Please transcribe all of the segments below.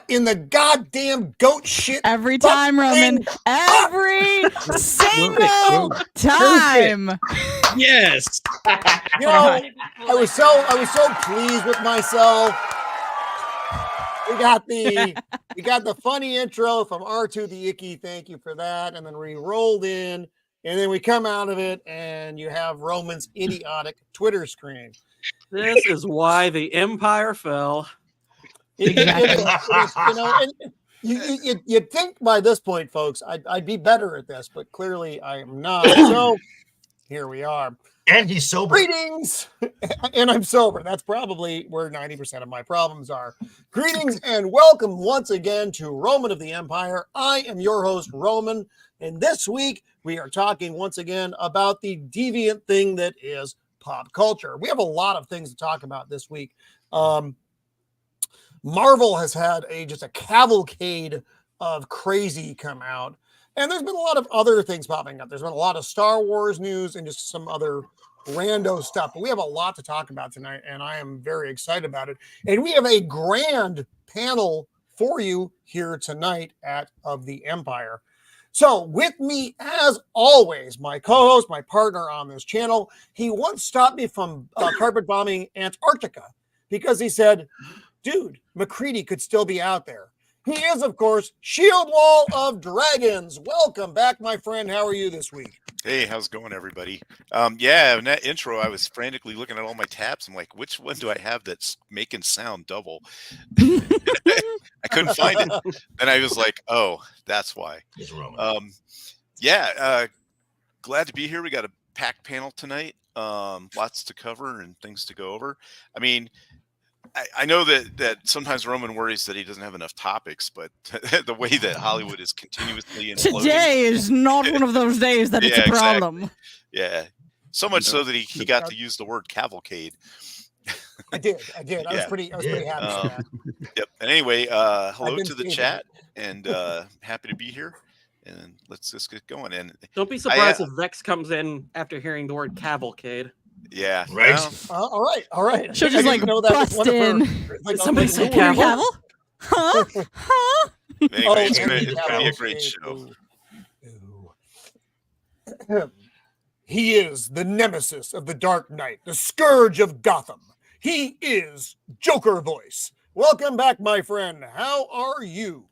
In the goddamn goat shit. Every time, Roman. Every single time. Yes. You know, I was so pleased with myself. We got the funny intro from R2 the Icky. Thank you for that. And then we rolled in, and then we come out of it, and you have Roman's idiotic Twitter screen. This is why the Empire fell. You'd think by this point, folks, I'd be better at this, but clearly I am not. So here we are. And he's sober. Greetings. And I'm sober. That's probably where 90% of my problems are. Greetings and welcome once again to Roman of the Empire. I am your host, Roman. And this week we are talking once again about the deviant thing that is pop culture. We have a lot of things to talk about this week. Marvel has had just a cavalcade of crazy come out, and there's been a lot of other things popping up. There's been a lot of Star Wars news and just some other rando stuff, but we have a lot to talk about tonight, and I am very excited about it. And we have a grand panel for you here tonight at Of the Empire. So with me, as always, my co-host, my partner on this channel. He once stopped me from carpet bombing Antarctica because he said, dude, McCready could still be out there. He is, of course, Shieldwall of Dragons. Welcome back, my friend. How are you this week? Hey, how's it going, everybody? Yeah, in that intro, I was frantically looking at all my tabs. I'm like, which one do I have that's making sound double? I couldn't find it. And I was like, oh, that's why. It's Roman. Glad to be here. We got a packed panel tonight. Lots to cover and things to go over. I mean, I know that sometimes Roman worries that he doesn't have enough topics, but the way that Hollywood is continuously imploding. Today is not one of those days that it's a problem. Exactly. Yeah. So much so that he got to use the word cavalcade. I did. I was pretty happy with that. Yep. And anyway, hello to the chat, and happy to be here. And let's just get going. And don't be surprised if Vex comes in after hearing the word cavalcade. Yeah. Right. All right. She'll just bust in. Like somebody say caval? Huh? Anyway, it's going to be a great show. He is the nemesis of the Dark Knight, the scourge of Gotham. He is Joker Voice. Welcome back, my friend. How are you?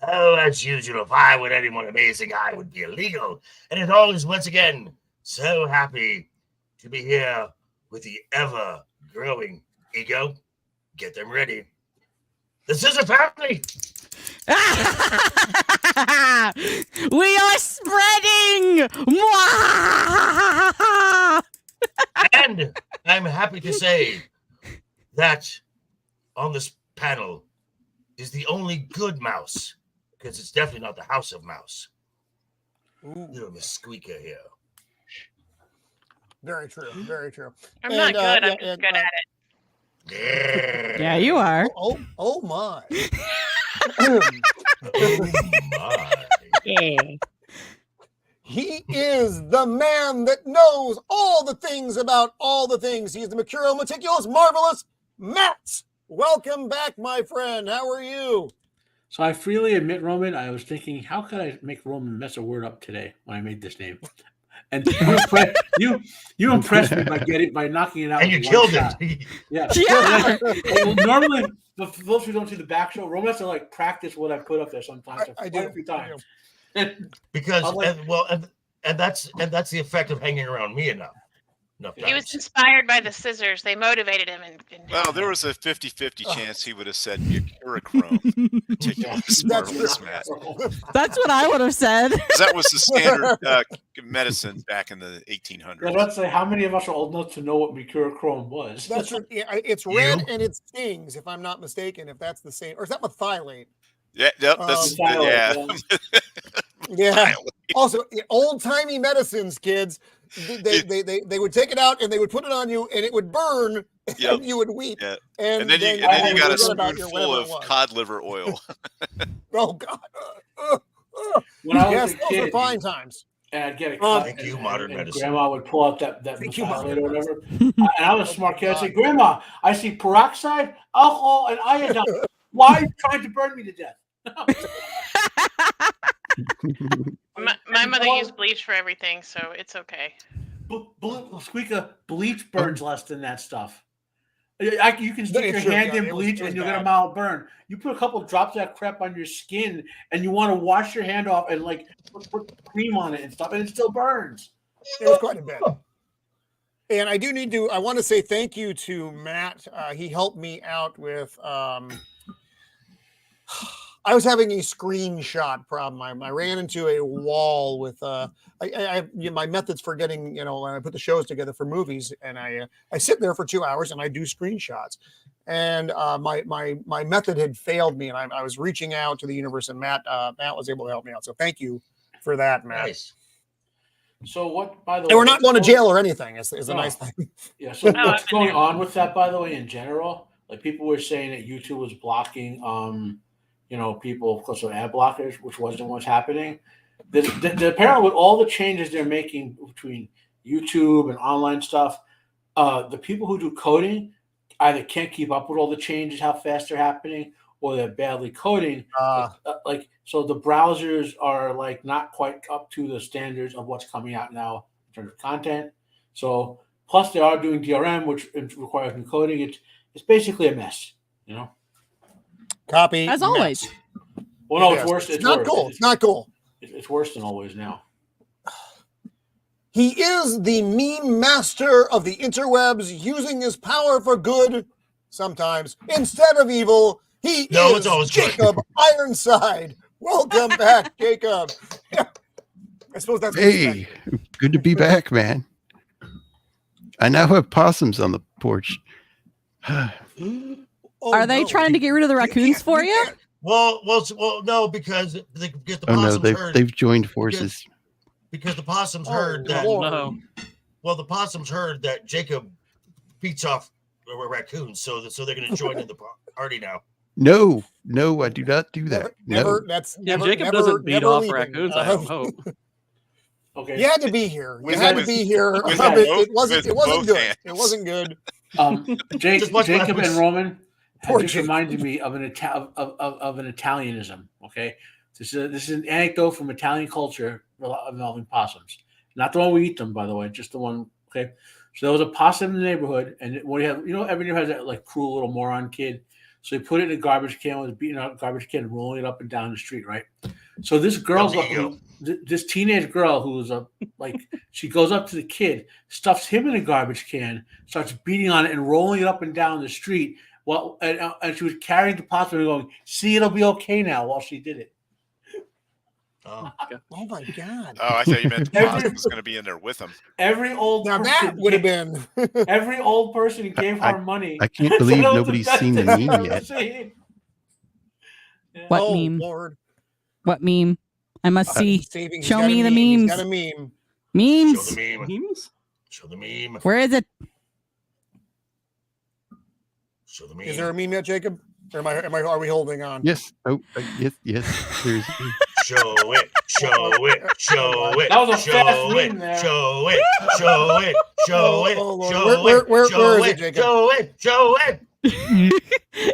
Oh, as usual, if I were anyone amazing, I would be illegal. And as always, once again, so happy to be here with the ever-growing ego. Get them ready. This is a family. We are spreading. And I'm happy to say that on this panel is the only good mouse, because it's definitely not the House of Mouse. Little Miss Squeeka here. Very true. Very true. I'm not good. I'm just good at it. Yeah, you are. Oh my. Oh my. Yeah. He is the man that knows all the things about all the things. He's the mercurial, meticulous, marvelous Matt. Welcome back, my friend. How are you? So I freely admit, Roman, I was thinking, how could I make Roman mess a word up today when I made this name? And you impressed me by knocking it out. And you with killed one shot. it. Yeah. Yeah. Normally, but for those who don't see the back show, Roman has to like practice what I put up there sometimes. I Quite do. a few times. Because I'm like- and that's the effect of hanging around me enough. He was inspired by the scissors. They motivated him. Well, there was a 50-50 chance he would have said Mercurochrome. Take on this marvelous mat. That's what I would have said. That was the standard medicine back in the 1800s. Yeah, let's say how many of us are old enough to know what mercurochrome was? That's it's red and it stings, if I'm not mistaken. If that's the same, or is that methylate? Yeah, yep, that's yeah. Yeah. Also, old timey medicines, kids. They would take it out and they would put it on you, and it would burn, and you would weep. Yeah. And then you got a spoonful of cod liver oil. Oh God! When I was yes, a those kid, were fine times. and I'd get a cut. Thank you, modern medicine. Grandma would pull out that Thank you, methylate modern or whatever. And I was a smart kid. I'd say, Grandma, I see peroxide, alcohol, and iodine. Why are you trying to burn me to death? My mother used bleach for everything, so it's okay. Squeeka, bleach burns less than that stuff. You can stick your hand in bleach and you'll get a mild burn. You put a couple of drops of that crap on your skin and you want to wash your hand off and like put cream on it and stuff, and it still burns. It was quite a bit. And I want to say thank you to Matt. He helped me out with I was having a screenshot problem. I ran into a wall with my methods for getting, when I put the shows together for movies, and I sit there for 2 hours and I do screenshots, and my method had failed me, and I was reaching out to the universe, and Matt was able to help me out. So thank you for that, Matt. Nice. So what? By the way, and we're not going to jail or anything. Is a nice thing. Yeah. So what's going on with that? By the way, in general, like people were saying that YouTube was blocking, people, of course, with ad blockers, which wasn't what's happening. Apparently, with all the changes they're making between YouTube and online stuff, the people who do coding either can't keep up with all the changes, how fast they're happening, or they're badly coding. So the browsers are like not quite up to the standards of what's coming out now in terms of content. So plus they are doing DRM, which requires new coding. It's basically a mess, Copy as always. Well, no, it's worse. It's not cool. It's not cool. It's worse than always now. He is the meme master of the interwebs, using his power for good sometimes instead of evil. It's always Jacob Ironside. Welcome back, Jacob. I suppose that's good to be back, man. I now have possums on the porch. Are they trying to get rid of the raccoons for you? Well, no, because the possums heard. They've joined forces. Because the possums heard that. No. Well, the possums heard that Jacob beats off raccoons, so they're going to join in the party now. No, I do not do that. Jacob doesn't beat off raccoons. I don't hope. Okay. You had to be here. You had to be here. It wasn't good. It wasn't good. Jacob and Roman just reminded me of an Italianism. Okay, this is an anecdote from Italian culture involving possums. Not the one we eat them, by the way, just the one. Okay, so there was a possum in the neighborhood, and what you have, every neighborhood has that like cruel little moron kid. So he put it in a garbage can, was beating out a garbage can, and rolling it up and down the street, right? So this this teenage girl who's she goes up to the kid, stuffs him in a garbage can, starts beating on it and rolling it up and down the street. And she was carrying the possum and going, "See, it'll be okay now," while she did it. Oh my God! Oh, I thought you meant the possum was going to be in there with him. Every old person that would have been. Every old person gave her money. I can't believe nobody's seen the meme yet. What meme? Lord. What meme? I must see. Show me the memes. memes. Got a meme. Memes. Show the meme. Memes? Show the meme. Where is it? Show the meme. Is there a meme yet, Jacob? Or are we holding on? Yes. Oh, yes. There's. Show it. That was a fast meme there. Show it. Where is it, Jacob? Show it.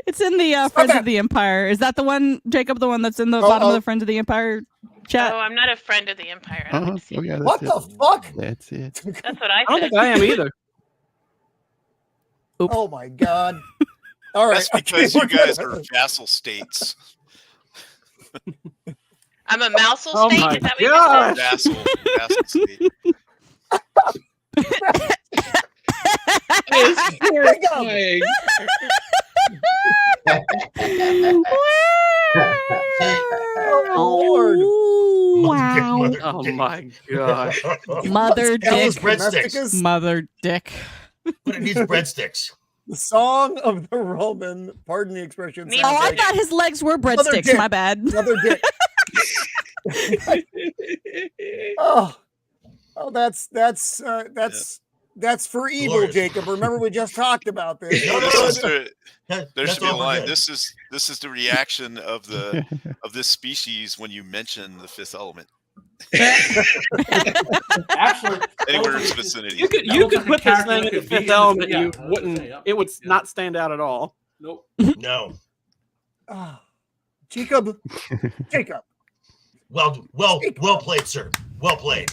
It's in the Friends of the Empire. Is that the one, Jacob? The one that's in the bottom of the Friends of the Empire Chat. Oh, I'm not a friend of the Empire. I don't get to see it. What the fuck? That's it. That's what I I don't said. think I am either. Oh my god. All right. That's because you guys are vassal states. I'm a mousel Oh state. my Is that what you gosh. said? Vassal state. It's horrifying. Oh Lord. Wow. Oh my gosh. Mother Those dick. breadsticks. Mother dick. But it needs breadsticks. The song of the Roman, pardon the expression. Me- Oh, sounds I like thought his legs were Mother breadsticks. dick. My bad. another dick. Oh, that's for evil, Glorious. Jacob. Remember, we just talked about this. No, This is the, There there should be a line. This is the reaction of this species when you mention the fifth element. Actually, Anywhere in its vicinity. You could looks like a put this character thing that in the could be in fifth the- element. yeah, You I was gonna wouldn't. say, yep. It would Yeah. not stand out at all. Nope. No. Ah, Jacob. Jacob. Well played, sir. Well played.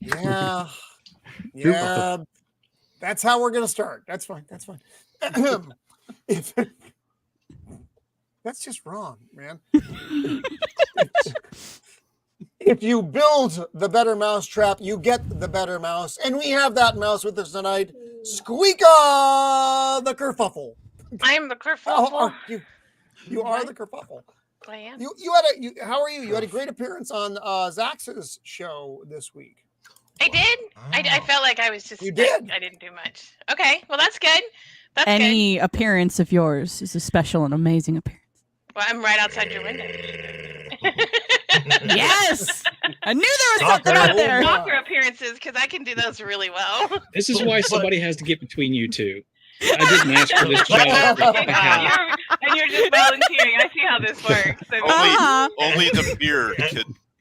Yeah. Yeah. That's how we're gonna start. That's fine. That's fine. If- that's just wrong, man. If you build the better mouse trap, you get the better mouse. And we have that mouse with us tonight. Squeeka the kerfuffle. I am the Oh, kerfuffle. you are the kerfuffle. I am. How are you? You had a great appearance on Zax's show this week. I did. I felt like I was just. You did. I didn't do much. Okay. Well, that's good. That's good. Any appearance of yours is a special and amazing appearance. Well, I'm right outside your window. Yes! I knew there was Stalker. something out there. Stalker appearances, because I can do those really well. This is why somebody has to get between you two. I didn't ask for this job. I have it. You're just volunteering. I see how this works. Only the beard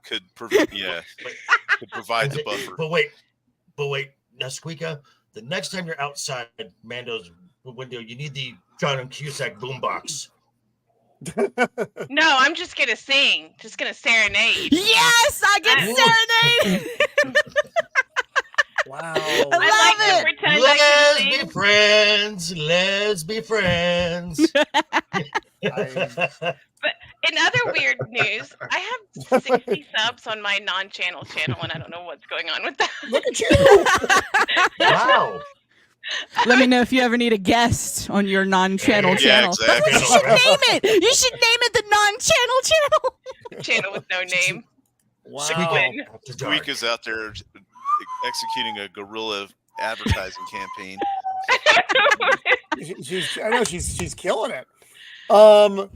could provide the buffer. But wait. Now, Squeeka, the next time you're outside Mando's window, you need the John and Cusack boombox. No, I'm just gonna sing. Just gonna serenade. Yes! I get serenade! Wow. I I like to pretend I Let's can be sing. friends. Let's be friends. But in other weird news, I have 60 subs on my non-channel channel, and I don't know what's going on with that. Look at you. Wow. Let me know if you ever need a guest on your non-channel Yeah, channel. exactly. That's what you should name it. You should name it the non-channel channel. Channel with no name. Wow. After dark. Squeak is out there executing a guerrilla advertising campaign. I know she's killing it. Oh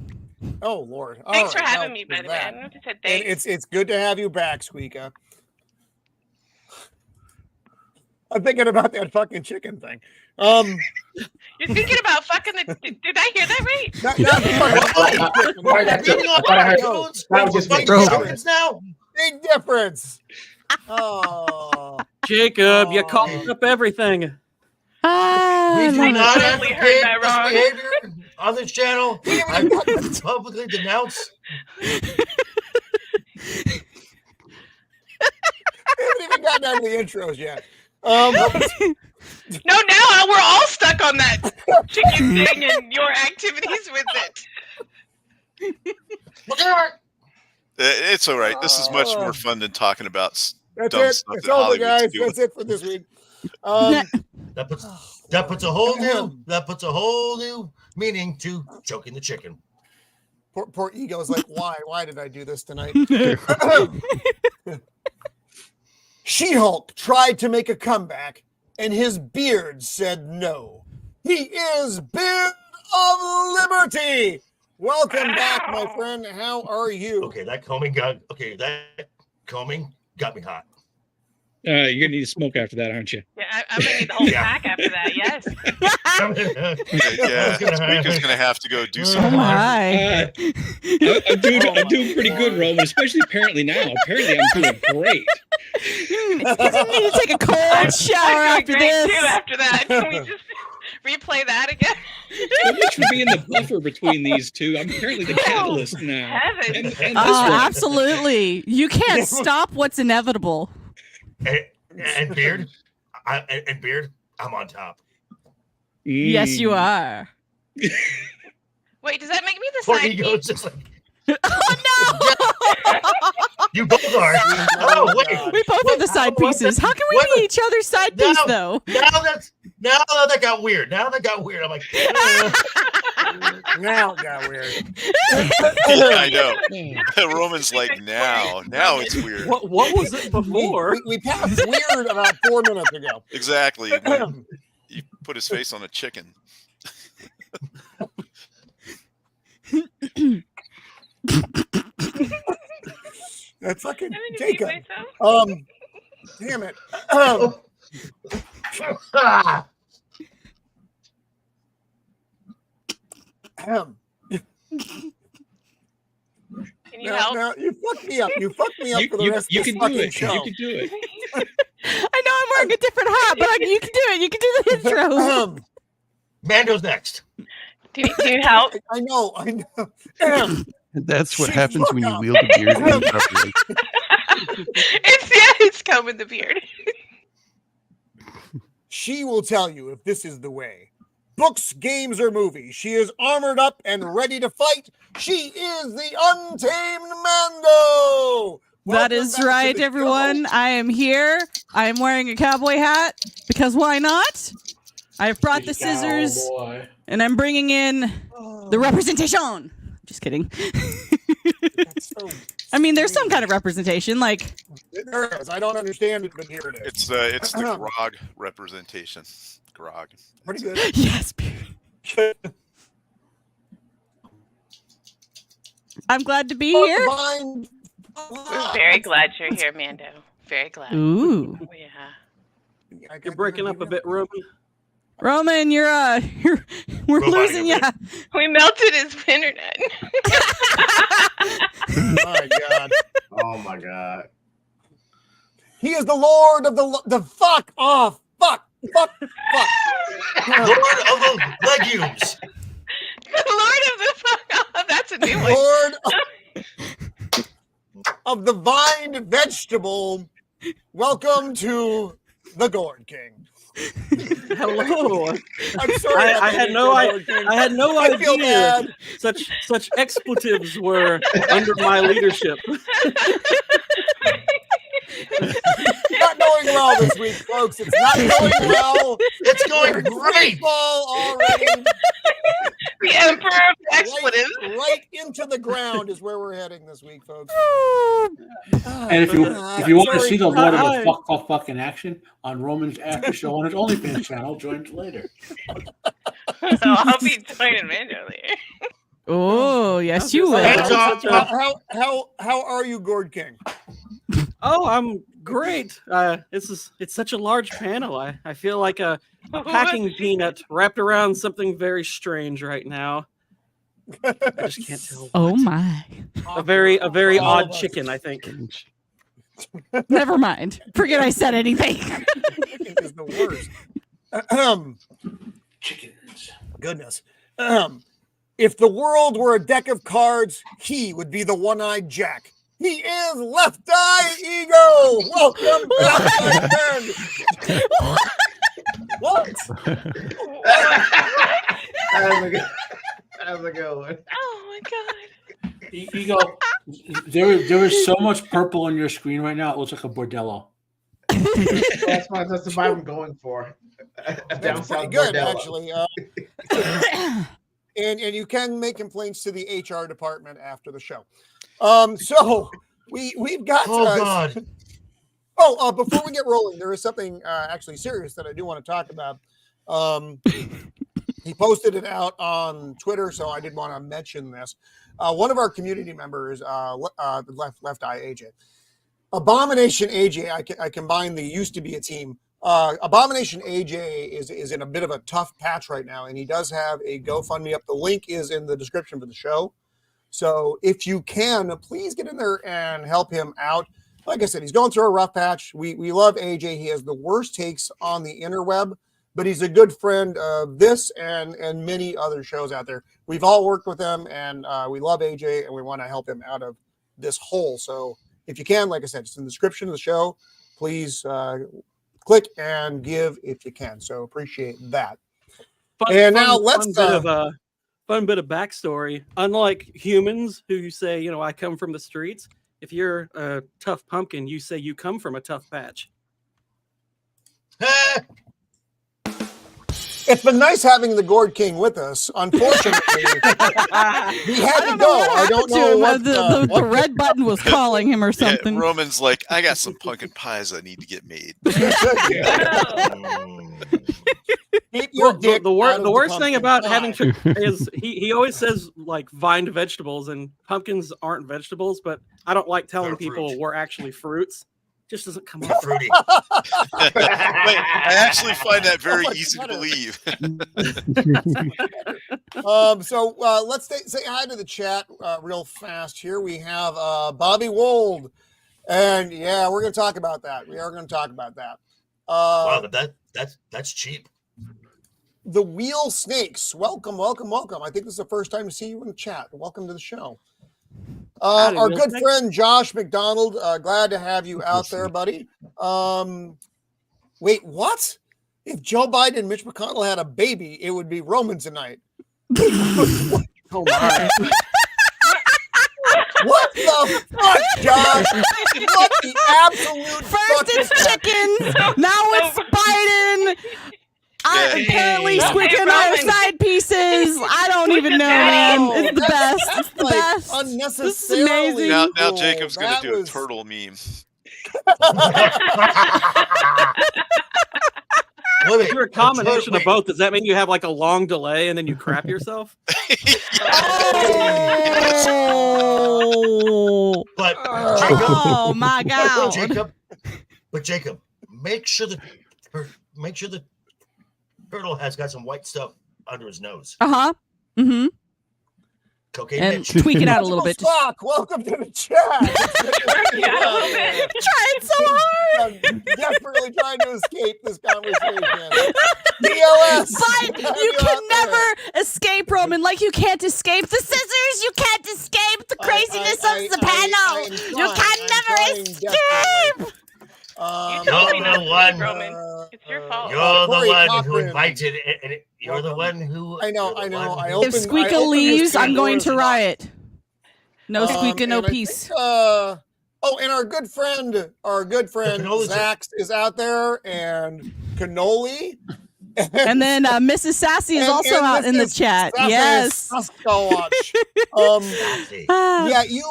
Lord. All Thanks for right, having now me, by the way. that. I don't know if I said And thanks. it's good to have you back, Squeeka. I'm thinking about that fucking chicken thing. You're thinking about fucking the. Did I hear that right? Now. Big difference. Oh. Jacob, you coughed up everything. We I do love not it. totally heard advocate that wrong. this behavior on this channel. I publicly denounce. We haven't even gotten out of the intros yet. No, now we're all stuck on that chicken thing and your activities with it. It's all right. This is much more fun than talking about That's dumb it. stuff It's that over, Hollywood's guys. doing. That's it for this week. That puts a whole new meaning to choking the chicken. Poor ego's like, why did I do this tonight? She-Hulk tried to make a comeback, and his beard said no. He is Beard of Liberty. Welcome back, my friend. How are you? Okay, that combing got me hot. You're gonna need to smoke after that, aren't you? Yeah, I'm gonna need the whole pack after that. Yes. Yeah, Squeaka's gonna have to go do Oh something. my. I'm doing pretty good, Roman. Especially apparently now. Apparently, I'm doing great. He's gonna need to take a cold shower I'm after doing great this. too after that. Can we just replay that again? So much for being the buffer between these two. I'm apparently the catalyst now. Heaven. And this one. Absolutely. You can't stop what's inevitable. And Beard, Beard, I'm on top. Yes, you are. Wait, does that make me the Poor side Ego's piece? just like, Oh you both are. Oh, wait. no! We both are the side pieces. How can we be each other's side piece, though? Now that got weird. I'm like, Now it got weird. I know. Roman's like, now it's weird. What was it before? We passed weird about 4 minutes ago. Exactly. When he put his face on a chicken. That's fucking I didn't Jacob. say so. Damn it. Can you help? Now, you fucked me up. You fucked me up for the rest You of the can do fucking it. show. You can do it. I know I'm wearing a different hat, but you can do it. You can do the intro. Mando's next. Do you help? I know. That's what Shit, happens when you fuck wield a beard improperly. It's combing the beard. She will tell you if this is the way. Books, games, or movies. She is armored up and ready to fight. She is the Untamed Mando. That Welcome is back to right, the everyone. show. I am here. I am wearing a cowboy hat because why not? I've brought the scissors and I'm bringing in the representation. Just kidding. So I mean, there's some kind of representation, like there is. I don't understand it, but here it is. It's the grog representation. Grog. Pretty good. yes. I'm glad to be here. We're very glad you're here, Mando. Very glad. Ooh, Yeah. You're breaking up a bit, Roman. Roman, we're losing you. We melted his internet. My God. Oh my God. He is the Lord of the fuck off. Fuck. Lord of the legumes. The Lord of the fuck. Oh, that's a new one. Lord of the vine vegetable. Welcome to the Gourd King. Hello. I'm sorry. I had no I feel idea bad. such expletives were under my leadership. Not going well this week, folks. It's not going well. It's going great. Already. The Emperor of Expletives. Right into the ground is where we're heading this week, folks. And if you want to sorry. see the Lord of the fuck in action on Roman's after show on his OnlyFans channel, join us later. I'll be joining Mando later. Oh, yes, you will. How are you, Gourd King? Oh, I'm great. It's such a large panel. I feel like a packing peanut wrapped around something very strange right now. I just can't tell. Oh my! A very odd chicken, I think. Never mind. Forget I said anything. Chicken is the worst. Chickens. Goodness. If the world were a deck of cards, he would be the one-eyed Jack. He is Left Eye Ego. Welcome back, my friend. What? How's it going? Oh my God. Ego, there is so much purple on your screen right now. It looks like a bordello. That's the vibe I'm going for. That's pretty good, actually. And you can make complaints to the HR department after the show. So we've got. Oh God. Before we get rolling, there is something actually serious that I do want to talk about. He posted it out on Twitter, so I did want to mention this. One of our community members, Left Eye AJ, Abomination AJ. I combined the used to be a team. Abomination AJ is in a bit of a tough patch right now, and he does have a GoFundMe up. The link is in the description for the show. So if you can, please get in there and help him out. Like I said, he's going through a rough patch. We love AJ. He has the worst takes on the interweb, but he's a good friend of this and many other shows out there. We've all worked with him, and we love AJ, and we want to help him out of this hole. So if you can, like I said, it's in the description of the show. Please click and give if you can. So appreciate that. Now let's fun bit of backstory. Unlike humans who say, you know, I come from the streets. If you're a tough pumpkin, you say you come from a tough patch. It's been nice having the Gourd King with us. Unfortunately, he had to go. I don't know what the red button was calling him or something. Yeah, Roman's like, I got some pumpkin pies I need to get made. The worst thing about having is he always says like vined vegetables, and pumpkins aren't vegetables, but I don't like telling people we're actually fruits. Just doesn't come off fruity. I actually find that very easy to believe. So let's say hi to the chat real fast here. We have Bobby Wold, and yeah, we're going to talk about that. We are going to talk about that. Wow, but that's cheap. The Wheel Snakes, welcome. I think this is the first time to see you in the chat. Welcome to the show. Our good friend Josh McDonald, glad to have you out there, buddy. Wait, what? If Joe Biden and Mitch McConnell had a baby, it would be Roman tonight. Oh my! What the fuck, Josh? What the absolute? First it's chickens, now it's Biden. Apparently, Squeeka and Ironside pieces. I don't even know, man. It's the best. It's the best. Unnecessarily. This is amazing. Now Jacob's going to do a turtle meme. If you're a combination of both, does that mean you have like a long delay and then you crap yourself? Oh, but Jacob, oh my God, Jacob, make sure the turtle has got some white stuff under his nose. Mm-hmm. Cocaine and bitch. tweak it out a little bit. Stock, welcome to the chat. Trying so hard. I'm desperately trying to escape this conversation. DLS. But you can never escape, Roman. Like you can't escape the scissors. You can't escape the craziness of the panel. You can never escape. You're the one, Roman. It's your fault. You're the one who invited it, and you're the one who. I know. If Squeeka leaves, I'm going to riot. No Squeeka, no peace. And our good friend Zach is out there, and Cannoli. And then Mrs. Sassy is also out in the chat. Yes. Yeah, you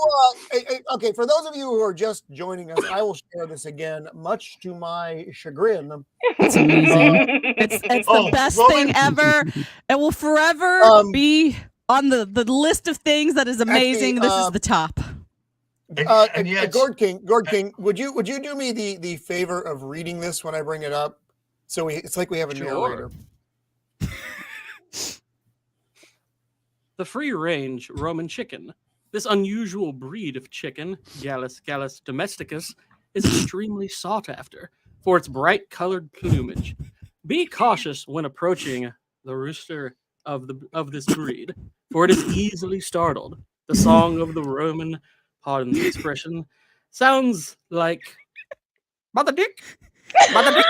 okay, for those of you who are just joining us, I will share this again, much to my chagrin. It's amazing. It's the best thing ever. It will forever be on the list of things that is amazing. This is the top. Gourd King, would you do me the favor of reading this when I bring it up? So it's like we have a narrator. The free-range Roman chicken. This unusual breed of chicken, Gallus domesticus, is extremely sought after for its bright-colored plumage. Be cautious when approaching the rooster of this breed, for it is easily startled. The song of the Roman, pardon the expression, sounds like "Mother Dick." Mother Dick.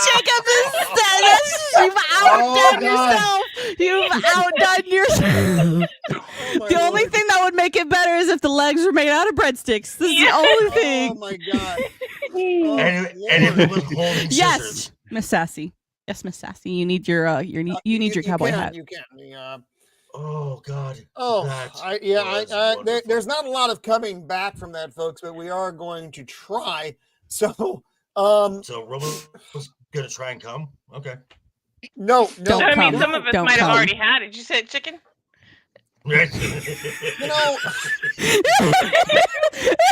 Jacob is you've outdone yourself. You've outdone yourself. The only thing that would make it better is if the legs were made out of breadsticks. This is the only thing. Oh my God. And if it was holding yes, scissors. Miss Sassy. Yes, Miss Sassy. You need your your cowboy hat. You can. Oh God. There's not a lot of coming back from that, folks, but we are going to try. So Roman was gonna try and come. Okay. No. I mean, some of us might have already had it. You said chicken. You know,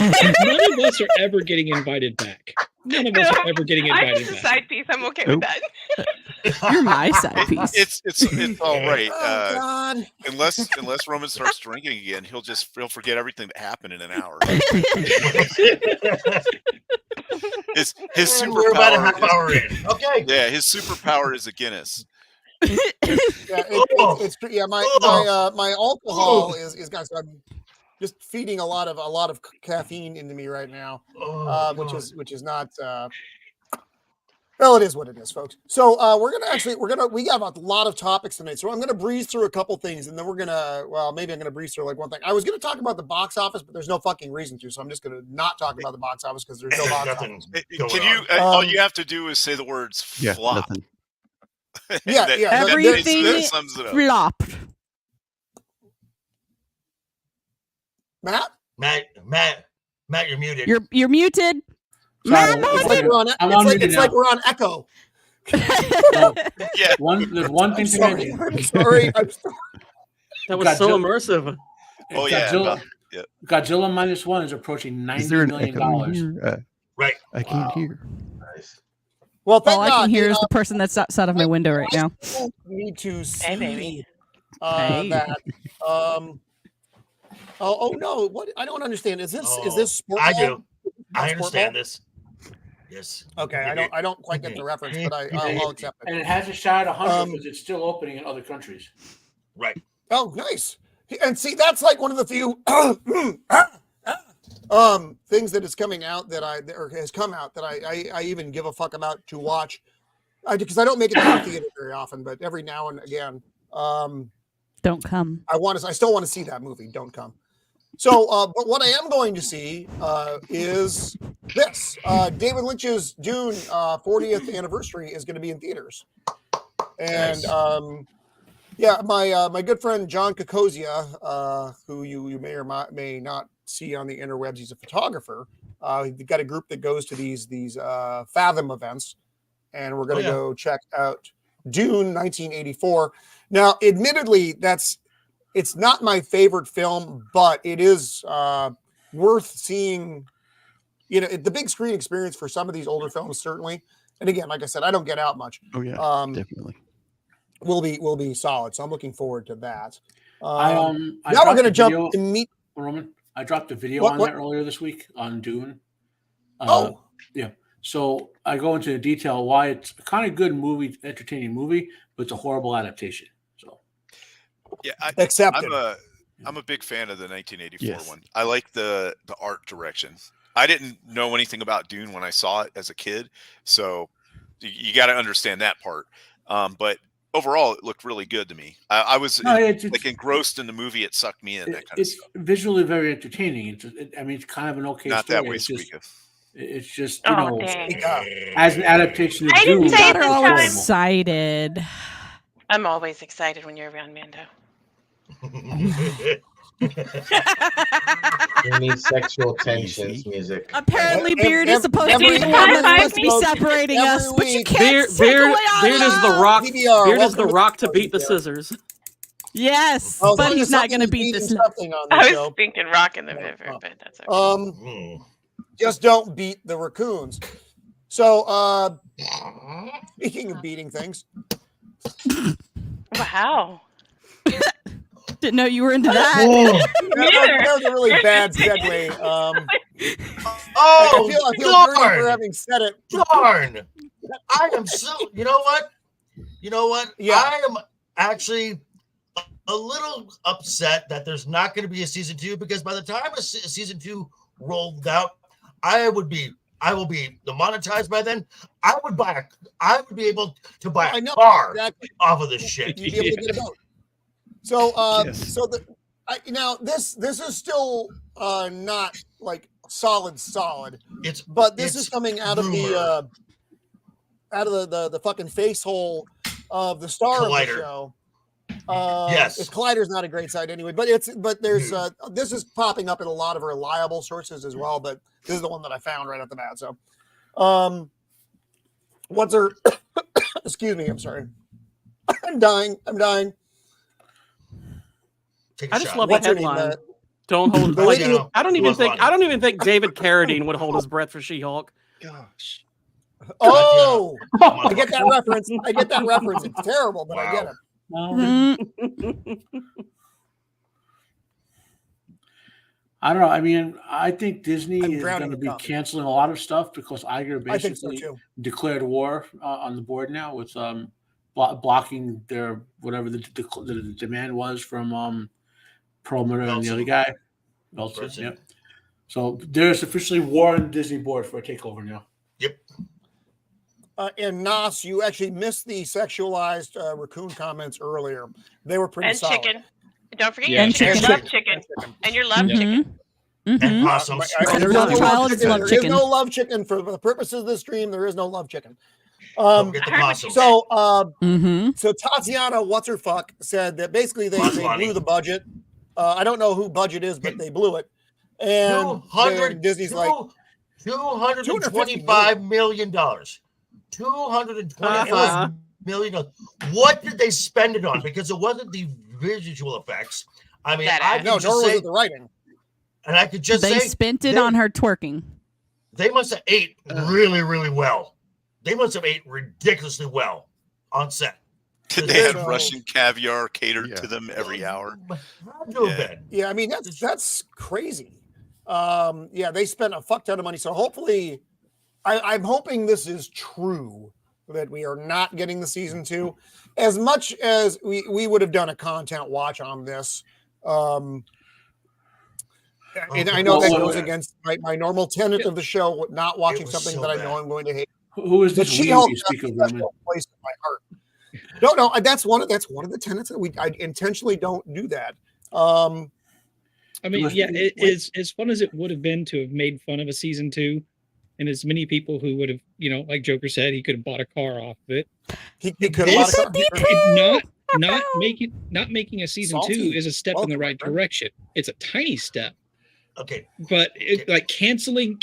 none of us are ever getting invited back. None of us are ever getting I'm invited just a back. side piece. I'm okay with that. You're my side piece. It's all right. Oh, God. Unless Roman starts drinking again, he'll forget everything that happened in an hour. His We're about a half superpower hour in. Okay. Yeah, his superpower is a Guinness. Yeah, it's true. Yeah, my alcohol is guys. I'm just feeding a lot of caffeine into me right now, which is not. Well, it is what it is, folks. So we got a lot of topics tonight. So I'm gonna breeze through a couple things, and then maybe I'm gonna breeze through like one thing. I was gonna talk about the box office, but there's no fucking reason to. So I'm just gonna not talk about the box office because there's no box office. Can you? All you have to do is say the words flop. Nothing. Yeah, Everything that sums it up. flopped. Matt, you're muted. You're muted. Sorry, Matt, it's like we're on Echo. Yeah. There's one thing to mention. I'm sorry. That was so immersive. Oh yeah. Godzilla -1 is approaching $90 million. Right. I can't hear. Nice. Well, all I can hear is the person that's outside of my window right now. I need to see baby. that. Oh no! What? I don't understand. Is this sport? I do. I understand this. Yes. Okay. I don't quite get the reference, but I'll accept it. And it has a shot at 100 because it's still opening in other countries. Right. Oh, nice. And see, that's like one of the few things that is coming out that has come out that I even give a fuck about to watch. Because I don't make it to the theater very often, but every now and again. Don't come. I still want to see that movie. Don't come. So, but what I am going to see is this. David Lynch's Dune 40th anniversary is going to be in theaters. And my good friend John Kokozia, who you may or may not see on the interwebs, he's a photographer. He's got a group that goes to these Fathom events, and we're going to go check out Dune 1984. Now, admittedly, it's not my favorite film, but it is worth seeing. You know, the big screen experience for some of these older films, certainly. And again, like I said, I don't get out much. Oh yeah, definitely. Will be solid. So I'm looking forward to that. Now we're going to jump to meet Roman. I dropped a video on that earlier this week on Dune. Yeah. So I go into detail why it's a kind of good movie, entertaining movie, but it's a horrible adaptation. So yeah, I'm a big fan of the 1984 one. I like the art direction. I didn't know anything about Dune when I saw it as a kid, so you got to understand that part. But overall, it looked really good to me. I was engrossed in the movie. It sucked me in. It's visually very entertaining. It's kind of an okay Not story. That way, Squeeka. It's just, dang. as an adaptation of I Dune. didn't say They're all excited. I'm always excited when you're around, Mando. You need sexual tensions music. Apparently, Beard is supposed to be the one that's supposed to be separating us, but you can't take away all Beard is the rock. Beard is the rock to beat the scissors. Yes, but he's not going to beat this. I was thinking rock in the river, but that's okay. Just don't beat the raccoons. So, speaking of beating things. Wow. Didn't know you were into that. That was a really bad segue. I feel dirty for having said it. Darn! I am so. You know what? Yeah. I am actually a little upset that there's not going to be a season 2, because by the time a season 2 rolled out, I will be demonetized by then. I would be able to buy a car off of this shit. You'd be able to get a boat. So, this is still not like solid. But this is coming out of the fucking face hole of the star of the show. Yes, Collider's not a great site anyway, but there's this is popping up in a lot of reliable sources as well. But this is the one that I found right off the bat. So, what's her? Excuse me. I'm sorry. I'm dying. I just love the headline. Don't hold. I don't even think David Carradine would hold his breath for She-Hulk. gosh. Oh, I get that reference. I get that reference. It's terrible, but I get it. I don't know. I mean, I think Disney I'm is drowning going to in be coffee. canceling a lot of stuff because Iger I think so basically too. declared war on the board now with blocking their whatever the demand was from Perlmutter and the other guy. Meltzer, yep. So there's officially war on the Disney board for a takeover now. Yep. And Nas, you actually missed the sexualized raccoon comments earlier. They were pretty And solid. chicken. Don't forget Yeah, your chicken. chicken. Love chicken. And your love chicken. And possums. There's Love no child love is chicken. love There is chicken. no love chicken for the purposes of this stream. There is no love chicken. Don't get the I heard what you possums. So Tatiana, what's her fuck, said that basically they blew the budget. I don't know who budget is, but they blew it. And then Disney's like $225 million. $225 million. What did they spend it on? Because it wasn't the visual effects. I mean, nor was it the writing. And I could just They say spent it on her twerking. They must have ate really, really well. They must have ate ridiculously well on set. They had Russian caviar catered to them every hour. Yeah, I mean that's crazy. They spent a fuck ton of money. So hopefully, I'm hoping this is true that we are not getting the season 2. As much as we would have done a content watch on this, and I know that goes against my normal tenet of the show, not watching something that I know I'm going to hate. Who is this She-Hulk you speak of, has a Roman? special place in my heart. No, that's one of the tenets that I intentionally don't do that. I mean, as fun as it would have been to have made fun of a season 2, and as many people who would have, like Joker said, he could have bought a car off of it. He could have bought a car. Not making a season 2 is a step in the right direction. It's a tiny step. Okay, but like canceling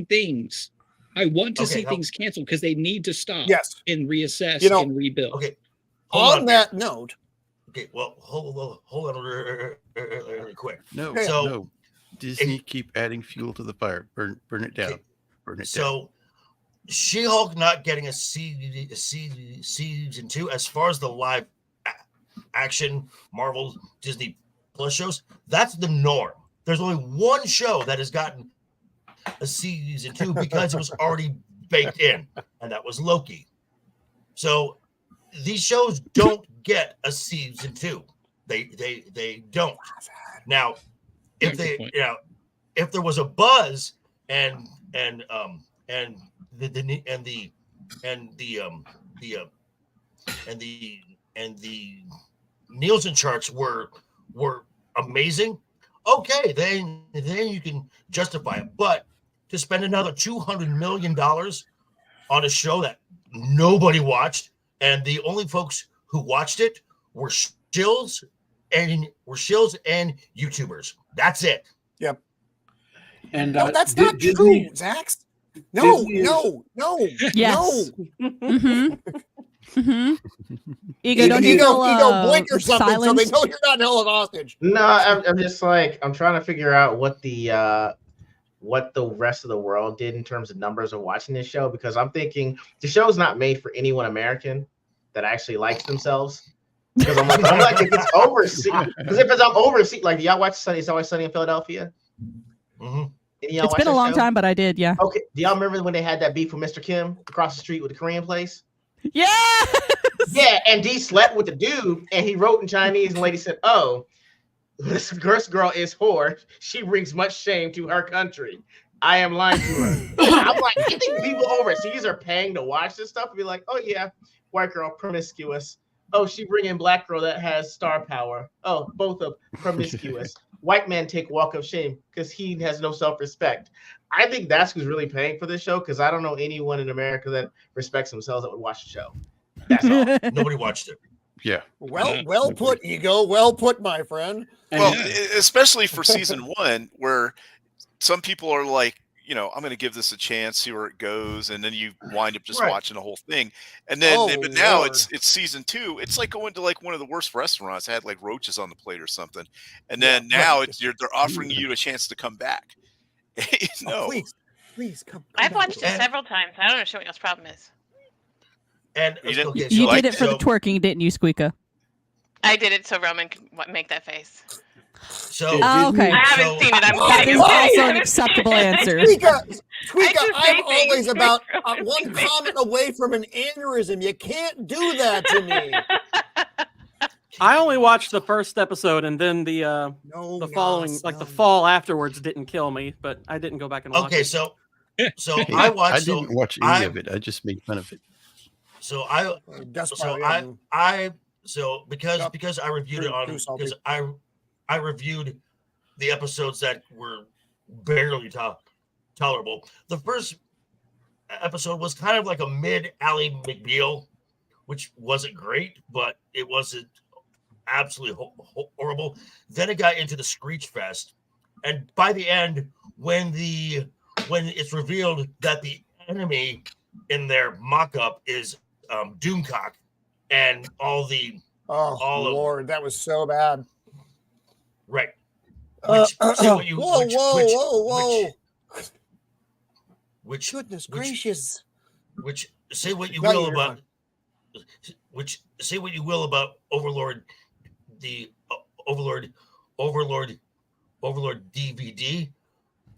things. I want to see things canceled because they need to stop. Yes. And reassess and rebuild. Okay. On that note. Okay, well, hold on really quick. No. Disney keep adding fuel to the fire. Burn it down. Okay. Burn it down. So She-Hulk not getting a season 2 as far as the live action Marvel Disney Plus shows, that's the norm. There's only one show that has gotten a season 2 because it was already baked in, and that was Loki. So these shows don't get a season 2. They don't. Now, if there was a buzz and the Nielsen charts were amazing, okay, then you can justify it. But to spend another $200 million on a show that nobody watched, and the only folks who watched it were shills and YouTubers. That's it. Yep. And no, that's not Disney, true, Zax. No. Yes. No. Ego, don't Ego, blink or something so they silence. know you're not held hostage. No, I'm just like, I'm trying to figure out what the rest of the world did in terms of numbers of watching this show, because I'm thinking the show's not made for anyone American that actually likes themselves. Because I'm like, if it's overseas, I'm overseas, like, do y'all watch Sunny? It's Always Sunny in Philadelphia. Mm-hmm. It's been a long time, but I did, yeah. Okay, do y'all remember when they had that beef with Mr. Kim across the street with the Korean place? Yeah. Yeah, and D slept with the dude, and he wrote in Chinese, and the lady said, "Oh, this girl is whore. She brings much shame to her country. I am lying to her." I'm like, you think people overseas are paying to watch this stuff and be like, "Oh yeah, white girl promiscuous. Oh, she bring in black girl that has star power. Oh, both of promiscuous. White man take walk of shame because he has no self-respect." I think that's who's really paying for this show, because I don't know anyone in America that respects themselves that would watch the show. That's all. Nobody watched it. Yeah. Well put, Ego. Well put, my friend. Well, especially for season 1, where some people are like, I'm going to give this a chance, see where it goes, and then you wind up just watching the whole thing. And then, but now it's season 2. It's like going to like one of the worst restaurants. I had like roaches on the plate or something, and then now they're offering you a chance to come back. Please. Please come. I've watched it And- several times. I don't understand what y'all's problem is. And You didn't- okay, You so, did it for so, the twerking, didn't you, Squeeka? I did it so Roman could make that face. So Oh, okay. I haven't seen it. I'm Oh, kidding. Is I'm kidding. also an acceptable answer. Squeeka, I Squeeka, just I'm say always things. about one comment away from an aneurysm. You can't do that to me. I only watched the first episode, and then the No, following, Nas, like the no. fall afterwards, didn't kill me. But I didn't go back and watch okay, it. so Hey, I watched. I didn't watch any of it. I just made fun of it. So I That's so probably I so because Yep. because I reviewed it Too on salty. because I reviewed the episodes that were barely tolerable. The first episode was kind of like a mid Ally McBeal, which wasn't great, but it wasn't absolutely horrible. Then it got into the Screech Fest, and by the end, when it's revealed that the enemy in their mock-up is Doomcock, and all Oh of- Lord, that was so bad. right. Whoa, Which, whoa! which Goodness which- gracious! which say what you No, will you're about which say what you will about Overlord, the Overlord DVD,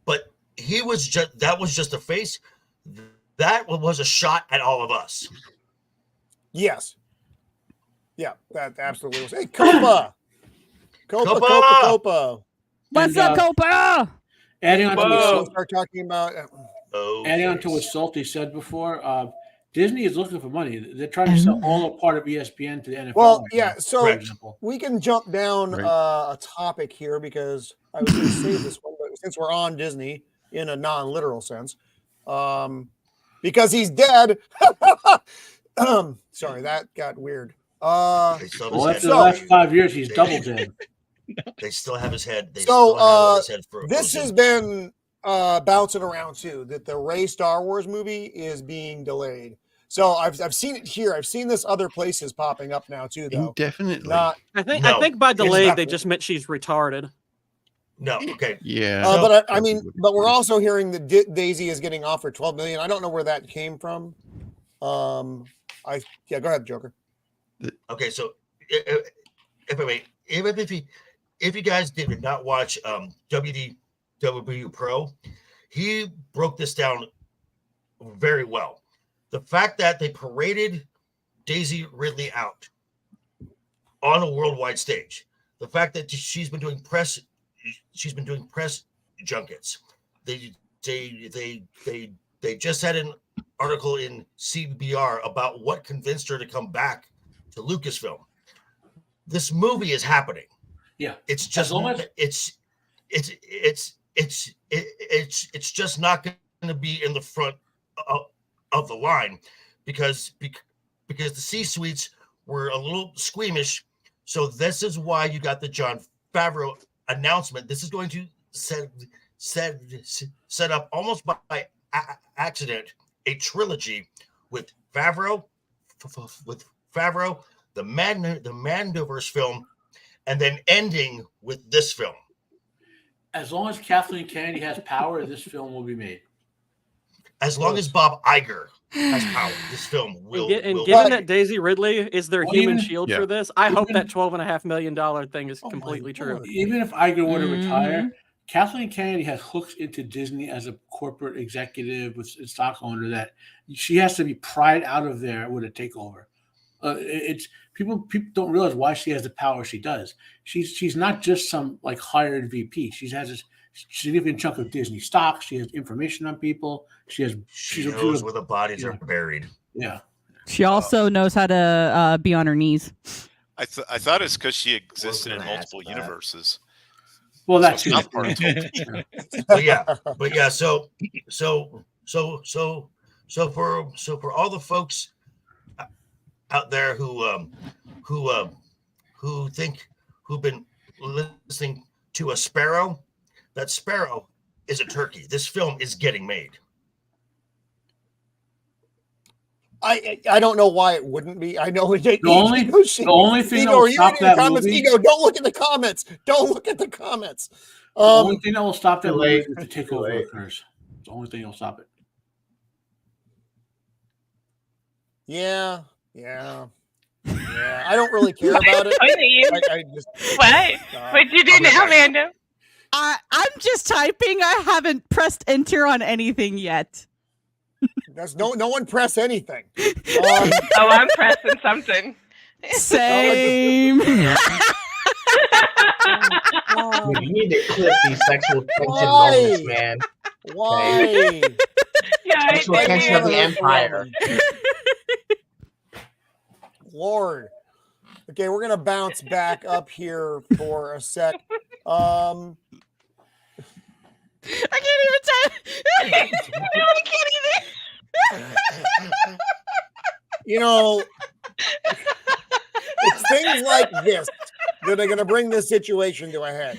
but he was just that was just a face. That was a shot at all of us. Yes. Yeah, that absolutely was. Hey, Copa! Copa, Copa! Copa, Copa. What's And, up, Copa? Adding on to We'll what, start talking about. adding on to what Salty said before, Disney is looking for money. They're trying to sell all a part of ESPN to the NFL. Well, right yeah, now, so for example. we can jump down Right. a topic here because I was going to save this one, but since we're on Disney in a non-literal sense, because he's dead. Sorry, that got weird. They still have Well, his after head. the last 5 years, he's They- doubled in. They still have his head. They So, still have his head for this has been bouncing around too, that the Rey Star Wars movie is being delayed. So I've seen it here. I've seen this other places popping up now too, though. Indefinitely. Not, I think No, by it's delayed not- they just meant she's retarded. no. Okay, Yeah. but I mean, but we're also hearing that Daisy is getting offered $12 million. I don't know where that came from. Go ahead, Joker. okay. So if you guys did not watch WDW Pro, he broke this down very well. The fact that they paraded Daisy Ridley out on a worldwide stage, the fact that she's been doing press junkets. They just had an article in CBR about what convinced her to come back to Lucasfilm. This movie is happening. Yeah. It's just As long as- it's just not going to be in the front of the line because the C-suites were a little squeamish. So this is why you got the Jon Favreau announcement. This is going to set up almost by accident a trilogy with Favreau, the Mandoverse film, and then ending with this film. As long as Kathleen Kennedy has power, this film will be made. As long as Bob Iger has power, this film will. Given will that Daisy Ridley is their Well, human even- shield yeah. for this, I hope that $12.5 million thing is completely true. Lord. Even if Iger were to retire, Mhm. Kathleen Kennedy has hooks into Disney as a corporate executive with a stock owner that she has to be pried out of there with a takeover. It's people don't realize why she has the power she does. She's not just some like hired VP. She has a significant chunk of Disney stock. She has information on people. She knows where the bodies are buried. Yeah. She also knows how to be on her knees. I thought it's because she existed in gonna multiple ask that. universes. Well, that's So South Park told me. But yeah. So for all the folks out there who've been listening to a sparrow, that sparrow is a turkey. This film is getting made. I don't know why it wouldn't be. I know The only thing that will stop that movie. Ego, don't look at the comments. Don't look at the comments. The only thing that will stop that Too movie late. is if the Too takeover late. occurs. That's the only thing that'll stop it. Yeah. I don't really care about it. I just, what? What'd you do now, Mando? I'm just typing. I haven't pressed enter on anything yet. There's no one press anything. Oh, I'm pressing something. Same. You need to clip these sexual tension moments, man. Why? Yeah, Sexual tension of the Empire. Lord. Okay, we're gonna bounce back up here for a sec. I can't even type. I can't either. You know, it's things like this that are gonna bring this situation to a head.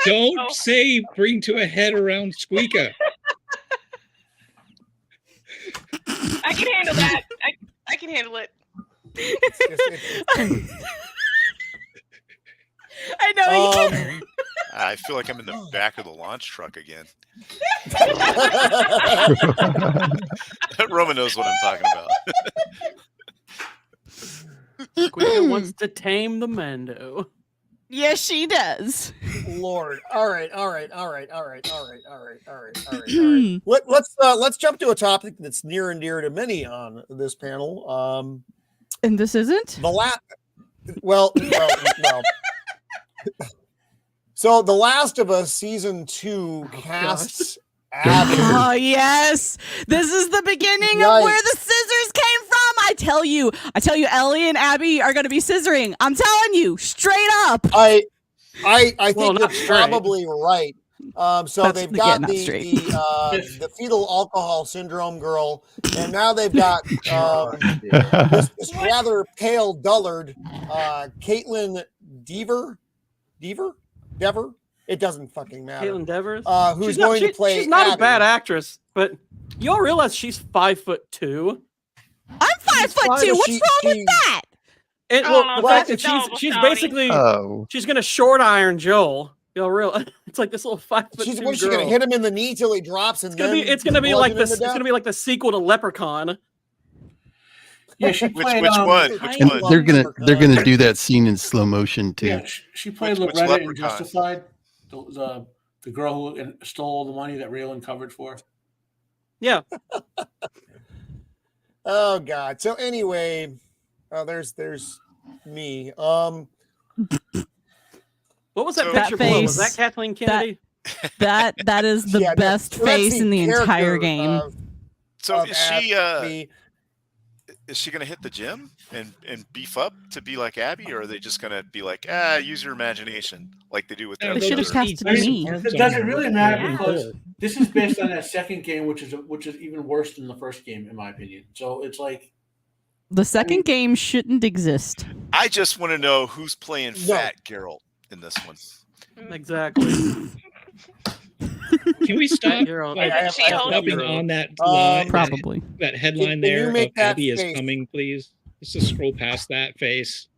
Don't say bring to a head around Squeeka. I can handle that. I can handle it. I know you can. I feel like I'm in the back of the launch truck again. Roman knows what I'm talking about. Squeeka wants to tame the Mando. Yes, she does. Lord. All right. Let's jump to a topic that's near and dear to many on this panel. And this isn't? The last. Well. So, The Last of Us season 2 casts Abby. Oh yes, this is the beginning of where the scissors came from. I tell you, Ellie and Abby are going to be scissoring. I'm telling you, straight up. I think you're probably right. So they've got the fetal alcohol syndrome girl, and now they've got this rather pale dullard, Caitlin Dever. It doesn't fucking matter. Caitlin Devers, who's going to play? She's not Abby. a bad actress, but y'all realize she's 5'2". I'm 5'2". What's wrong with that? And the fact that she's basically she's gonna short iron Joel. Y'all realize it's like this little 5'2" She's girl. gonna hit him in the knee till he drops, and it's gonna be like this. It's gonna be like the sequel to Leprechaun. Yeah, she played. Which one? They're gonna do that scene in slow motion too. Yeah, she played Loretta in Justified, the girl who stole all the money that Raylan covered for. Yeah. Oh God. So anyway, there's me. What was that picture? Face, was that Kathleen Kennedy? That is the best face in the entire game. So is she going to hit the gym and beef up to be like Abby, or are they just going to be like, use your imagination like they do with the They should have casted me. It doesn't really matter because this is based on that second game, which is even worse than the first game, in my opinion. So it's like the second game shouldn't exist. I just want to know who's playing Fat Geralt in this one. Exactly. Can we stop jumping on that line? Probably. That headline there of Abby is coming, please. Let's just scroll past that face.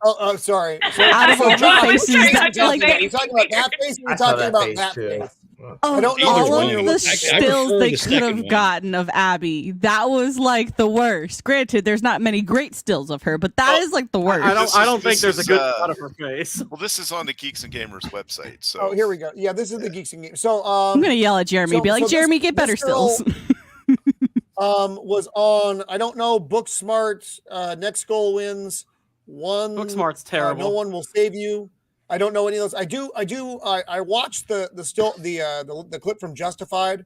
Oh, sorry. Out of all the faces, that's like you're talking about that face. You're talking about that face. Of all of the stills they could have gotten of Abby, that was like the worst. Granted, there's not many great stills of her, but that is like the worst. I don't think there's a good shot of her face. Well, this is on the Geeks and Gamers website. So here we go. Yeah, this is the Geeks and Gamers. So I'm gonna yell at Jeremy, be like, Jeremy, get better stills. Was on, I don't know, Booksmart, Next Goal Wins, one. Booksmart's terrible. No One Will Save You. I don't know any of those. I watched the clip from Justified,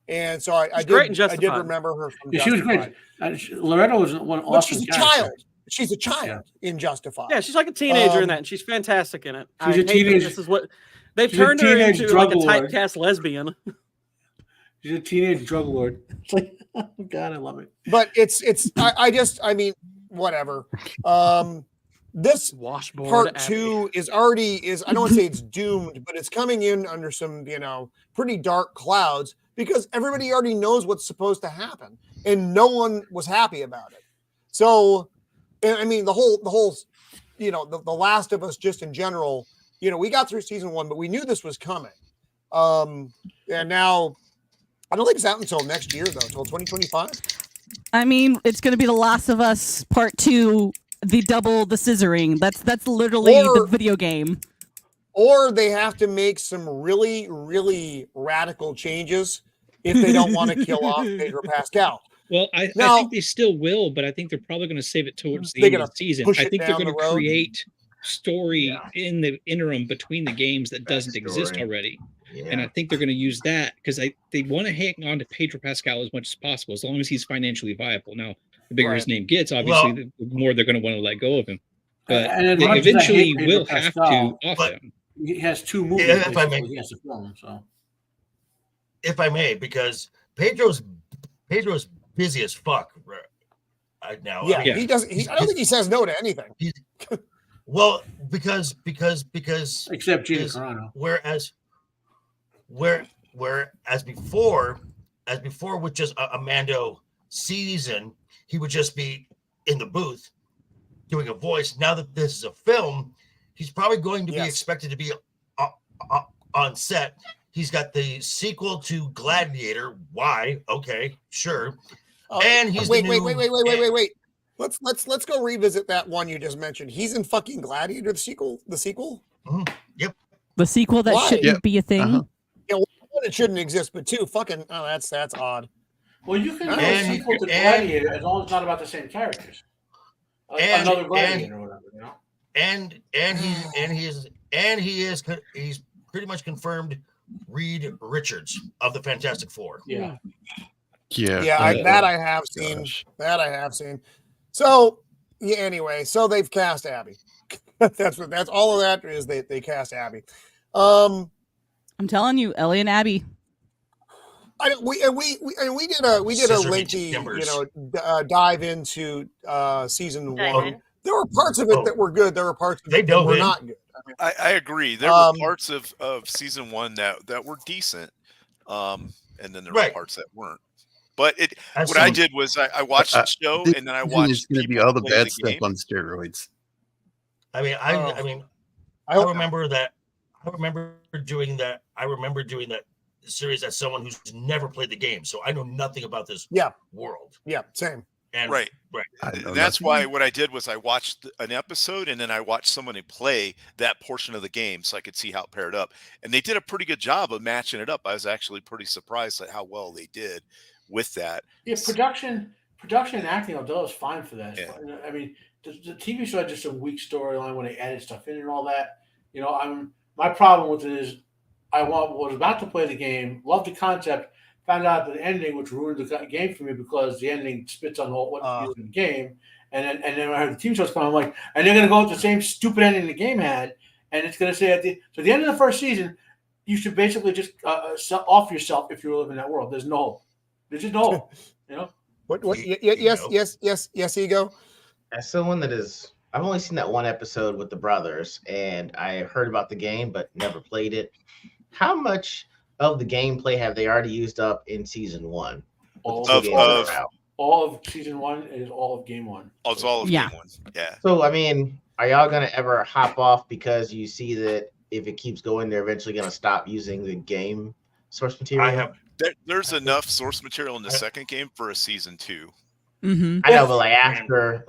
and so I did remember her from Justified. She was great. Loretta was one awesome. She's a child. She's a child in Justified. Yeah, she's like a teenager in that, and she's fantastic in it. She's a teenage. This is what they've turned her into, like a typecast lesbian. She's a teenage drug lord. It's like, oh God, I love it. But I mean, whatever. This Washboard part 2 is I don't want to say it's doomed, but it's coming in under some, pretty dark clouds because everybody already knows what's supposed to happen and no one was happy about it. So, I mean, the whole, the Last of Us just in general, we got through season 1, but we knew this was coming. And now, I don't think it's out until next year, though, until 2025. I mean, it's going to be The Last of Us Part 2, the scissoring. That's literally the video game. Or they have to make some really, really radical changes if they don't want to kill off Pedro Pascal. Well, I think they still will, but I think they're probably going to save it towards the end of the season. I think they're going to create story in the interim between the games that doesn't exist already. Yeah. And I think they're going to use that because they want to hang on to Pedro Pascal as much as possible, as long as he's financially viable. Now, the bigger his name gets, obviously, the more they're going to want to let go of him. But they eventually will have to off him. He has 2 movies. Yeah, if I may, he has to film. So, if I may, because Pedro's busy as fuck right now. Yeah, he doesn't. I don't think he says no to anything. Well, because except Gina Carano. Whereas before with just a Mando season, he would just be in the booth doing a voice. Now that this is a film, he's probably going to be expected to be on set. He's got the sequel to Gladiator. Why? Okay, sure. And he's wait. Let's go revisit that one you just mentioned. He's in fucking Gladiator, the sequel. Mm-hmm. Yep. The sequel that shouldn't be a thing. Uh-huh. Yeah, one, it shouldn't exist, but 2, fucking that's odd. Well, you can do a sequel to Gladiator as long as it's not about the same characters. Another Gladiator or whatever, you know. He's pretty much confirmed Reed Richards of the Fantastic Four. Yeah. That I have seen. So anyway, so they've cast Abby. that's all of that is. They cast Abby. I'm telling you, Ellie and Abby. We did a lengthy dive into season 1. There were parts of it that were good. There were parts of it that were not good. I agree. There were parts of season 1 that were decent, and then there were parts that weren't. But what I did was I watched the show and then I watched. It's going to be all the bad stuff on steroids. I remember that. I remember doing that series as someone who's never played the game, so I know nothing about this world. Yeah, same. And right. And that's why what I did was I watched an episode and then I watched somebody play that portion of the game so I could see how it paired up. And they did a pretty good job of matching it up. I was actually pretty surprised at how well they did with that. Yeah, production and acting, although it's fine for that. Yeah. I mean, the TV show had just a weak storyline when they added stuff in and all that. You know, my problem with it is was about to play the game, loved the concept, found out the ending, which ruined the game for me because the ending spits on what you do in the game. And then when I heard the TV show's coming, I'm like, and they're going to go with the same stupid ending the game had. And it's going to say at the end of the first season, you should basically just off yourself if you're living in that world. There's no hope. There's just no hope. You know? What? Yes, Ego. As someone I've only seen that one episode with the brothers, and I heard about the game, but never played it. How much of the gameplay have they already used up in season 1? All of season 1 is all of game 1. Oh, it's all of game 1. Yeah. So, I mean, are y'all going to ever hop off because you see that if it keeps going, they're eventually going to stop using the game source material? There's enough source material in the second game for a season 2. Mm-hmm. I know, but after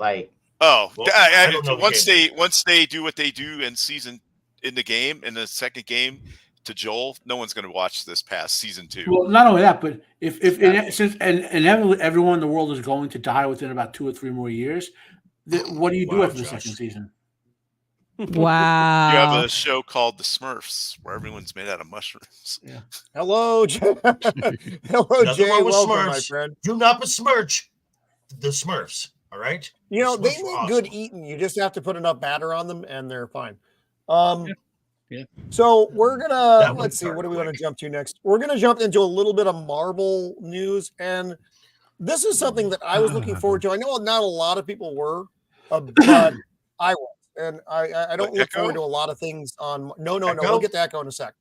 once they do what they do in the game in the second game to Joel, no one's going to watch this past season 2. Well, not only that, but since inevitably everyone in the world is going to die within about 2 or 3 more years, what do you do after the second season? Wow. You have a show called The Smurfs where everyone's made out of mushrooms. Yeah. Hello, Jay. Hello, Jay. Welcome, my friend. Do not besmirch the Smurfs. All right. You know, they make good eating. You just have to put enough batter on them and they're fine. Yeah. So we're gonna let's see. What do we want to jump to next? We're gonna jump into a little bit of Marvel news, and this is something that I was looking forward to. I know not a lot of people were, but I was, and I don't look forward to a lot of things on. No. We'll get to Echo in a sec.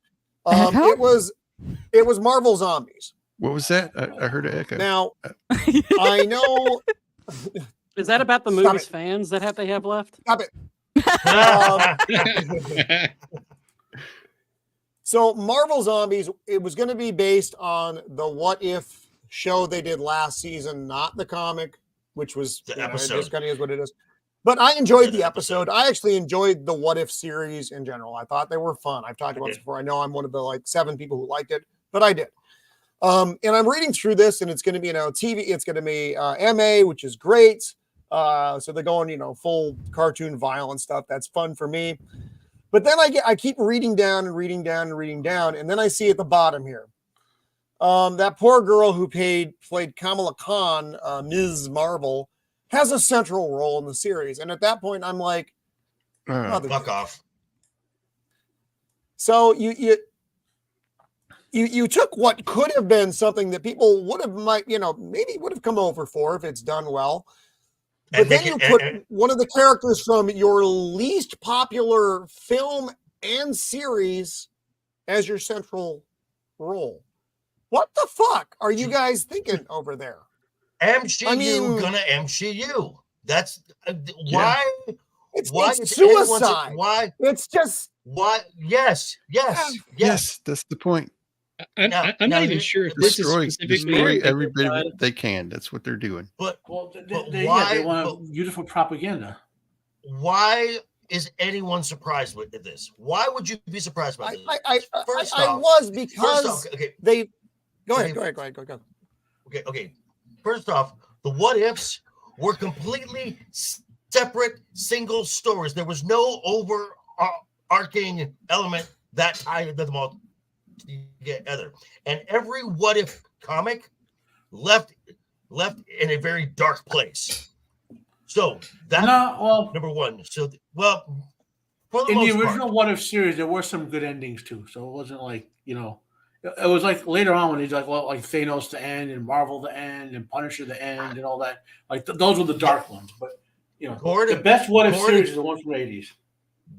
It was Marvel Zombies. What was that? I heard an echo. Now I know. Is that about the movie's fans that they have left? Stop it. So Marvel Zombies, it was going to be based on the What If show they did last season, not the comic, which was The it episode. just kind of is what it is. But I enjoyed the episode. I actually enjoyed the What If series in general. I thought they were fun. I've talked about this before. I know I'm one of the like 7 people who liked it, but I did. And I'm reading through this, and it's going to be TV. It's going to be MA, which is great. So they're going, full cartoon violence stuff. That's fun for me. But then I keep reading down, and then I see at the bottom here, that poor girl who played Kamala Khan, Ms. Marvel, has a central role in the series. And at that point, I'm like, fuck off. So you took what could have been something that people would have maybe would have come over for if it's done well. But then you put one of the characters from your least popular film and series as your central role. What the fuck are you guys thinking over there? MCU gonna MCU. That's why. It's suicide. Why? It's just why? Yes. That's the point. I'm not even sure if this is destroy everybody they can. That's what they're doing. But they want beautiful propaganda. Why is anyone surprised with this? Why would you be surprised by this? I was because they. Go ahead. Okay. First off, the what ifs were completely separate, single stories. There was no overarching element that tied them all together. And every what if comic left in a very dark place. So that's number one. So for the in most the original part, What If series, there were some good endings too. So it wasn't like it was like later on when he's like, well, like Thanos the end and Marvel the end and Punisher the end and all that. Like those were the dark ones. But the best What If series is the one from the 80s.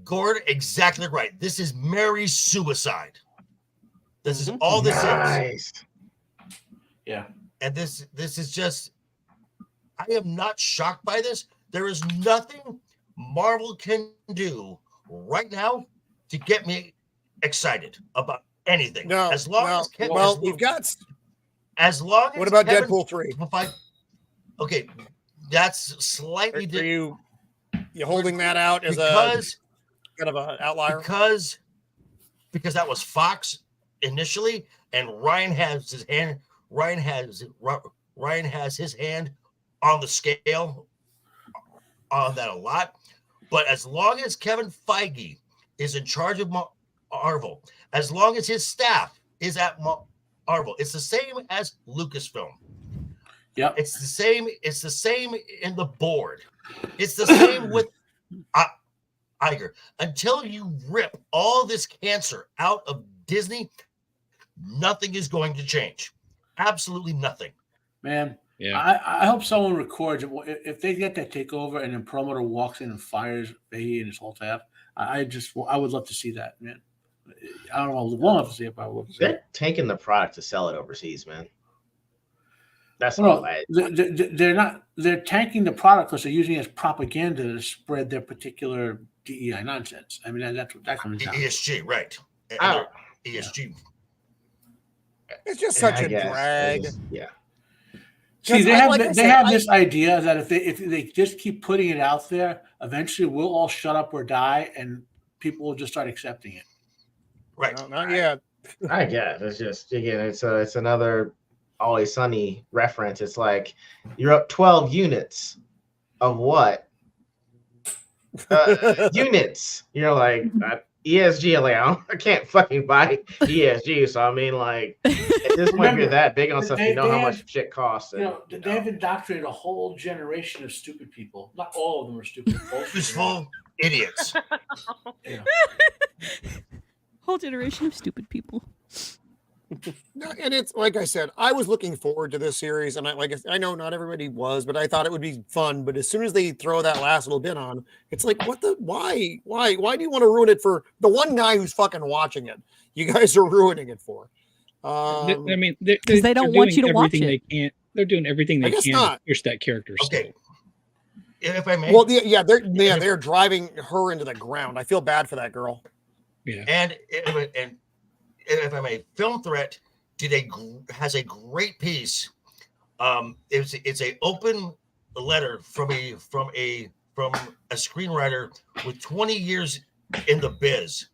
Gord, exactly right. This is Mary's suicide. This is all this is. Yeah. And this is just, I am not shocked by this. There is nothing Marvel can do right now to get me excited about anything. No, as long as we've got. As long as what about Deadpool 3? Okay, that's slightly different. You holding that out as kind of an outlier? Because that was Fox initially, and Ryan has his hand on the scale on that a lot. But as long as Kevin Feige is in charge of Marvel, as long as his staff is at Marvel, it's the same as Lucasfilm. Yeah, it's the same. It's the same in the board. It's the same with Iger. Until you rip all this cancer out of Disney, nothing is going to change. Absolutely nothing. Man, yeah. I hope someone records it. If they get that takeover and then promoter walks in and fires Fahey and his whole staff, I would love to see that, man. I don't know. We'll have to see it, but I would love to see it. They're taking the product to sell it overseas, man. That's they're not. They're tanking the product because they're using it as propaganda to spread their particular DEI nonsense. I mean, that's what that comes down. ESG, right? ESG. It's just such a drag. Yeah. See, they have this idea that if they just keep putting it out there, eventually we'll all shut up or die, and people will just start accepting it. Right? No, not yet. I guess it's just it's another Always Sunny reference. It's like you're up 12 units of what? Units. You're like ESG. Like I can't fucking buy ESG. So I mean, like at this point, you're that big on stuff. You know how much shit costs. They have indoctrinated a whole generation of stupid people. Not all of them are stupid. Useful idiots. Yeah. Whole generation of stupid people. No, and it's like I said, I was looking forward to this series, and I know not everybody was, but I thought it would be fun. But as soon as they throw that last little bit on, it's like, why do you want to ruin it for the one guy who's fucking watching it? You guys are ruining it for. I mean, because they don't want you to watch it. They're doing everything they can to push that character. Okay. If I may. Well, they're driving her into the ground. I feel bad for that girl. Yeah. And if I may, Film Threat has a great piece. It's a open letter from a screenwriter with 20 years in the biz,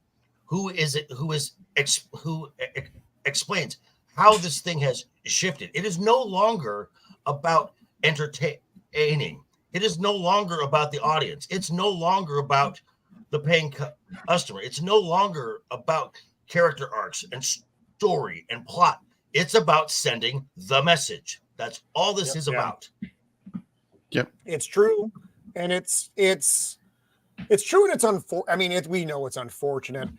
who explains how this thing has shifted. It is no longer about entertaining. It is no longer about the audience. It's no longer about the paying customer. It's no longer about character arcs and story and plot. It's about sending the message. That's all this is about. Yep, it's true, and it's true, and it's I mean, we know it's unfortunate.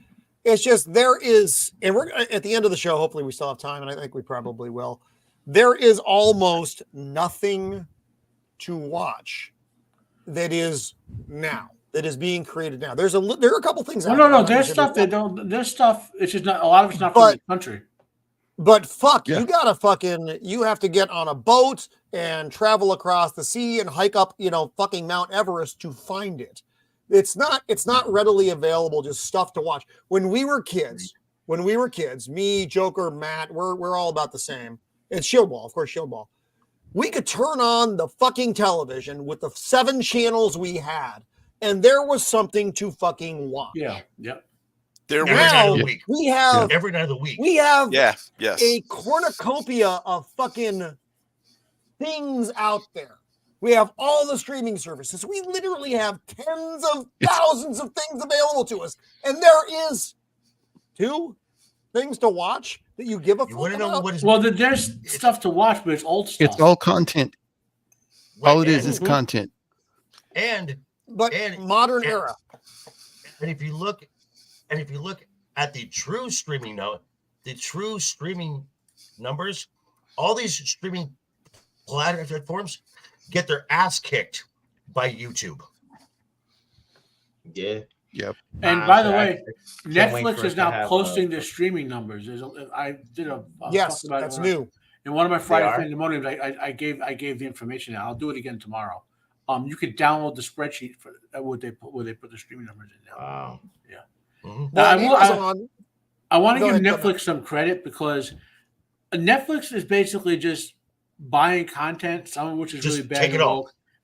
It's just there is, and we're at the end of the show. Hopefully, we still have time, and I think we probably will. There is almost nothing to watch that is now. That is being created now. There are a couple things. No. There's stuff that don't. There's stuff. It's just not a lot of it's not from the country. But fuck, you have to get on a boat and travel across the sea and hike up, fucking Mount Everest to find it. It's not readily available. Just stuff to watch. When we were kids, me, Joker, Matt, we're all about the same. It's Shieldwall, of course, Shieldwall. We could turn on the fucking television with the 7 channels we had, and there was something to fucking watch. Yeah. Yep. Every night of the week. We have every night of the week. We have a cornucopia of fucking things out there. We have all the streaming services. We literally have tens of thousands of things available to us, and there is 2 things to watch that you give a fuck about. Well, there's stuff to watch, but it's old stuff. It's all content. Right, all it is content. And modern era. And if you look at the true streaming numbers, all these streaming platforms get their ass kicked by YouTube. Yeah. Yep. And by the way, Netflix is now posting their streaming numbers. I did a yes, that's new. In one of my Friday mornings, I gave the information out. I'll do it again tomorrow. You could download the spreadsheet for where they put the streaming numbers in now. Wow. Yeah. Mm-hmm. Well, I want to give Netflix some credit because Netflix is basically just buying content, some of which is really bad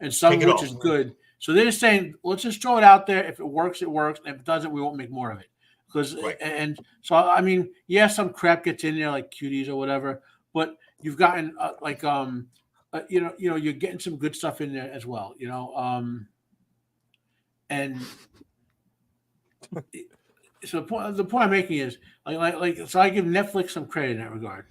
and some of which is good. So they're just saying, let's just throw it out there. If it works, it works. And if it doesn't, we won't make more of it. And so, I mean, some crap gets in there like cuties or whatever, but you've gotten you're getting some good stuff in there as well, and so the point I'm making is so I give Netflix some credit in that regard,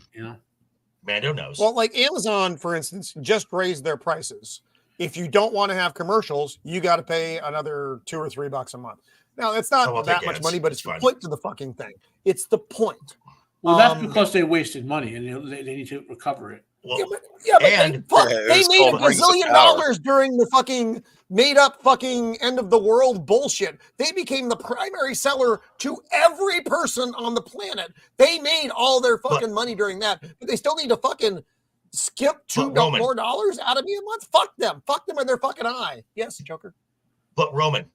Mando knows. Well, like Amazon, for instance, just raised their prices. If you don't want to have commercials, you got to pay another $2 or $3 a month. Now, it's not that much money, but it's the point to the fucking thing. It's the point. Well, that's because they wasted money and they need to recover it. Well, they made $1 gazillion during the fucking made up fucking end of the world bullshit. They became the primary seller to every person on the planet. They made all their fucking money during that, but they still need to fucking skip $2 more dollars out of me a month. Fuck them in their fucking eye. Yes, Joker. But Roman,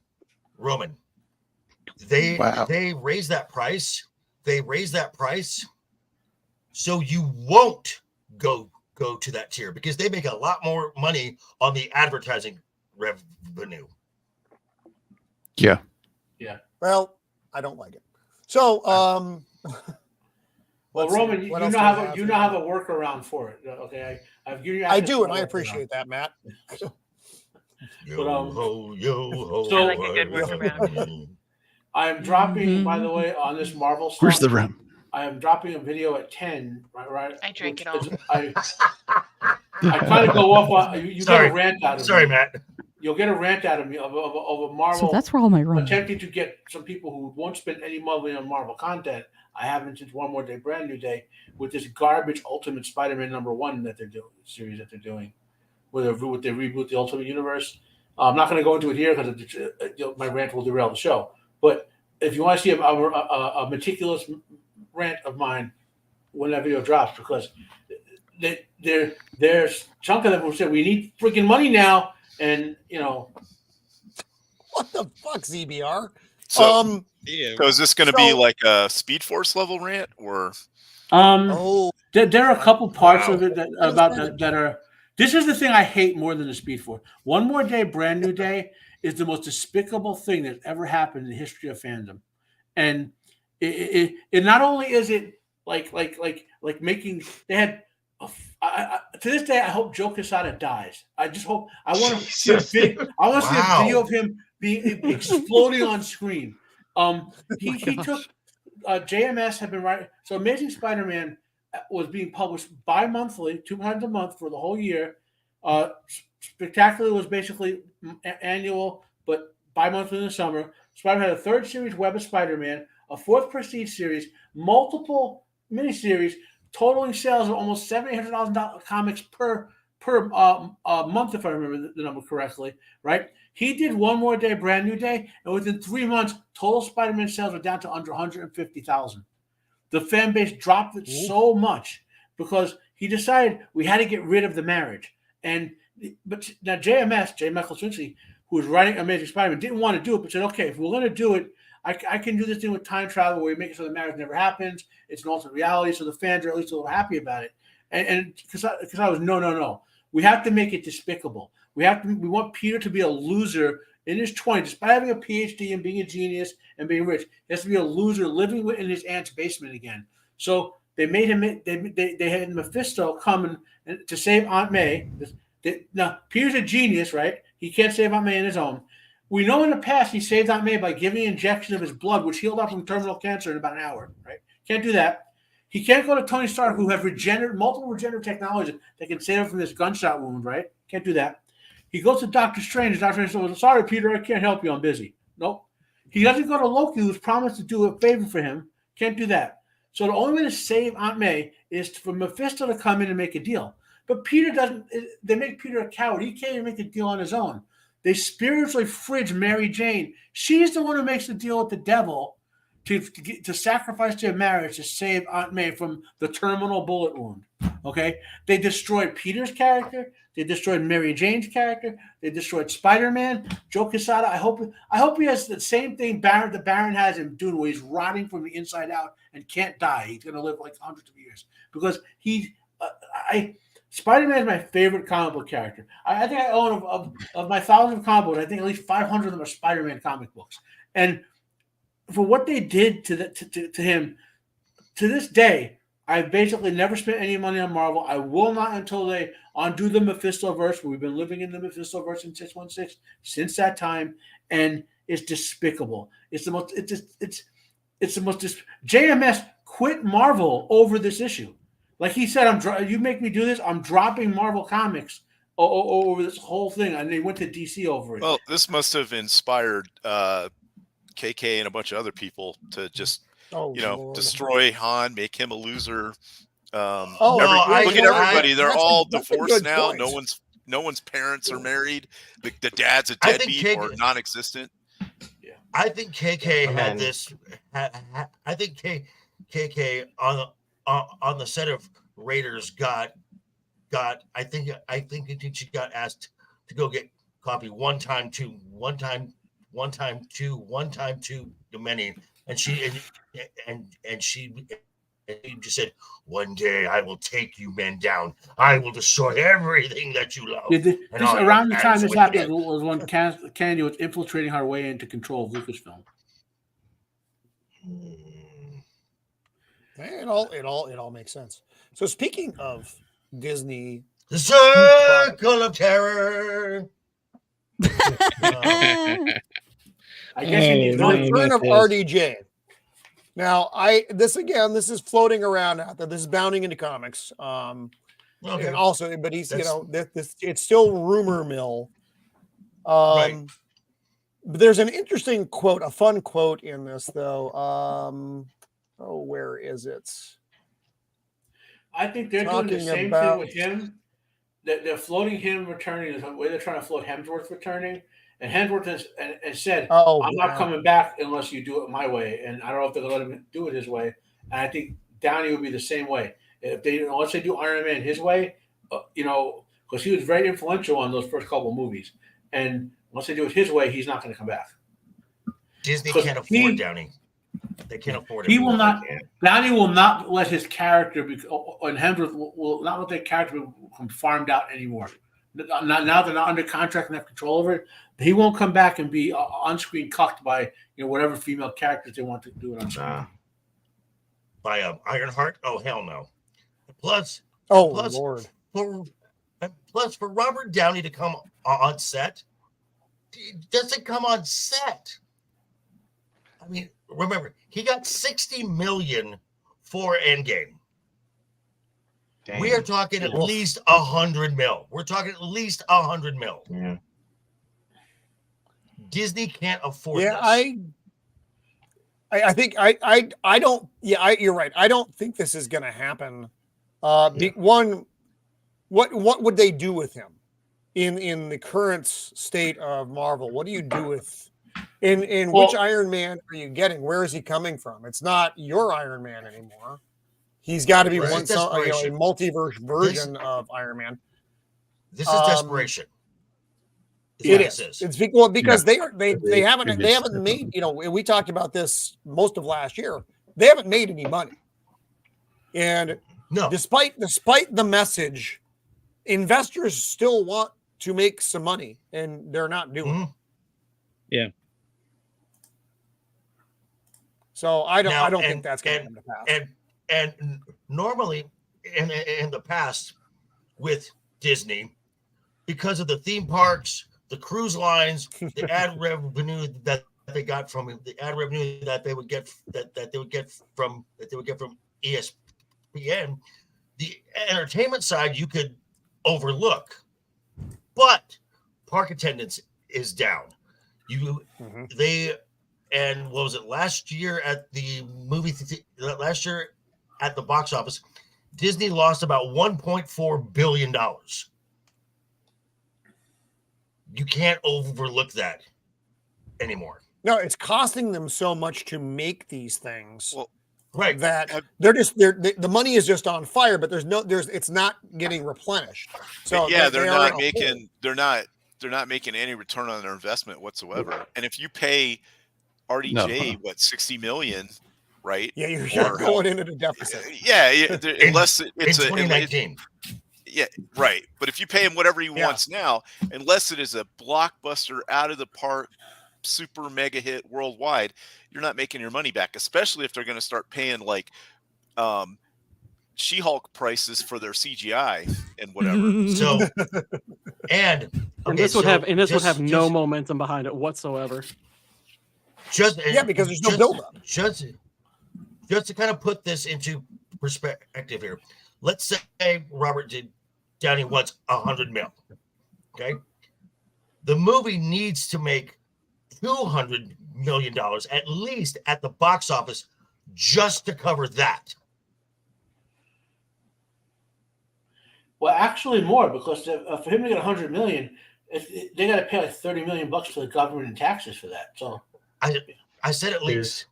they raised that price. They raised that price, so you won't go to that tier because they make a lot more money on the advertising revenue. Yeah. Well, I don't like it. So, well, Roman, you now have a workaround for it. Okay, I've given you. I do, and I appreciate that, Matt. Yo ho! So, I like a good workaround. I am dropping, by the way, on this Marvel stuff. Where's the rum? I am dropping a video at 10. Right. I drank it all. I kind of go off on you. Get a rant out of me. Sorry, Matt. You'll get a rant out of me of a Marvel. So that's where all my rum. Attempting to get some people who won't spend any money on Marvel content. I haven't since One More Day, Brand New Day, with this garbage Ultimate Spider-Man #1 that they're doing, series that they're doing, where they reboot the Ultimate Universe. I'm not going to go into it here because my rant will derail the show. But if you want to see a meticulous rant of mine when that video drops, because there's a chunk of them who said we need freaking money now, and what the fuck, ZBR? So is this going to be like a Speed Force level rant, or? There are a couple parts of it that are. This is the thing I hate more than the Speed Force. One More Day, Brand New Day is the most despicable thing that ever happened in the history of fandom, and it not only is it like making they had. To this day, I hope Joe Quesada dies. I just hope. I want to see a video of him being exploding on screen. He took JMS had been writing. So Amazing Spider-Man was being published bi-monthly, 2 times a month for the whole year. Spectacular was basically annual, but bi-monthly in the summer. Spider-Man had a 3rd series, Web of Spider-Man, a 4th Prestige series, multiple miniseries, totaling sales of almost $700,000 comics per month, if I remember the number correctly, right? He did One More Day, Brand New Day, and within 3 months, total Spider-Man sales were down to under 150,000. The fan base dropped it so much because he decided we had to get rid of the marriage. But now JMS, J. Michael Straczynski, who was writing Amazing Spider-Man, didn't want to do it, but said, okay, if we're going to do it, I can do this thing with time travel where we make it so the marriage never happens. It's an alternate reality, so the fans are at least a little happy about it. And because I was no. We have to make it despicable. We want Peter to be a loser in his 20s, despite having a PhD and being a genius and being rich. He has to be a loser living in his aunt's basement again. So they made him. They had Mephisto come to save Aunt May. Now Peter's a genius, right? He can't save Aunt May on his own. We know in the past he saved Aunt May by giving an injection of his blood, which healed her from terminal cancer in about an hour, right? Can't do that. He can't go to Tony Stark, who have multiple regenerative technologies that can save him from this gunshot wound, right? Can't do that. He goes to Doctor Strange. Doctor Strange says, sorry, Peter, I can't help you. I'm busy. Nope. He doesn't go to Loki, who's promised to do a favor for him. Can't do that. So the only way to save Aunt May is for Mephisto to come in and make a deal. But Peter doesn't. They make Peter a coward. He can't even make a deal on his own. They spiritually fridge Mary Jane. She's the one who makes the deal with the devil to sacrifice their marriage to save Aunt May from the terminal bullet wound. Okay? They destroyed Peter's character. They destroyed Mary Jane's character. They destroyed Spider-Man. Joe Quesada, I hope he has the same thing the Baron has him doing, where he's rotting from the inside out and can't die. He's going to live like hundreds of years. Because Spider-Man is my favorite comic book character. I think I own of my thousands of comic books, I think at least 500 of them are Spider-Man comic books. And for what they did to him, to this day, I've basically never spent any money on Marvel. I will not until they undo the Mephisto-verse. We've been living in the Mephisto-verse in 616 since that time, and it's despicable. It's the most. JMS quit Marvel over this issue. Like he said, you make me do this, I'm dropping Marvel Comics over this whole thing. And they went to DC over it. Well, this must have inspired KK and a bunch of other people to just, destroy Han, make him a loser. Look at everybody. They're all divorced now. Point. No one's parents are married. The dad's a deadbeat or non-existent. Yeah. I think KK had this. I think KK on the set of Raiders got I think she got asked to go get copy one time too many, and she just said, one day I will take you men down. I will destroy everything that you love. Around the time this happened was when Kennedy was infiltrating her way into control of Lucasfilm. It all makes sense. So speaking of Disney, the Circle of Terror. I guess the return of RDJ. Now, this is floating around out there. This is bounding into comics. And also, but he's it's still rumor mill. Right. But there's an interesting quote, a fun quote in this though. Where is it? I think they're doing the same thing with him. They're floating him returning the way they're trying to float Hemsworth returning. And Hemsworth has said, I'm not coming back unless you do it my way. And I don't know if they're going to let him do it his way. And I think Downey would be the same way. Unless they do Iron Man his way, because he was very influential on those first couple movies. And once they do it his way, he's not going to come back. Disney can't afford Downey. They can't afford it. He will not. Downey will not let his character and Hemsworth will not let their character become farmed out anymore. Now they're not under contract and have control over it. He won't come back and be on-screen cucked by whatever female characters they want to do it on screen. By Ironheart? Oh hell no. Plus, Lord. Plus, for Robert Downey to come on set, he doesn't come on set. I mean, remember, he got $60 million for Endgame. Dang. We are talking at least $100 million. We're talking at least $100 million. Yeah. Disney can't afford this. I think I don't. Yeah, you're right. I don't think this is going to happen. One, what would they do with him in the current state of Marvel? What do you do with which Iron Man are you getting? Where is he coming from? It's not your Iron Man anymore. He's got to be a multiverse version of Iron Man. This is desperation. It is. It's because they haven't made, we talked about this most of last year. They haven't made any money. And despite the message, investors still want to make some money and they're not doing it. Yeah. So I don't think that's going to come to pass. And normally in the past with Disney, because of the theme parks, the cruise lines, the ad revenue that they got from they would get from ESPN, the entertainment side you could overlook, but park attendance is down. And what was it last year at the last year at the box office, Disney lost about $1.4 billion. You can't overlook that anymore. No, it's costing them so much to make these things. Well, right. That the money is just on fire, but it's not getting replenished. So they're not making any return on their investment whatsoever. And if you pay RDJ $60 million, right? Yeah, you're going into the deficit. Unless it's in 2019. Yeah, right. But if you pay him whatever he wants now, unless it is a blockbuster, out of the park, super mega hit worldwide, you're not making your money back. Especially if they're going to start paying like She-Hulk prices for their CGI and whatever. So, this would have no momentum behind it whatsoever. Because there's no buildup. Just to kind of put this into perspective here, let's say Robert Downey wants $100 million. Okay, the movie needs to make $200 million at least at the box office just to cover that. Well, actually more, because for him to get $100 million, they got to pay like $30 million to the government in taxes for that. So I said at least.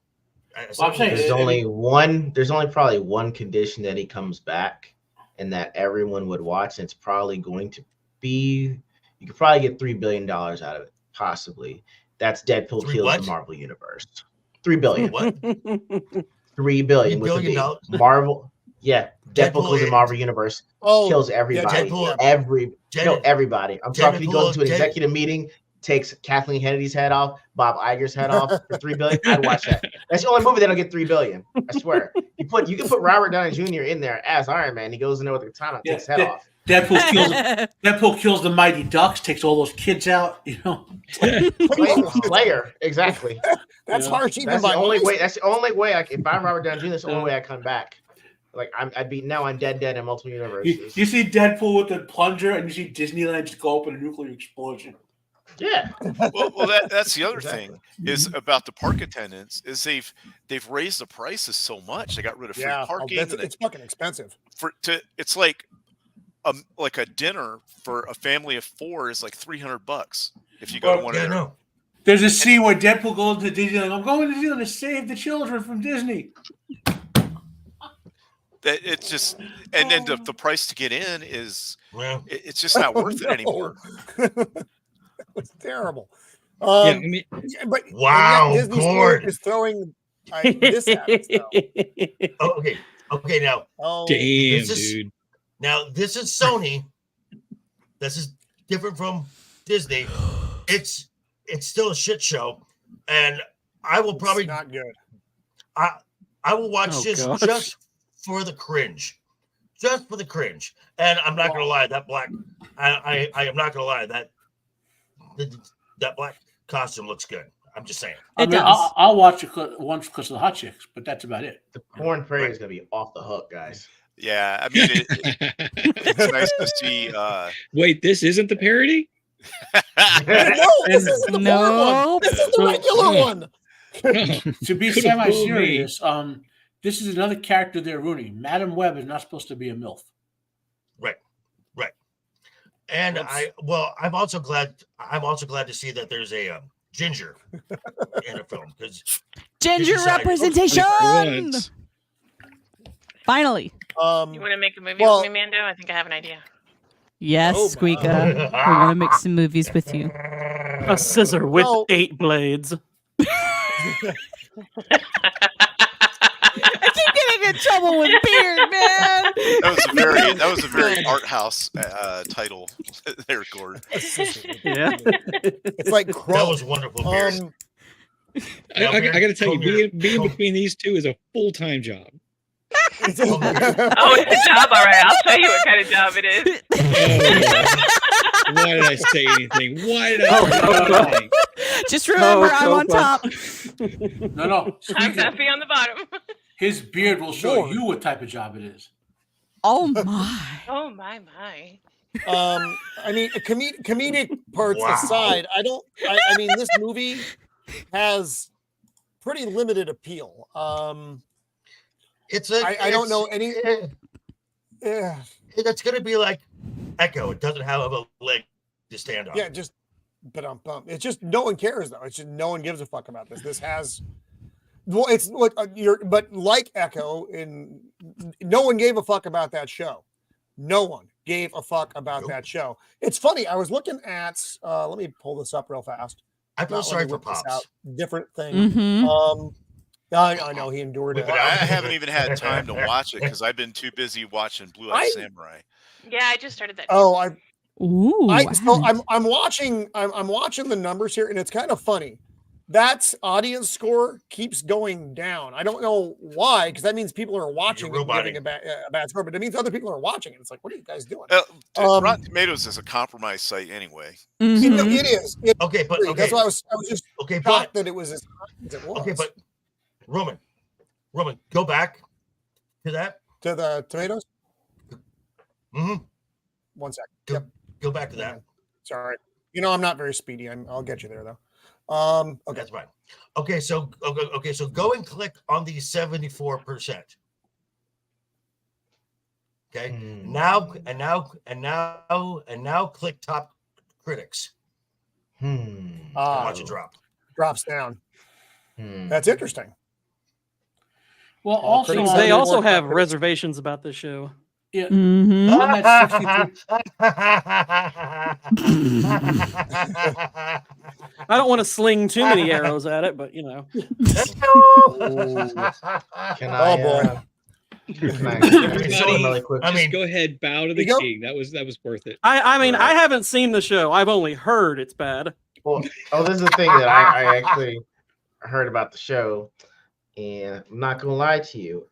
I'm saying there's only probably one condition that he comes back, and that everyone would watch. And it's probably going to be, you could probably get $3 billion out of it, possibly. That's Deadpool kills the Marvel universe. $3 billion. What? $3 billion. $3 billion. Marvel. Yeah, Deadpool kills the Marvel universe. Kills everybody. Everybody. I'm talking. He goes to an executive meeting, takes Kathleen Kennedy's head off, Bob Iger's head off for $3 billion. I'd watch that. That's the only movie that'll get $3 billion. I swear. You can put Robert Downey Jr. in there as Iron Man. He goes in there with a katana and takes his head off. Deadpool kills the Mighty Ducks, takes all those kids out. Slayer, exactly. That's harsh. That's the only way. That's the only way. If I'm Robert Downey Jr., that's the only way I come back. Like I'm dead in multiple universes. You see Deadpool with the plunger, and you see Disneyland just go up in a nuclear explosion. Yeah. Well, that's the other thing is about the park attendants is they've raised the prices so much. They got rid of free parking. It's fucking expensive. It's like a dinner for a family of 4 is like $300 if you go to one of them. There's a scene where Deadpool goes to Disneyland. I'm going to Disneyland to save the children from Disney. That it's just, and then the price to get in is it's just not worth it anymore. That was terrible. But wow, Disney Gourd is throwing this at us. Okay, now. Damn, dude. Now this is Sony. This is different from Disney. It's still a shit show, and I will probably not good. I will watch this just for the cringe, And I'm not gonna lie, that black. I am not gonna lie, that black costume looks good. I'm just saying. I'll watch it once because of the hot chicks, but that's about it. The porn parade is gonna be off the hook, guys. Yeah, I mean, it's nice to see. Wait, this isn't the parody? No, this isn't the porn one. This is the regular one. To be semi-serious, this is another character they're ruining. Madam Web is not supposed to be a MILF. Right. And I'm also glad to see that there's a ginger in a film because ginger representation. Finally. You want to make a movie with me, Mando? I think I have an idea. Yes, Squeeka. We want to make some movies with you. A scissor with 8 blades. I keep getting in trouble with beard, man. That was a very art house title there, Gourd. Yeah, it's like that was wonderful. I got to tell you, being between these two is a full-time job. It's a job, all right. I'll tell you what kind of job it is. Why did I say anything? Why did I say anything? Just remember, I'm on top. No. I'm Duffy on the bottom. His beard will show you what type of job it is. Oh my. Oh my. I mean, comedic parts aside, I mean, this movie has pretty limited appeal. I don't know any. It's going to be like Echo. It doesn't have a leg to stand on. Yeah, it's just no one cares though. It's just no one gives a fuck about this. This has, it's what but like Echo, no one gave a fuck about that show. No one gave a fuck about that show. It's funny. I was looking at. Let me pull this up real fast. I feel sorry for Pops. Different thing. Mm-hmm. I know he endured it. But I haven't even had time to watch it because I've been too busy watching Blue Eye Samurai. Yeah, I just started that. I'm watching the numbers here, and it's kind of funny. That audience score keeps going down. I don't know why, because that means people are watching and giving a bad score, but it means other people are watching it. It's like, what are you guys doing? Rotten Tomatoes is a compromise site anyway. Mm-hmm. It is. Okay. That's why I was just shocked that it was as high as it was. Okay, but Roman, go back to that. To the tomatoes? Mm-hmm. 1 second. Go back to that. Sorry. I'm not very speedy. I'll get you there though. Okay, that's fine. Okay, so go and click on the 74%. Okay. Now click top critics. And watch it drop. Drops down. That's interesting. Well, also they also have reservations about this show. Yeah. Mm-hmm. I don't want to sling too many arrows at it, but Can I go ahead, bow to the king. That was worth it. I mean, I haven't seen the show. I've only heard it's bad. Well, this is the thing that I actually heard about the show, and I'm not gonna lie to you.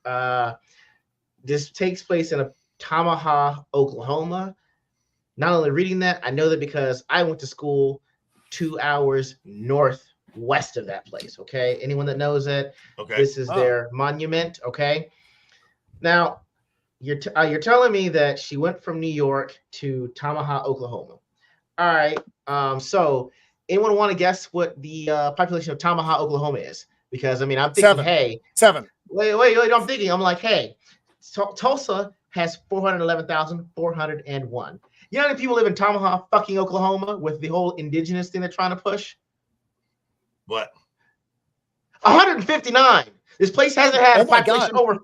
This takes place in Tamaha, Oklahoma. Not only reading that, I know that because I went to school 2 hours northwest of that place. Okay, anyone that knows it, this is their monument. Okay, now you're telling me that she went from New York to Tamaha, Oklahoma. All right. So anyone want to guess what the population of Tamaha, Oklahoma is? Because I mean, I'm thinking, 7. Wait. I'm like, hey, Tulsa has 411,401. You know how many people live in Tamaha, fucking Oklahoma, with the whole indigenous thing they're trying to push? What? 159. This place hasn't had a population over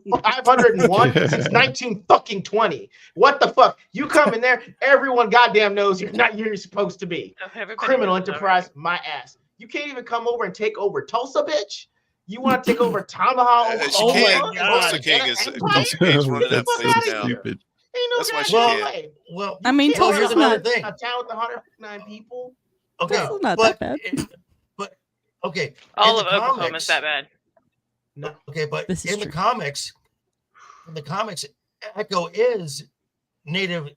501 since 1920. What the fuck? You come in there, everyone goddamn knows you're not where you're supposed to be. Criminal enterprise, my ass. You can't even come over and take over Tulsa, bitch. You want to take over Tomahawk? Oh my God! Tulsa King is running that place down. Stupid. That's why she can't. Way. Well, I mean, Tulsa's not a town with 109 people. Okay, Tulsa's not that bad. But okay, all of Oklahoma is that bad. No, okay, but in the comics, Echo is native.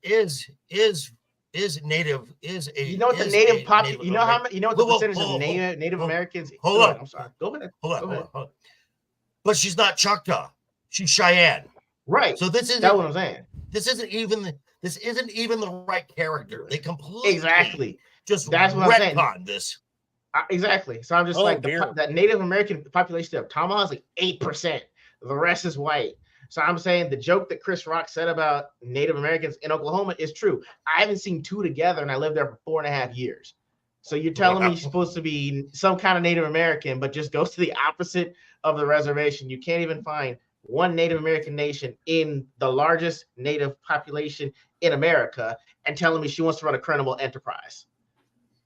Is native. Is a. You know what the native pop? You know how? You know what the percentage of Native Americans? Hold on. I'm sorry. Go ahead. Hold on. But she's not Choctaw. She's Cheyenne. Right. So this is that's what I'm saying. This isn't even the right character. They completely just that's what I'm saying. This. Exactly. So I'm just that Native American population of Tomahawk is like 8%. The rest is white. So I'm saying the joke that Chris Rock said about Native Americans in Oklahoma is true. I haven't seen two together, and I lived there for 4.5 years. So you're telling me you're supposed to be some kind of Native American, but just goes to the opposite of the reservation. You can't even find one Native American nation in the largest Native population in America, and telling me she wants to run a credible enterprise.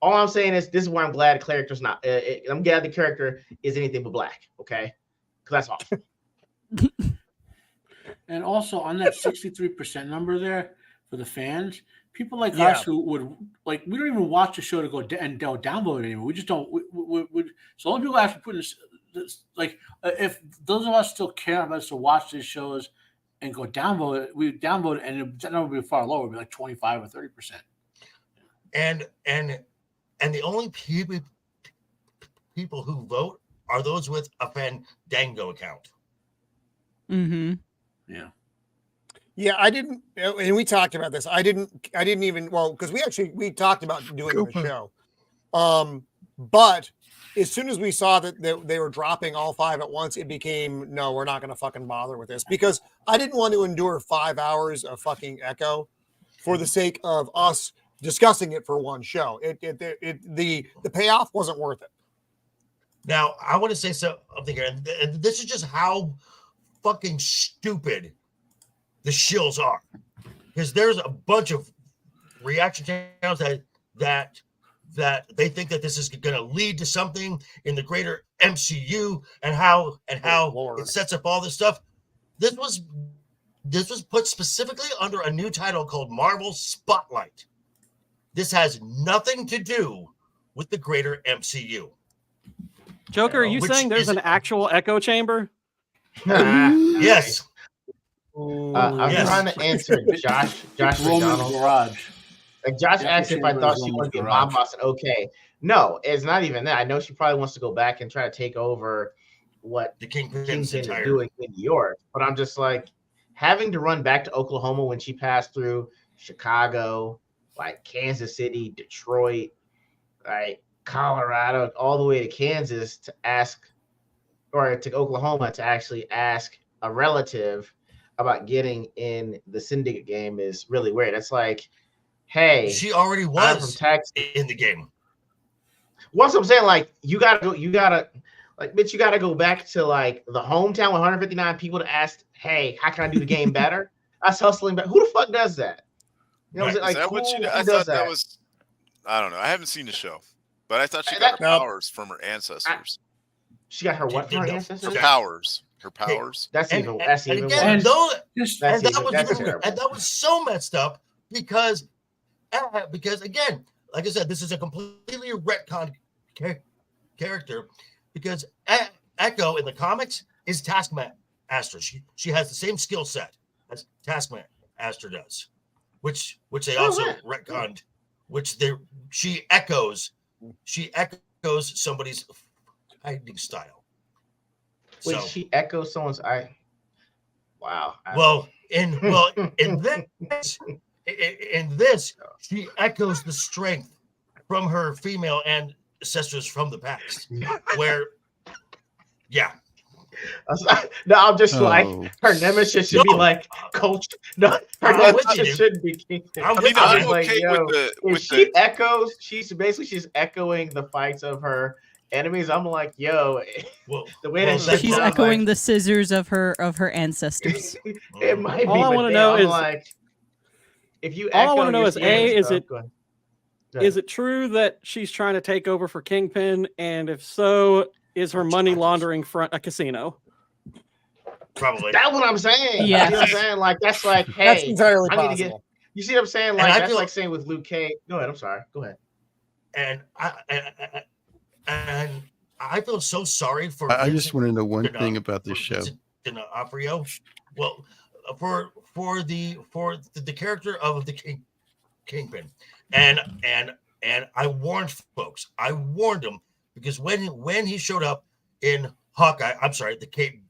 All I'm saying is this is why I'm glad the character's not. I'm glad the character is anything but black. Okay, because that's awful. And also on that 63% number there for the fans, people like us who would we don't even watch the show to go and download it anymore. We just don't. So only people actually put this, if those of us still care about us to watch these shows and go download it, we download it, and that number would be far lower, it'd be like 25 or 30%. And the only people who vote are those with a Fandango account. Mm-hmm. Yeah, I didn't, and we talked about this. I didn't even, because we talked about doing the show. But as soon as we saw that they were dropping all 5 at once, it became, no, we're not going to fucking bother with this, because I didn't want to endure 5 hours of fucking Echo for the sake of us discussing it for one show. The payoff wasn't worth it. Now, I want to say something here, and this is just how fucking stupid the shills are, because there's a bunch of reaction channels that they think that this is going to lead to something in the greater MCU, and how it sets up all this stuff. This was put specifically under a new title called Marvel Spotlight. This has nothing to do with the greater MCU. Joker, are you saying there's an actual echo chamber? Yes. I'm trying to answer Josh McDonald's garage. Like Josh asked if I thought she wanted to be mom boss, and okay. No, it's not even that. I know she probably wants to go back and try to take over what the Kingpin is doing in New York. But I'm just like, having to run back to Oklahoma when she passed through Chicago, like Kansas City, Detroit, like Colorado, all the way to Kansas to ask, or to Oklahoma to actually ask a relative about getting in the Syndicate game is really weird. It's like, hey, she already was from Texas in the game. What's I'm saying? Like, you gotta go back to like the hometown with 159 people to ask, hey, how can I do the game better? That's hustling back. Who the fuck does that? You know, right. like, is that what she does? I thought that was, I don't know. I haven't seen the show, but I thought she got her powers from her ancestors. She got her what from her ancestors? Her powers. Her powers. That's even worse. And that was so messed up because again, like I said, this is a completely retconned character, because Echo in the comics is Taskmaster. She has the same skill set as Taskmaster does, which they also retconned, she echoes somebody's fighting style. Wait, so, she echoes someone's wow. In this, she echoes the strength from her female ancestors from the past. Where, yeah. No, I'm just like, her nemesis should be like Coach. No, her nemesis shouldn't be King. I'm okay with she echoes. She's echoing the fights of her enemies. I'm like, yo, the way that she's echoing the scissors of her ancestors. It might be. All I want to know is like, if you. All I want to know is is it Is it true that she's trying to take over for Kingpin? And if so, is her money laundering front a casino? Probably. That's what I'm saying. Yeah. You know what I'm saying? Like, that's like, hey, That's entirely I need to get. possible. You see what I'm saying? Like, I that's feel- like saying with Luke Cage. Go ahead. I'm sorry. Go ahead. And I feel so sorry for. I just want to know one thing about this show. D'Onofrio. Well, for the character of the Kingpin, and I warned folks. I warned them because when he showed up in Hawkeye, I'm sorry, the Kate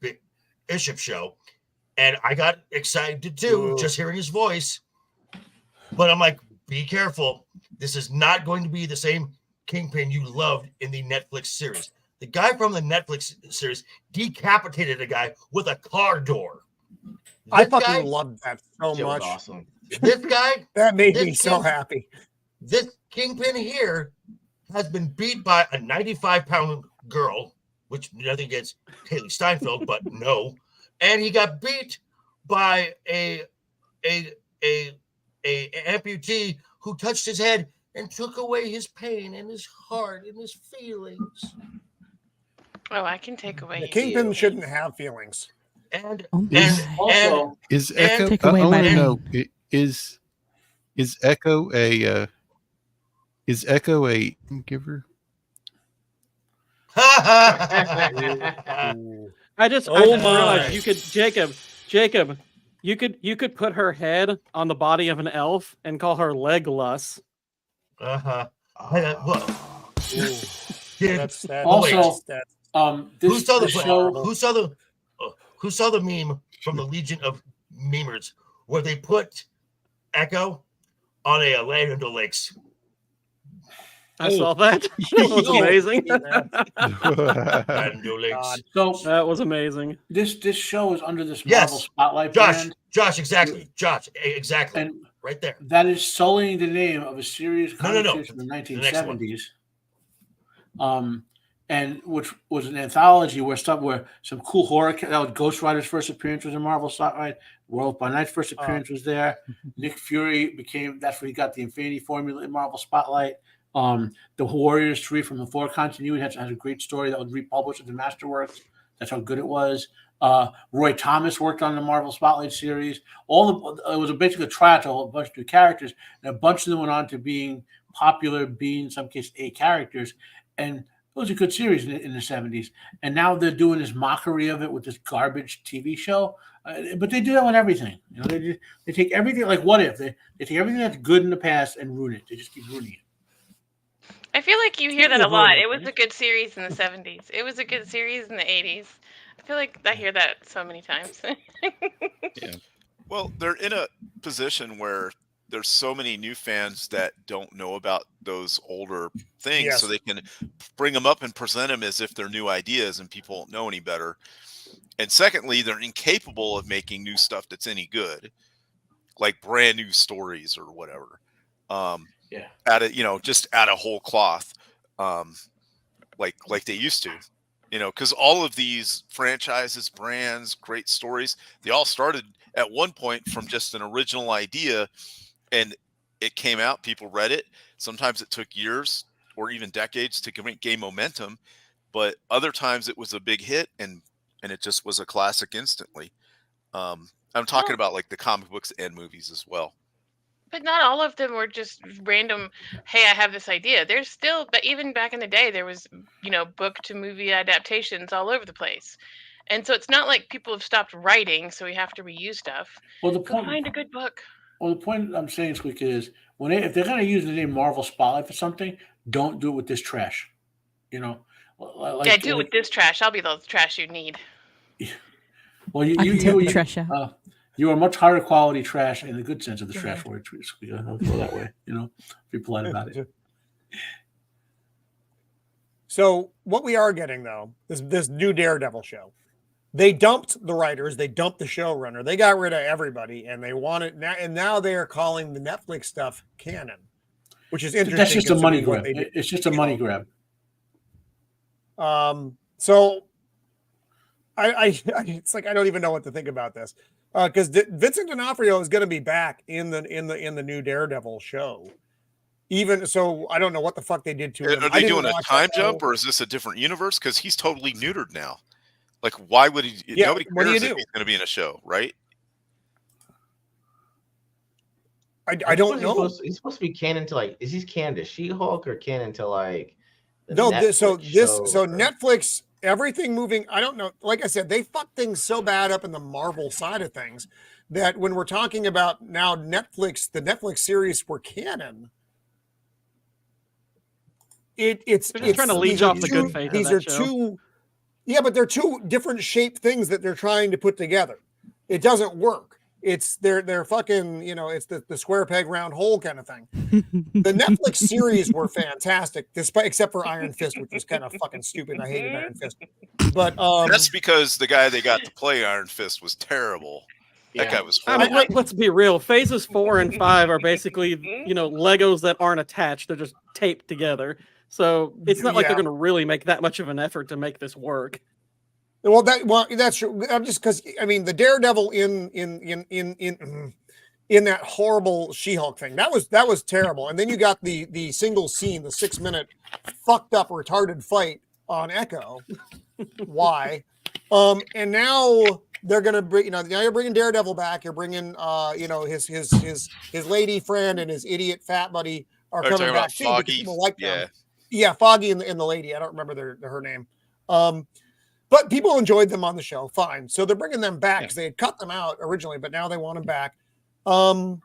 Bishop show, and I got excited too, just hearing his voice. But I'm like, be careful. This is not going to be the same Kingpin you loved in the Netflix series. The guy from the Netflix series decapitated a guy with a car door. I fucking loved that so much. Awesome. This guy that made me so happy. This Kingpin here has been beat by a 95-pound girl, which nothing against Haley Steinfeld, but no. And he got beat by a amputee who touched his head and took away his pain and his heart and his feelings. Oh, I can take away. The Kingpin shouldn't have feelings. And Is Echo? I want to know: is Echo a giver? I just realized you could, Jacob, you could put her head on the body of an elf and call her Legolas. Who saw the meme from the Legion of Memers where they put Echo on a Land of Lakes? I saw that. That was amazing. So that was amazing. This show is under this Marvel Spotlight brand. Josh, exactly. And right there. That is sullying the name of a series from the 1970s. And which was an anthology where some cool horror. That was Ghost Rider's first appearance was in Marvel Spotlight. Werewolf by Night's first appearance was there. Nick Fury that's where he got the Infinity Formula in Marvel Spotlight. The Warriors 3 from the Thor continuity has a great story that was republished in Masterworks. That's how good it was. Roy Thomas worked on the Marvel Spotlight series. It was basically a tryout to a bunch of new characters, and a bunch of them went on to being popular, being in some cases A characters, and it was a good series in the 70s. And now they're doing this mockery of it with this garbage TV show. But they do that with everything. You know, they take everything, like What If. They take everything that's good in the past and ruin it. They just keep ruining it. I feel like you hear that a lot. It was a good series in the 70s. It was a good series in the 80s. I feel like I hear that so many times. Yeah. Well, they're in a position where there's so many new fans that don't know about those older things, so they can bring them up and present them as if they're new ideas and people don't know any better. And secondly, they're incapable of making new stuff that's any good, like brand new stories or whatever. Just out of whole cloth, like they used to, because all of these franchises, brands, great stories, they all started at one point from just an original idea, and it came out, people read it. Sometimes it took years or even decades to gain momentum, but other times it was a big hit and it just was a classic instantly. I'm talking about like the comic books and movies as well. But not all of them were just random, hey, I have this idea. There's still, but even back in the day, there was, book to movie adaptations all over the place. And so it's not like people have stopped writing, so we have to reuse stuff. Well, Go find a good book. Well, the point I'm saying, Squeeka, is if they're going to use the name Marvel Spotlight for something, don't do it with this trash. Do it with this trash. I'll be the trash you need. Well, you trash out. You are much higher quality trash in the good sense of the trash word. I'll go that way. Be polite about it. So what we are getting though is this new Daredevil show. They dumped the writers, they dumped the showrunner, they got rid of everybody, and they want it now. And now they are calling the Netflix stuff canon, which is interesting. That's just a money grab. It's just a money grab. So it's like I don't even know what to think about this. Because Vincent D'Onofrio is going to be back in the new Daredevil show, even so, I don't know what the fuck they did to him. Are they doing a time jump, or is this a different universe? Because he's totally neutered now. Like, why would he? Yeah, nobody what do you cares if do? he's going to be in a show, right? I don't know. He's supposed to be canon to like. Is he canon to She-Hulk or canon to like? No, so Netflix, everything moving. I don't know. Like I said, they fucked things so bad up in the Marvel side of things that when we're talking about now Netflix, the Netflix series were canon. It's trying to leech off the good faith. These are two, yeah, but they're two different shaped things that they're trying to put together. It doesn't work. It's they're fucking, it's the square peg round hole kind of thing. The Netflix series were fantastic, except for Iron Fist, which was kind of fucking stupid. I hated Iron Fist, but that's because the guy they got to play Iron Fist was terrible. That guy was. Let's be real. Phases 4 and 5 are basically Legos that aren't attached; they're just taped together. So it's not like they're going to really make that much of an effort to make this work. Well, that's true. I'm just because the Daredevil in that horrible She-Hulk thing that was terrible, and then you got the single scene, the 6-minute fucked up retarded fight on Echo. Why? And now they're gonna bring now you're bringing Daredevil back. You're bringing his lady friend and his idiot fat buddy are coming back too. Because people like them. Yeah, Foggy and the lady. I don't remember her name. But people enjoyed them on the show. Fine. So they're bringing them back because they had cut them out originally, but now they want them back. I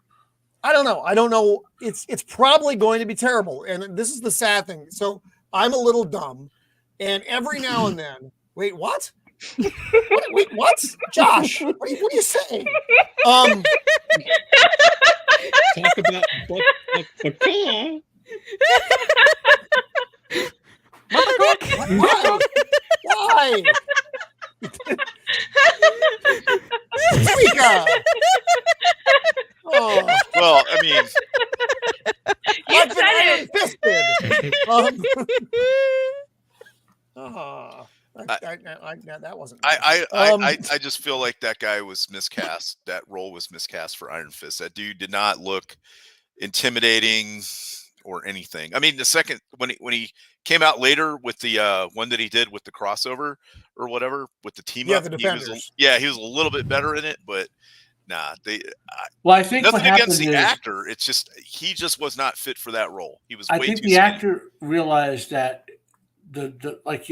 don't know. It's probably going to be terrible. And this is the sad thing. So I'm a little dumb. And every now and then, wait, what? Wait, what? Josh, what are you saying? Talk about Why? Squeeka! Oh. Well, I mean, you said it. That wasn't. I just feel like that guy was miscast. That role was miscast for Iron Fist. That dude did not look intimidating or anything. I mean, the second when he came out later with the one that he did with the crossover or whatever with the team up, the Defenders. he was a little bit better in it, but nah, I think nothing against the actor. It's just he just was not fit for that role. He was. I way think too the skinny. actor realized that like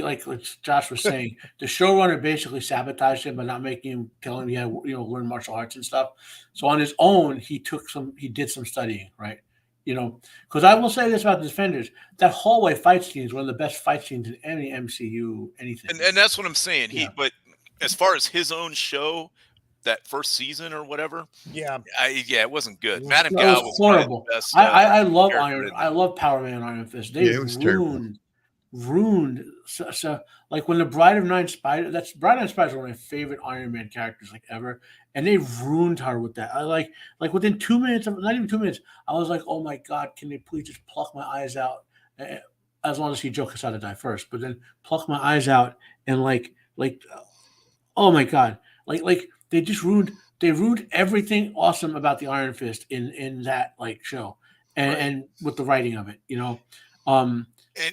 Josh was saying, the showrunner basically sabotaged him by not making him tell him he had learn martial arts and stuff. So on his own, he did some studying, right? Because I will say this about the Defenders: that hallway fight scene is one of the best fight scenes in any MCU anything. And that's what I'm saying. But as far as his own show, that first season or whatever, it wasn't good. Madame Gao was horrible. The best, I love I love Power Man and Iron Fist. They ruined. So like when the Bride of Nine Spiders, Bride of Nine Spiders is one of my favorite Iron Man characters like ever, and they ruined her with that. I like within 2 minutes, not even 2 minutes, I was like, oh my god, can they please just pluck my eyes out? As long as he Joe Quesada die first, but then pluck my eyes out and oh my god, like they just ruined everything awesome about the Iron Fist in that show, and with the writing of it,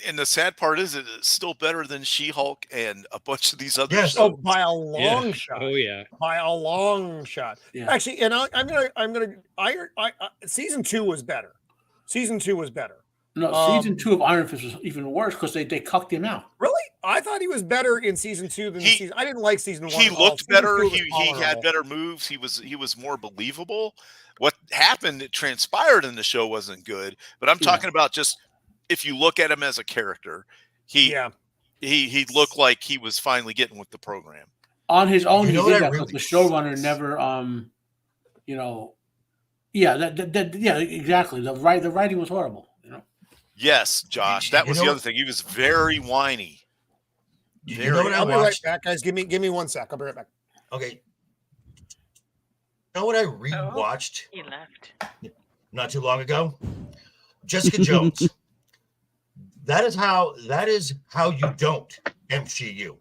And the sad part is, it's still better than She-Hulk and a bunch of these other shows. Oh, by a long shot. Oh yeah, by a long shot. Yeah. Actually, and I'm gonna. Season 2 was better. Season 2 was better. No, season 2 of Iron Fist was even worse because they cucked him out. Really? I thought he was better in season 2 than season. I didn't like season 1. He looked better. He had better moves. He was more believable. What happened? It transpired in the show wasn't good. But I'm talking about just. If you look at him as a character, he looked like he was finally getting with the program. On his own, he did that, but the showrunner never, exactly. The writing was horrible. Yes, Josh, that was the other thing. He was very whiny. I'll be right back, guys. Give me 1 sec. I'll be right back. Okay. You know what I rewatched? He left. Not too long ago. Jessica Jones. That is how you don't MCU.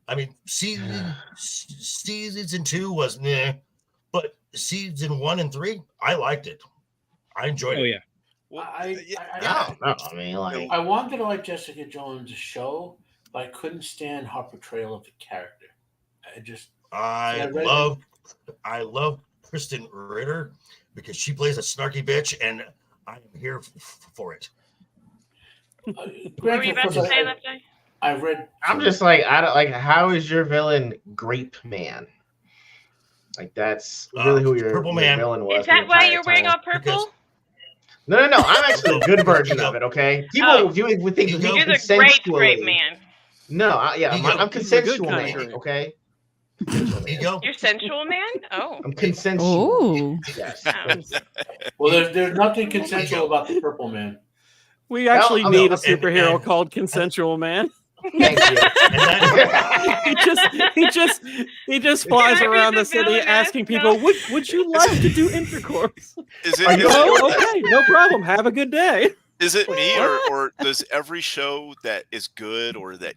I mean, season 2 was meh, but season 1 and 3, I liked it. I enjoyed it. Oh yeah. Well, I don't know. I mean, like, I wanted to like Jessica Jones' show, but I couldn't stand her portrayal of the character. I love Kristen Ritter because she plays a snarky bitch, and I am here for it. What were you about to say that day? I'm just like, I don't like. How is your villain Grape Man? Like, that's really who your villain was. Is that why you're wearing all purple? No. I'm actually a good version of it. Okay, people viewing with things. You're the great man. No, I'm consensual man. Okay. You're sensual man. Oh, I'm consensual. Yes. Well, there's nothing consensual about the Purple Man. We actually need a superhero called Consensual Man. Thank you. he just flies around the city asking people, "Would you like to do intercourse?" Okay, no problem. Have a good day. Is it me, or does every show that is good, or that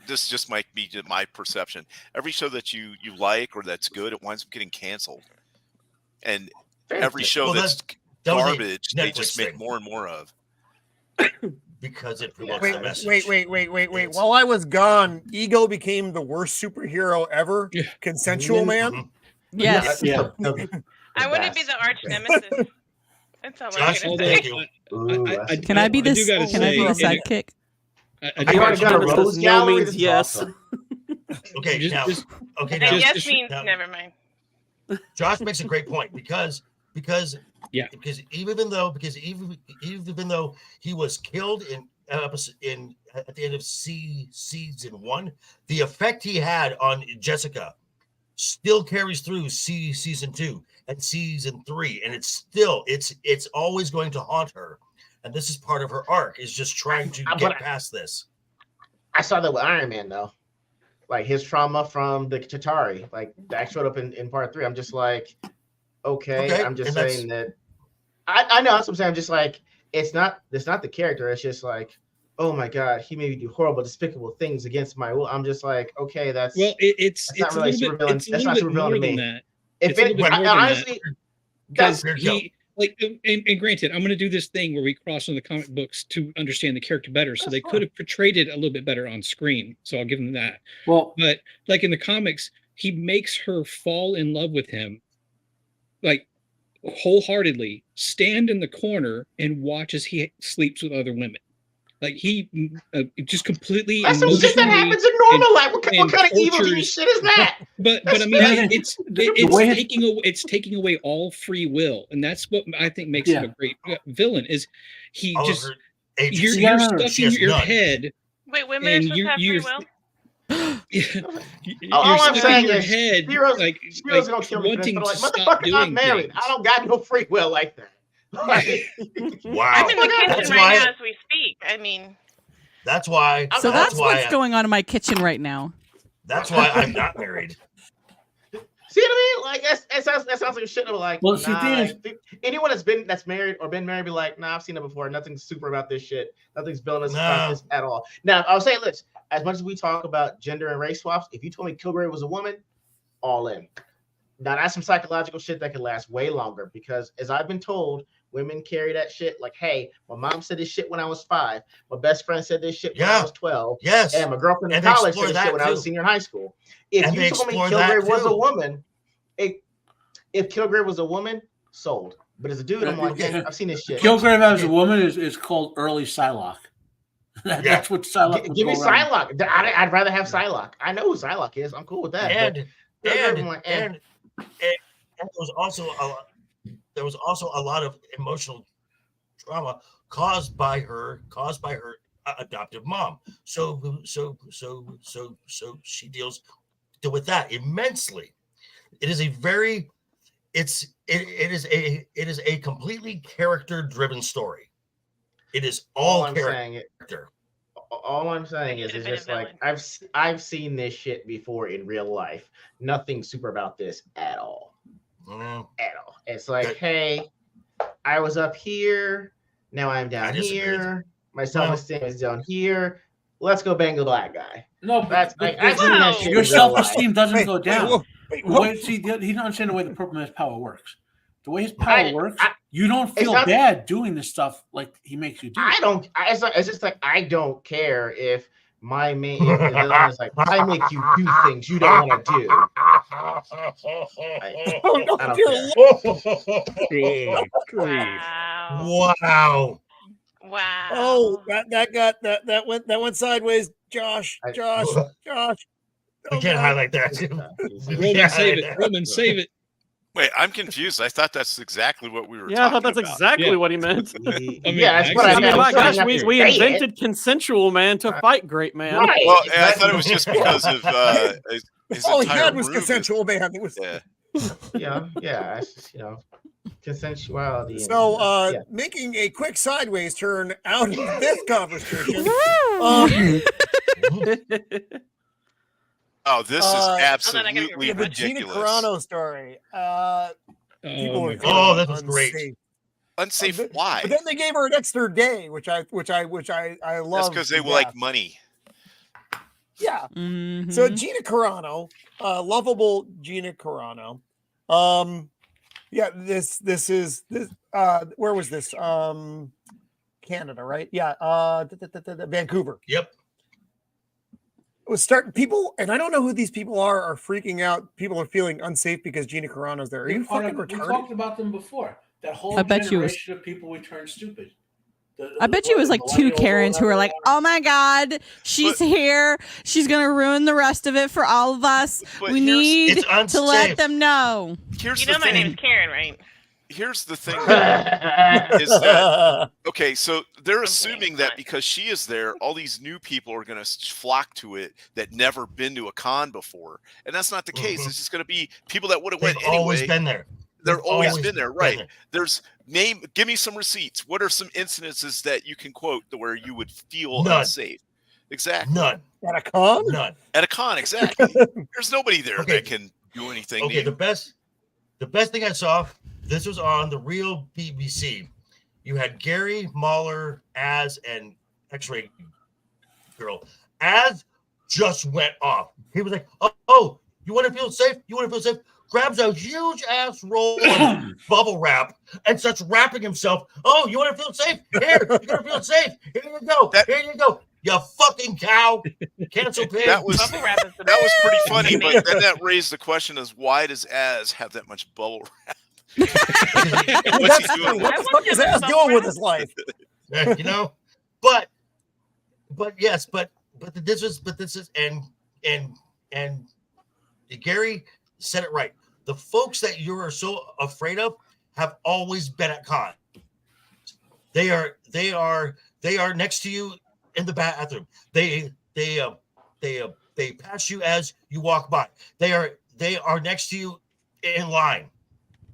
this just might be my perception? Every show that you like or that's good, it winds up getting canceled, and every show that's garbage, they just make more and more of. Because it promotes the message. Wait. While I was gone, Ego became the worst superhero ever. Consensual Man. Yes. I wouldn't be the arch nemesis. That's all I'm gonna say. Can I be this? Can I be the sidekick? I already got a rose gallery. Means yes. Okay, now. Yes means never mind. Josh makes a great point because even though he was killed at the end of season 1, the effect he had on Jessica still carries through season 2 and season 3, and it's always going to haunt her, and this is part of her arc, is just trying to get past this. I saw that with Iron Man though, like his trauma from the Chitauri, like that showed up in part 3. I'm just like, okay. I'm just saying that I know that's what I'm saying. I'm just like, it's not the character. It's just like, oh my God, he made me do horrible, despicable things against my will. I'm just like, okay, that's not really super villain. That's not super villain to me. If it, honestly, because he like, and granted, I'm going to do this thing where we cross on the comic books to understand the character better. So they could have portrayed it a little bit better on screen. So I'll give them that. Well, but like in the comics, he makes her fall in love with him, like wholeheartedly, stand in the corner and watch as he sleeps with other women. Like he just completely. That's some shit that happens in normal life. What kind of evil shit is that? But I mean, it's taking away all free will, and that's what I think makes him a great villain. Is he just you're stuck in your head? Wait, women are supposed to have free will. All I'm saying is, heroes gonna kill me. Like, motherfucker, I'm married. I don't got no free will like that. Wow. I'm in the kitchen right now as we speak. I mean, that's why. So that's what's going on in my kitchen right now. That's why I'm not married. See what I mean? Like that sounds like a shit. Like, well, anyone that's married or been married, be like, nah, I've seen it before. Nothing's super about this shit. Nothing's villainous about this at all. Now, I'll say this: as much as we talk about gender and race swaps, if you told me Kilgrave was a woman, all in. Now that's some psychological shit that could last way longer, because as I've been told, women carry that shit. Like, hey, my mom said this shit when I was 5. My best friend said this shit when I was 12. Yes. And my girlfriend in college said this shit when I was senior in high school. If you told me Kilgrave was a woman, if Kilgrave was a woman, sold. But as a dude, I'm like, I've seen this shit. Kilgrave as a woman is called early Psylocke. That's what Psylocke. Give me Psylocke. I'd rather have Psylocke. I know who Psylocke is. I'm cool with that. And there was also a lot of emotional trauma caused by her adoptive mom. So she deals with that immensely. It is a completely character-driven story. It is all character. All I'm saying is, it's just like I've seen this shit before in real life. Nothing super about this at all. At all. It's like, hey, I was up here, now I'm down here. My self-esteem is down here. Let's go bang the black guy. No, that's your self-esteem doesn't go down. He doesn't understand the way the Purple Man's power works. The way his power works, You don't feel bad doing the stuff like he makes you do. I don't. It's just like I don't care if my main is like I make you do things you don't want to do. I don't care. Wow. Wow. Oh, that went sideways. Josh. We can't highlight that. Roman, save it. Roman, save it. Wait, I'm confused. I thought that's exactly what we were Yeah, I thought that's about. exactly what he meant. That's what I meant. My gosh, we invented consensual man to fight great man. Right. Well, I thought it was just because of his all he entire had was room consensual man. It was yeah. It's just, consensuality. So, making a quick sideways turn out of this conversation. Oh, this is absolutely the Gina ridiculous. Carano story. This is great. Unsafe? Why? But then they gave her an extra day, which I love. That's because they like money. Yeah. Mm-hmm. So Gina Carano, lovable Gina Carano. Yeah. This is this. Where was this? Canada, right? Yeah. Vancouver. Yep. It was starting people, and I don't know who these people are freaking out. People are feeling unsafe because Gina Carano's there. Are you fucking retarded? We talked about them before. That whole generation of people we turned stupid. I bet you it was like two Karens who were like, "Oh my God, she's here. She's gonna ruin the rest of it for all of us. We need to let them know." My name's Karen, right? Here's the thing, is that okay? So they're assuming that because she is there, all these new people are going to flock to it that never been to a con before, and that's not the case. It's just going to be people that would have went anyway. Always been there. They're always been there, right? There's give me some receipts. What are some incidences that you can quote where you would feel unsafe? Exactly. None. At a con? None. At a con, exactly. There's nobody there that can do anything. Okay, the best thing I saw, this was on the real BBC. You had Gary, Mahler, Az, and X-Ray Girl. Az just went off. He was like, oh, you want to feel safe? You want to feel safe? Grabs a huge ass roll of bubble wrap and starts wrapping himself. Oh, you want to feel safe? Here, you're going to feel safe. Here you go. Here you go. You fucking cow. Cancel pig. That was pretty funny, but then that raised the question: is why does Az have that much bubble wrap? What's he doing? What the fuck is Az doing with his life? You know, but this is and Gary said it right. The folks that you are so afraid of have always been at cons. They are next to you in the bathroom. They pass you as you walk by. They are next to you in line.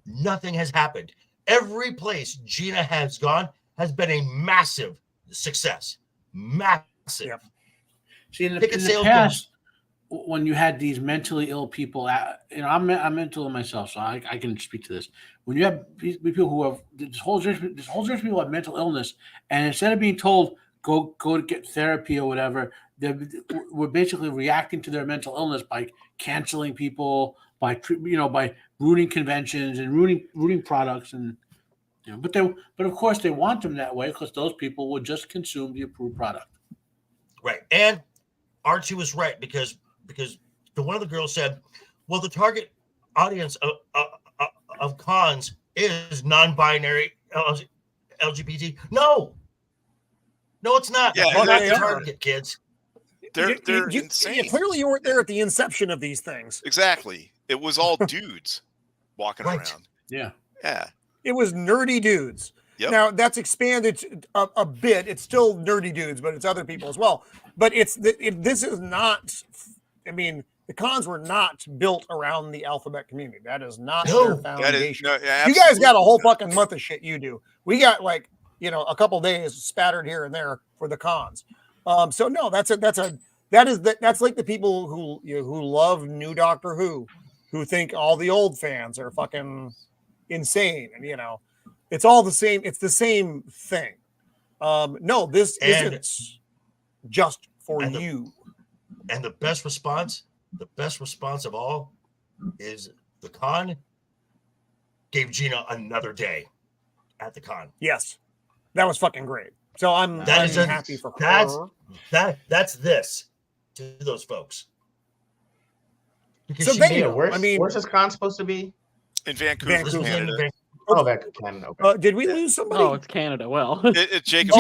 Nothing has happened. Every place Gina has gone has been a massive success. Massive. Yep. See, in the past, when you had these mentally ill people, I'm mental myself, so I can speak to this. When you have these people who have this whole generation of people have mental illness, and instead of being told go to get therapy or whatever, we're basically reacting to their mental illness by canceling people, by ruining conventions and ruining products, and but of course they want them that way because those people would just consume the approved product. Right, and Archie was right because one of the girls said, well, the target audience of cons is non-binary LGBT. No, it's not. Yeah, they're not the target, kids. They're insane. Clearly, you weren't there at the inception of these things. Exactly. It was all dudes walking around. Yeah. It was nerdy dudes. Yep. Now that's expanded a bit. It's still nerdy dudes, but it's other people as well. But this is not. I mean, the cons were not built around the alphabet community. That is not their foundation. You guys got a whole fucking month of shit you do. We got a couple days spattered here and there for the cons. So no, that's like the people who love new Doctor Who think all the old fans are fucking insane, and it's all the same. It's the same thing. No, this isn't just for you. And the best response of all is the con gave Gina another day. at the con. Yes, that was fucking great. So I'm happy for her. That's this to those folks. Because so they know. Where's this con supposed to be? In Vancouver, Canada. Oh, Vancouver, Canada. Okay. Did we lose somebody? Oh, it's Canada. Well, Jacob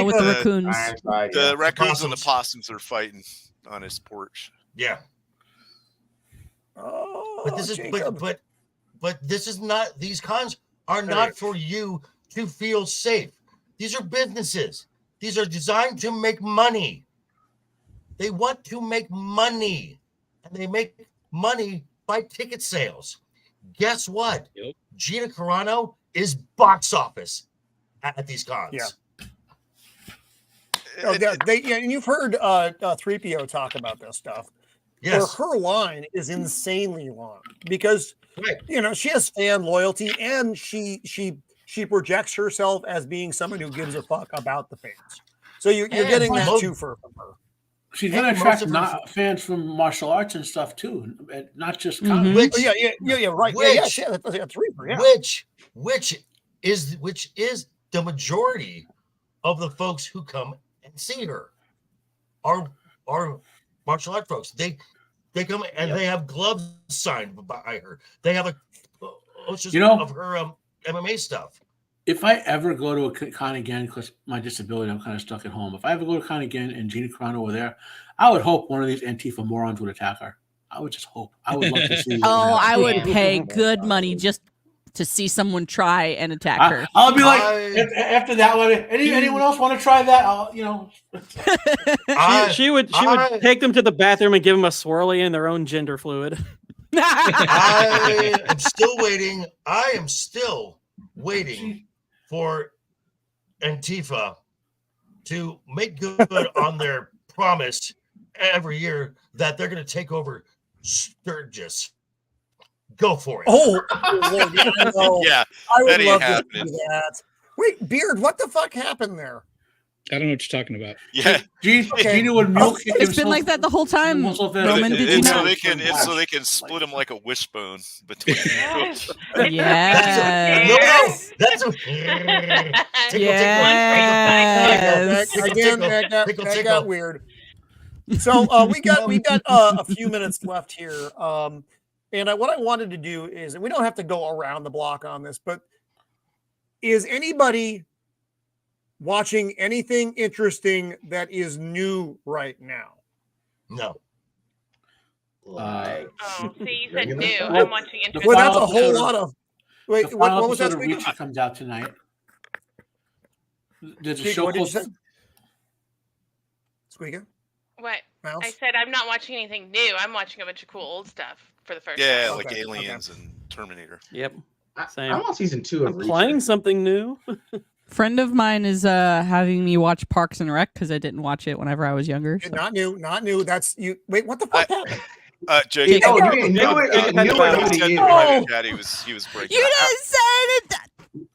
with the raccoons. The raccoons and the possums are fighting on his porch. Yeah. Oh, but this is but this is not. These cons are not for you to feel safe. These are businesses. These are designed to make money. They want to make money, and they make money by ticket sales. Guess what? Yep. Gina Carano is box office at these cons. Yeah. And you've heard 3PO talk about this stuff. Yes. Her line is insanely long because she has fan loyalty and she projects herself as being someone who gives a fuck about the fans. So you're getting that too from her. She's going to attract fans from martial arts and stuff too, not just comedy. Right. Which is the majority of the folks who come and see her are martial art folks. They come and they have gloves signed by her. They have of her MMA stuff. If I ever go to a con again, because my disability, I'm kind of stuck at home. If I ever go to a con again and Gina Carano were there, I would hope one of these Antifa morons would attack her. I would just hope. I would love to see. I would pay good money just to see someone try and attack her. I'll be like, after that one, anyone else want to try that? She would take them to the bathroom and give them a swirly in their own gender fluid. I am still waiting. I am still waiting for Antifa to make good on their promise every year that they're going to take over Sturgis. Go for it. Oh, Lord, yeah, I would love to see that. Wait, Beard, what the fuck happened there? I don't know what you're talking about. Yeah, Gina would milk It's been like that the whole time. Roman, did you know? So they can split him like a wishbone between. Yes. That's that got weird. So we got a few minutes left here. And what I wanted to do is, and we don't have to go around the block on this, but is anybody watching anything interesting that is new right now? No. See, you said new. I'm watching interesting. Well, that's a whole lot of. Wait, what was that? Reacher comes out tonight. There's a show what did called you say? Squeeka? What? Mouse? I said I'm not watching anything new. I'm watching a bunch of cool old stuff for the first time. Yeah, like Aliens and Terminator. Yep. Same. I'm on season 2 of I'm playing something new. Friend of mine is having me watch Parks and Rec because I didn't watch it whenever I was younger. So. Not new. That's you. Wait, what the fuck happened? Jake. Oh, you didn't know it. He was breaking. You didn't say it.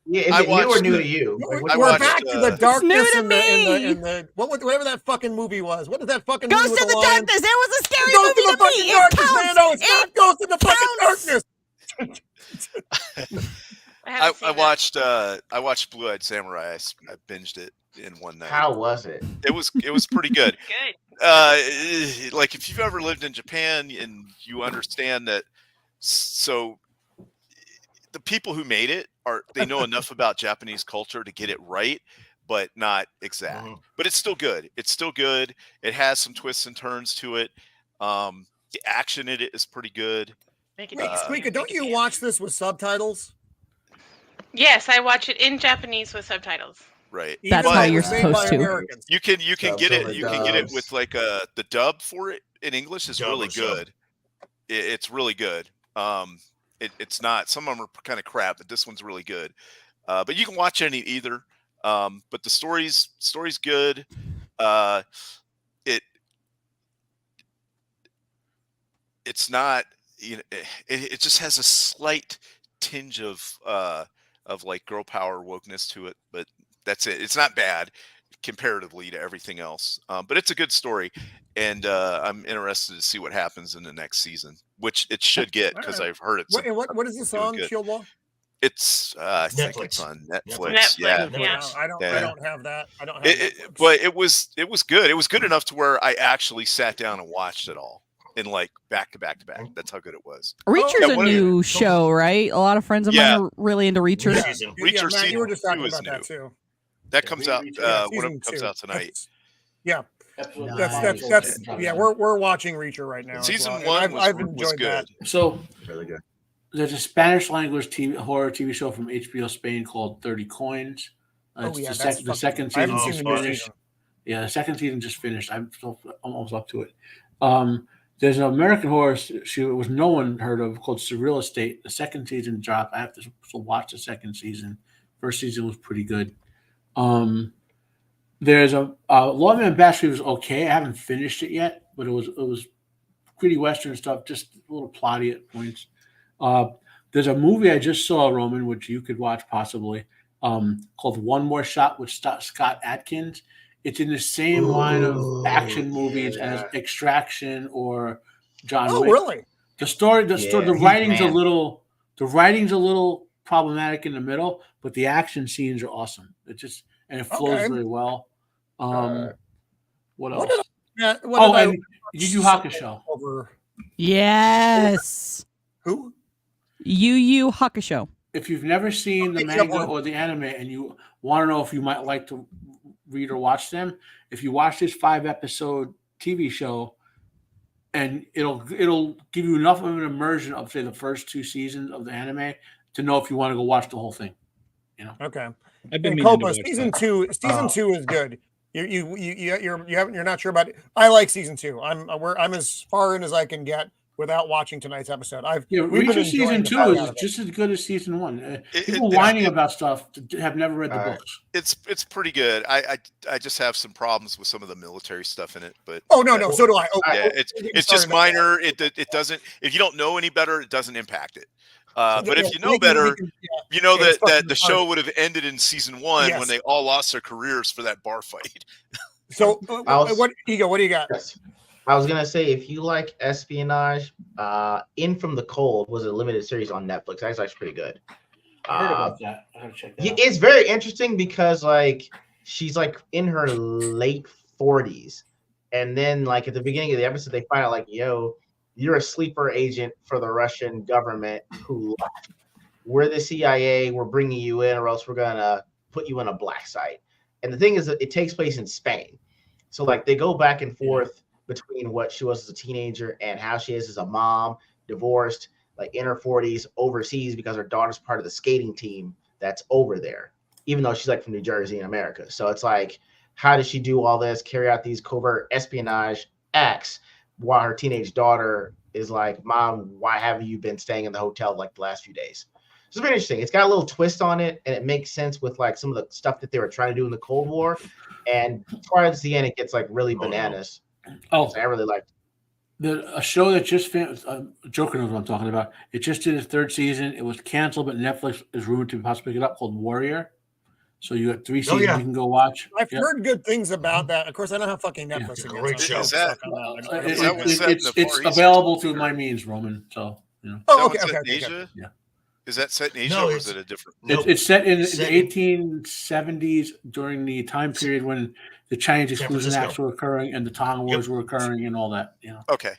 Yeah, is it new or new to you? We're back to the darkness in the whatever that fucking movie was. What is that fucking movie? Ghost in the Darkness. It was a scary Ghost movie in the fucking darkness, man. No, it's not Ghost in the fucking darkness. I watched Blue Eyed Samurai. I binged it in one night. How was it? It was pretty good. Good. Like if you've ever lived in Japan and you understand that, so the people who made it they know enough about Japanese culture to get it right, but not exact. But it's still good. It has some twists and turns to it. The action in it is pretty good. Squeeka, don't you watch this with subtitles? Yes, I watch it in Japanese with subtitles. Right. That's how you're supposed to. You can get it. You can get it with like the dub for it in English is really good. It's really good. It's not. Some of them are kind of crap, but this one's really good. But you can watch any either. But the story's good. It's not. It just has a slight tinge of like girl power wokeness to it, but that's it. It's not bad comparatively to everything else. But it's a good story, and I'm interested to see what happens in the next season, which it should get because I've heard it. What is this on Shieldwall? It's I think it's on Netflix. Netflix, Yeah. yeah. I don't have that. I don't have It, but it was good. It was good enough to where I actually sat down and watched it all in like back to back to back. That's how good it was. Reacher's a new show, right? A lot of friends of mine are really into Reacher. Reacher Matt, you were just talking season 2 is about new. that too. That comes out. One of them comes out tonight. That's yeah. We're watching Reacher right now. Season as one well. I've enjoyed good. that. So really good. There's a Spanish language horror TV show from HBO Spain called 30 Coins. The second season just finished. Yeah, the second season just finished. I'm almost up to it. There's an American horror show it was no one heard of called Surreal Estate. The second season dropped. I have to watch the second season. First season was pretty good. There's a Lawman Bastard was okay. I haven't finished it yet, but it was pretty Western stuff, just a little plotty at points. There's a movie I just saw, Roman, which you could watch possibly, called One More Shot with Scott Adkins. It's in the same line of action movies as Extraction or John Wick. Oh, really? The writing's a little problematic in the middle, but the action scenes are awesome. It flows very well. What else? And Yu Yu Hakusho. Yes. Who? Yu Yu Hakusho. If you've never seen the manga or the anime and you want to know if you might like to read or watch them, if you watch this 5-episode TV show, and it'll give you enough of an immersion of, say, the first 2 seasons of the anime to know if you want to go watch the whole thing. Okay. I've been season two is good. You're not sure about it. I like season 2. I'm as far in as I can get without watching tonight's episode. Reacher season 2 is just as good as season 1. People whining about stuff have never read the books. It's pretty good. I just have some problems with some of the military stuff in it, but so do I. Yeah, it's just minor. It doesn't. If you don't know any better, it doesn't impact it. But if you know better, you know that the show would have ended in season 1 when they all lost their careers for that bar fight. So what do you got? Yes. I was gonna say, if you like espionage, In From the Cold was a limited series on Netflix. That's actually pretty good. I heard about that. I gotta check that out. It's very interesting because she's in her late 40s, and then at the beginning of the episode, they find out you're a sleeper agent for the Russian government who left. We're the CIA. We're bringing you in, or else we're gonna put you in a black site. And the thing is that it takes place in Spain, so they go back and forth between what she was as a teenager and how she is as a mom, divorced, in her 40s, overseas because her daughter's part of the skating team that's over there, even though she's from New Jersey in America. So it's how does she do all this, carry out these covert espionage acts while her teenage daughter is Mom, why haven't you been staying in the hotel the last few days? So it's very interesting. It's got a little twist on it, and it makes sense with some of the stuff that they were trying to do in the Cold War. And towards the end, it gets rureally bananas. I really liked it. A show that just finished, Joker knows what I'm talking about. It just did its 3rd season. It was canceled, but Netflix is rumored to possibly pick it up, called Warrior. So you got 3 seasons you can go watch. I've heard good things about that. Of course, I don't have fucking Netflix. It's a great show. It's available through my means, Roman. So okay. Asia? Yeah. Is that set in Asia, or is it a different? It's set in the 1870s during the time period when the Chinese Exclusion Acts were occurring and the Tong Wars were occurring and all that. Okay.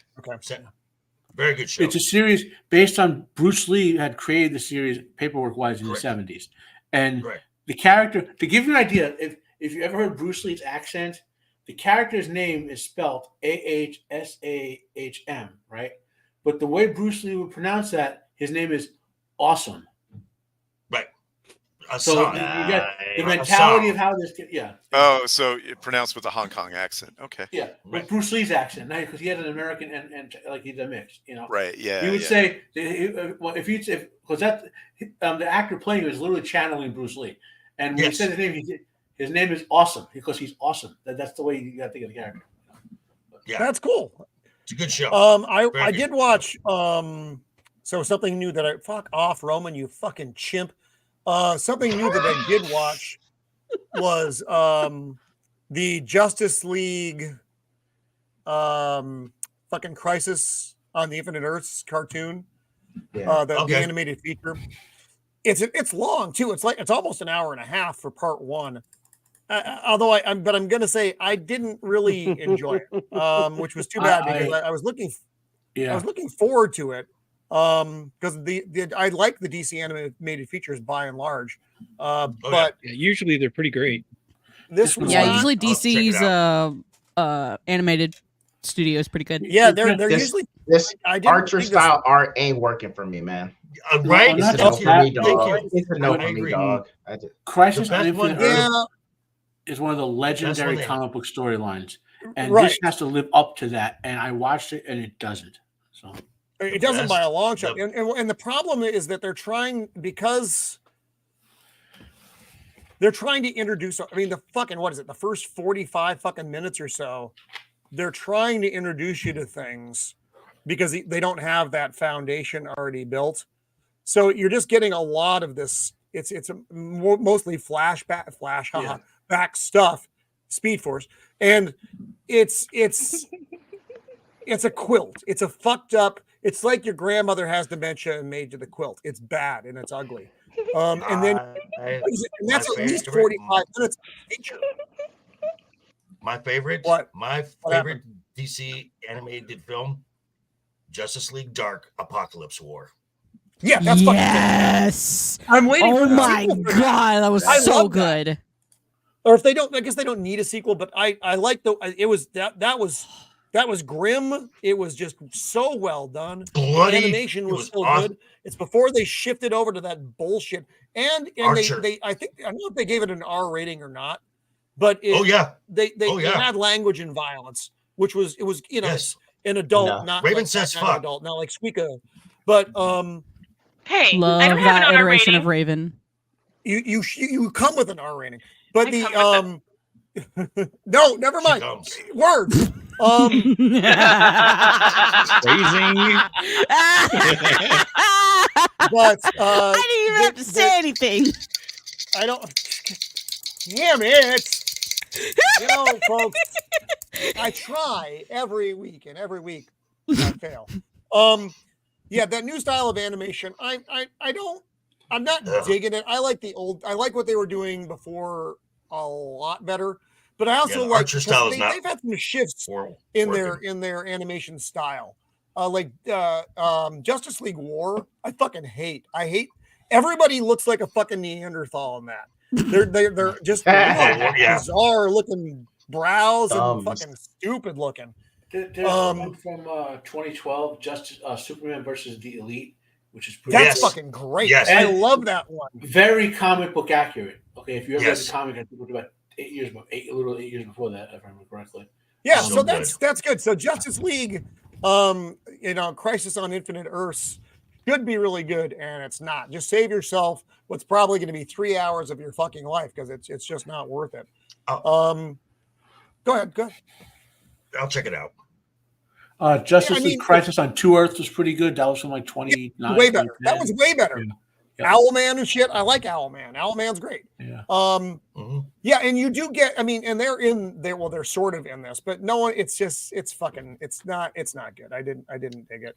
Very good show. It's a series based on Bruce Lee had created the series paperwork-wise in the 70s, and the character. To give you an idea, if you ever heard Bruce Lee's accent, the character's name is spelled Ahsam, right? But the way Bruce Lee would pronounce that, his name is Awesome. Right. So you got the mentality of how this Oh, so it pronounced with a Hong Kong accent. Okay. Yeah. With Bruce Lee's accent, now because he had an American and he's a mix, Right, yeah. He would say because the actor playing was literally channeling Bruce Lee. And when he said his name is Awesome because he's awesome. That's the way you got to think of the character. Yeah. That's cool. It's a good show. I did watch so something new that fuck off, Roman, you fucking chimp. Something new that I did watch was the Justice League fucking Crisis on the Infinite Earths cartoon. The animated feature. It's long too. It's almost an hour and a half for part one. Although I'm going to say I didn't really enjoy it, which was too bad because I was looking forward to it because I like the DC animated features by and large, but usually they're pretty great. This was usually DC's animated studio is pretty good. Yeah, they're usually this Archer style art ain't working for me, man. Right? It's a no for me, dog. It's a no for me, dog. Crisis on Infinite Earth is one of the legendary comic book storylines, and this has to live up to that. And I watched it, and it doesn't. So it doesn't by a long shot. And the problem is that they're trying because they're trying to introduce. I mean, the first 45 fucking minutes or so, they're trying to introduce you to things because they don't have that foundation already built. So you're just getting a lot of this. It's mostly back stuff, Speed Force, and it's a quilt. It's a fucked up. It's like your grandmother has dementia and made you the quilt. It's bad and it's ugly. And then that's at least 45 minutes of feature. My favorite. What? My favorite DC animated film, Justice League Dark Apocalypse War. Yeah, that's yes. I'm waiting. Oh my god, that was so good. That. Or if they don't, I guess they don't need a sequel. But I like that was grim. It was just so well done. Bloody. The animation was so good. It's before they shifted over to that bullshit. And they I don't know if they gave it an R rating or not. But they had language and violence, which was an adult, not Raven like says that fuck. kind of adult, not like Squeeka. But hey, love I don't have that an R iteration rating. of Raven. You come with an R rating, but no, never mind. Words. Phrasing. But I didn't even have to say anything. I don't. Damn it! Folks, I try every week, and every week I fail. That new style of animation, I'm not digging it. I like I like what they were doing before a lot better. But I also like they've had some shifts in their animation style. Like Justice League War, I fucking hate. Everybody looks like a fucking Neanderthal in that. They're just bizarre looking brows and fucking stupid looking. There's one from 2012, Superman versus the Elite, which is pretty. That's fucking great. Yes. I love that one. Very comic book accurate. Okay, if you ever read the comic, I think it was about 8 years before that, if I remember correctly. Yeah, so that's good. So Justice League, Crisis on Infinite Earths should be really good, and it's not. Just save yourself what's probably going to be 3 hours of your fucking life because it's just not worth it. Go ahead. I'll check it out. Justice League Crisis on Two Earths was pretty good. That was from like 29. Way better. That was way better. Yeah. Owlman and shit. I like Owlman. Owlman's great. Yeah. Yeah, and you do get. I mean, and they're sort of in this, but no one. It's not good. I didn't dig it.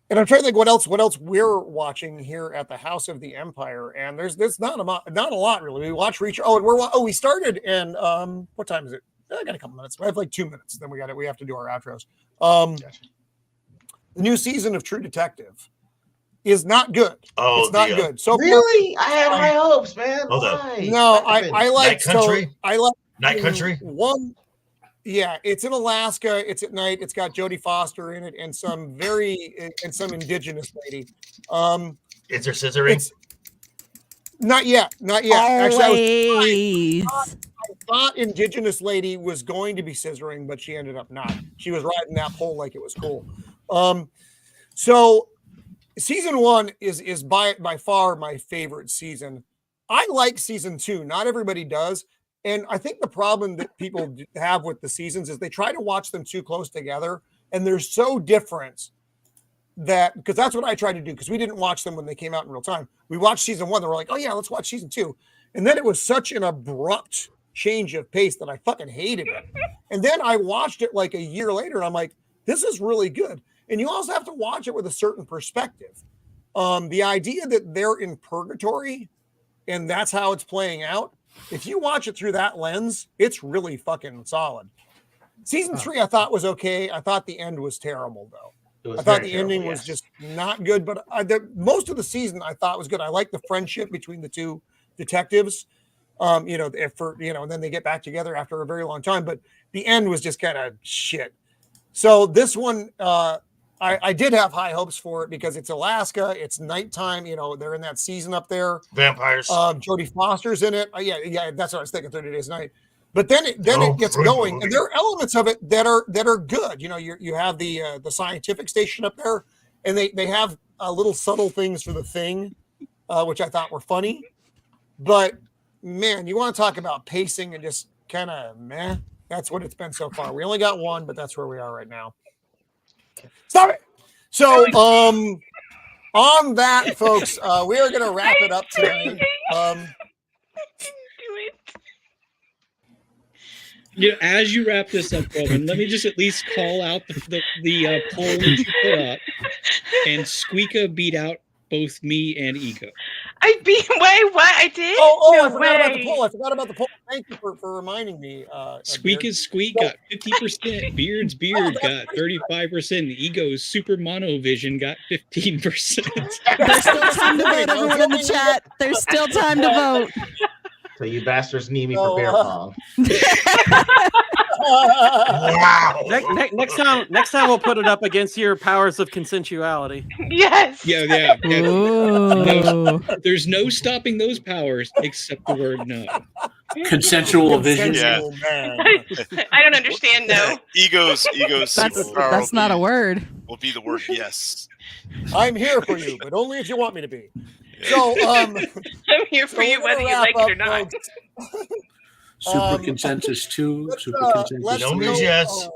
And I'm trying to think what else we're watching here at the House of the Empire, and there's not a lot really. We watch Reacher. We started, and what time is it? I got a couple minutes. I have like 2 minutes. Then we have to do our outros. The new season of True Detective is not good. It's not good. So really, I had high hopes, man. Why? No, I like Night Country. I like Night Country. One. Yeah, it's in Alaska. It's at night. It's got Jodie Foster in it and some indigenous lady. Is there scissoring? Not yet. Actually, I thought indigenous lady was going to be scissoring, but she ended up not. She was riding that pole like it was cool. So season 1 is by far my favorite season. I like season 2. Not everybody does. And I think the problem that people have with the seasons is they try to watch them too close together, and they're so different because that's what I tried to do because we didn't watch them when they came out in real time. We watched season 1, they were like, oh yeah, let's watch season 2. And then it was such an abrupt change of pace that I fucking hated it. And then I watched it like a year later, and I'm like, this is really good. And you also have to watch it with a certain perspective. The idea that they're in purgatory and that's how it's playing out, if you watch it through that lens, it's really fucking solid. Season 3, I thought was okay. I thought the end was terrible, though. I thought the ending was just not good, but most of the season I thought was good. I like the friendship between the two detectives. And then they get back together after a very long time, but the end was just kind of shit. So this one, I did have high hopes for it because it's Alaska, it's nighttime, they're in that season up there. Vampires. Jodie Foster's in it. Yeah, that's what I was thinking, 30 Days a Night. But then it gets going, and there are elements of it that are good. You have the scientific station up there, and they have little subtle things for the Thing, which I thought were funny. But man, you want to talk about pacing and just kind of meh. That's what it's been so far. We only got one, but that's where we are right now. Stop it. So, on that, folks, we are going to wrap it up tonight. As you wrap this up, Roman, let me just at least call out the poll that you put up. And Squeeka beat out both me and Ego. I beat what? I did? I forgot about the poll. Thank you for reminding me. Squeaka's Squeak got 50%. Beard's Beard got 35%. Ego's Super Mono Vision got 15%. There's still time to vote, everyone in the chat. There's still time to vote. So you bastards need me for bear pong. Wow. Next time we'll put it up against your powers of consensuality. Yes. Yeah. No, there's no stopping those powers except the word no. Consensual vision. Yeah. I don't understand though. Ego's that's not a word. Will be the word yes. I'm here for you, but only if you want me to be. So I'm here for you whether you like it or not. Super consensus 2. Super consensus. No means yes.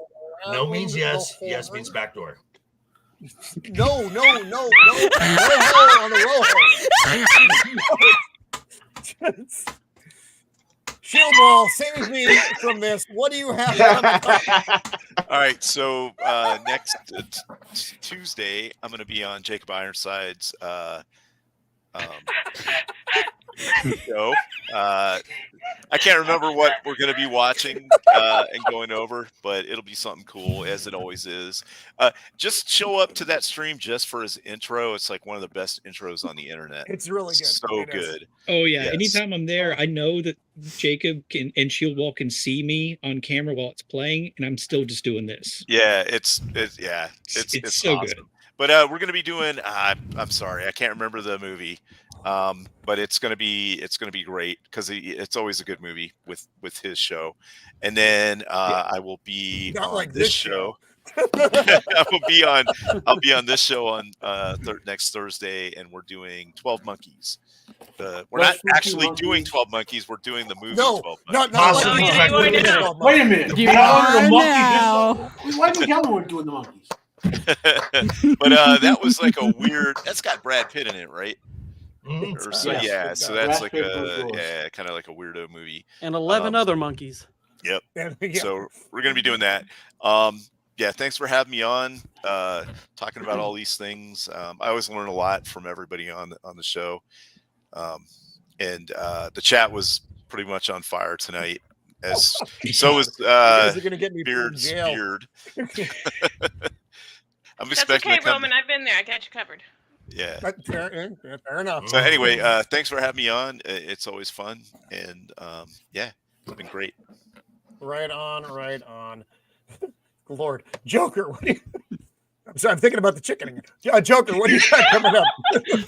No means yes. Yes means backdoor. No. Rojo on the Rojo. Shieldwall, save me from this. What do you have coming up? All right, so next Tuesday, I'm going to be on Jacob Ironside's show. I can't remember what we're going to be watching and going over, but it'll be something cool, as it always is. Just show up to that stream just for his intro. It's like one of the best intros on the internet. It's really good. So good. Oh, yeah. Yes. Anytime I'm there, I know that Jacob and Shieldwall can see me on camera while it's playing, and I'm still just doing this. Yeah, it's so awesome. good. But we're going to be doing. I'm sorry, I can't remember the movie. But it's gonna be great because it's always a good movie with his show. And then I will be Not on like this show. I'll be on this show on next Thursday, and we're doing 12 Monkeys. We're not actually doing 12 Monkeys. We're doing the movie. No, 12 not Monkeys. like Wait a minute. You are now. Why did you tell me we're doing the monkeys? But that was like a weird. That's got Brad Pitt in it, right? So that's like kind of like a weirdo movie. And 11 other monkeys. Yep. Yeah. So we're gonna be doing that. Yeah, thanks for having me on, talking about all these things. I always learn a lot from everybody on the show. And the chat was pretty much on fire tonight. So was Beard's Beard. I'm That's expecting okay, Roman. I've been there. I got you covered. Yeah. Fair enough. So anyway, thanks for having me on. It's always fun, and it's been great. Right on. Lord, Joker. What do you... I'm sorry, I'm thinking about the chicken again. Joker, what do you got coming up?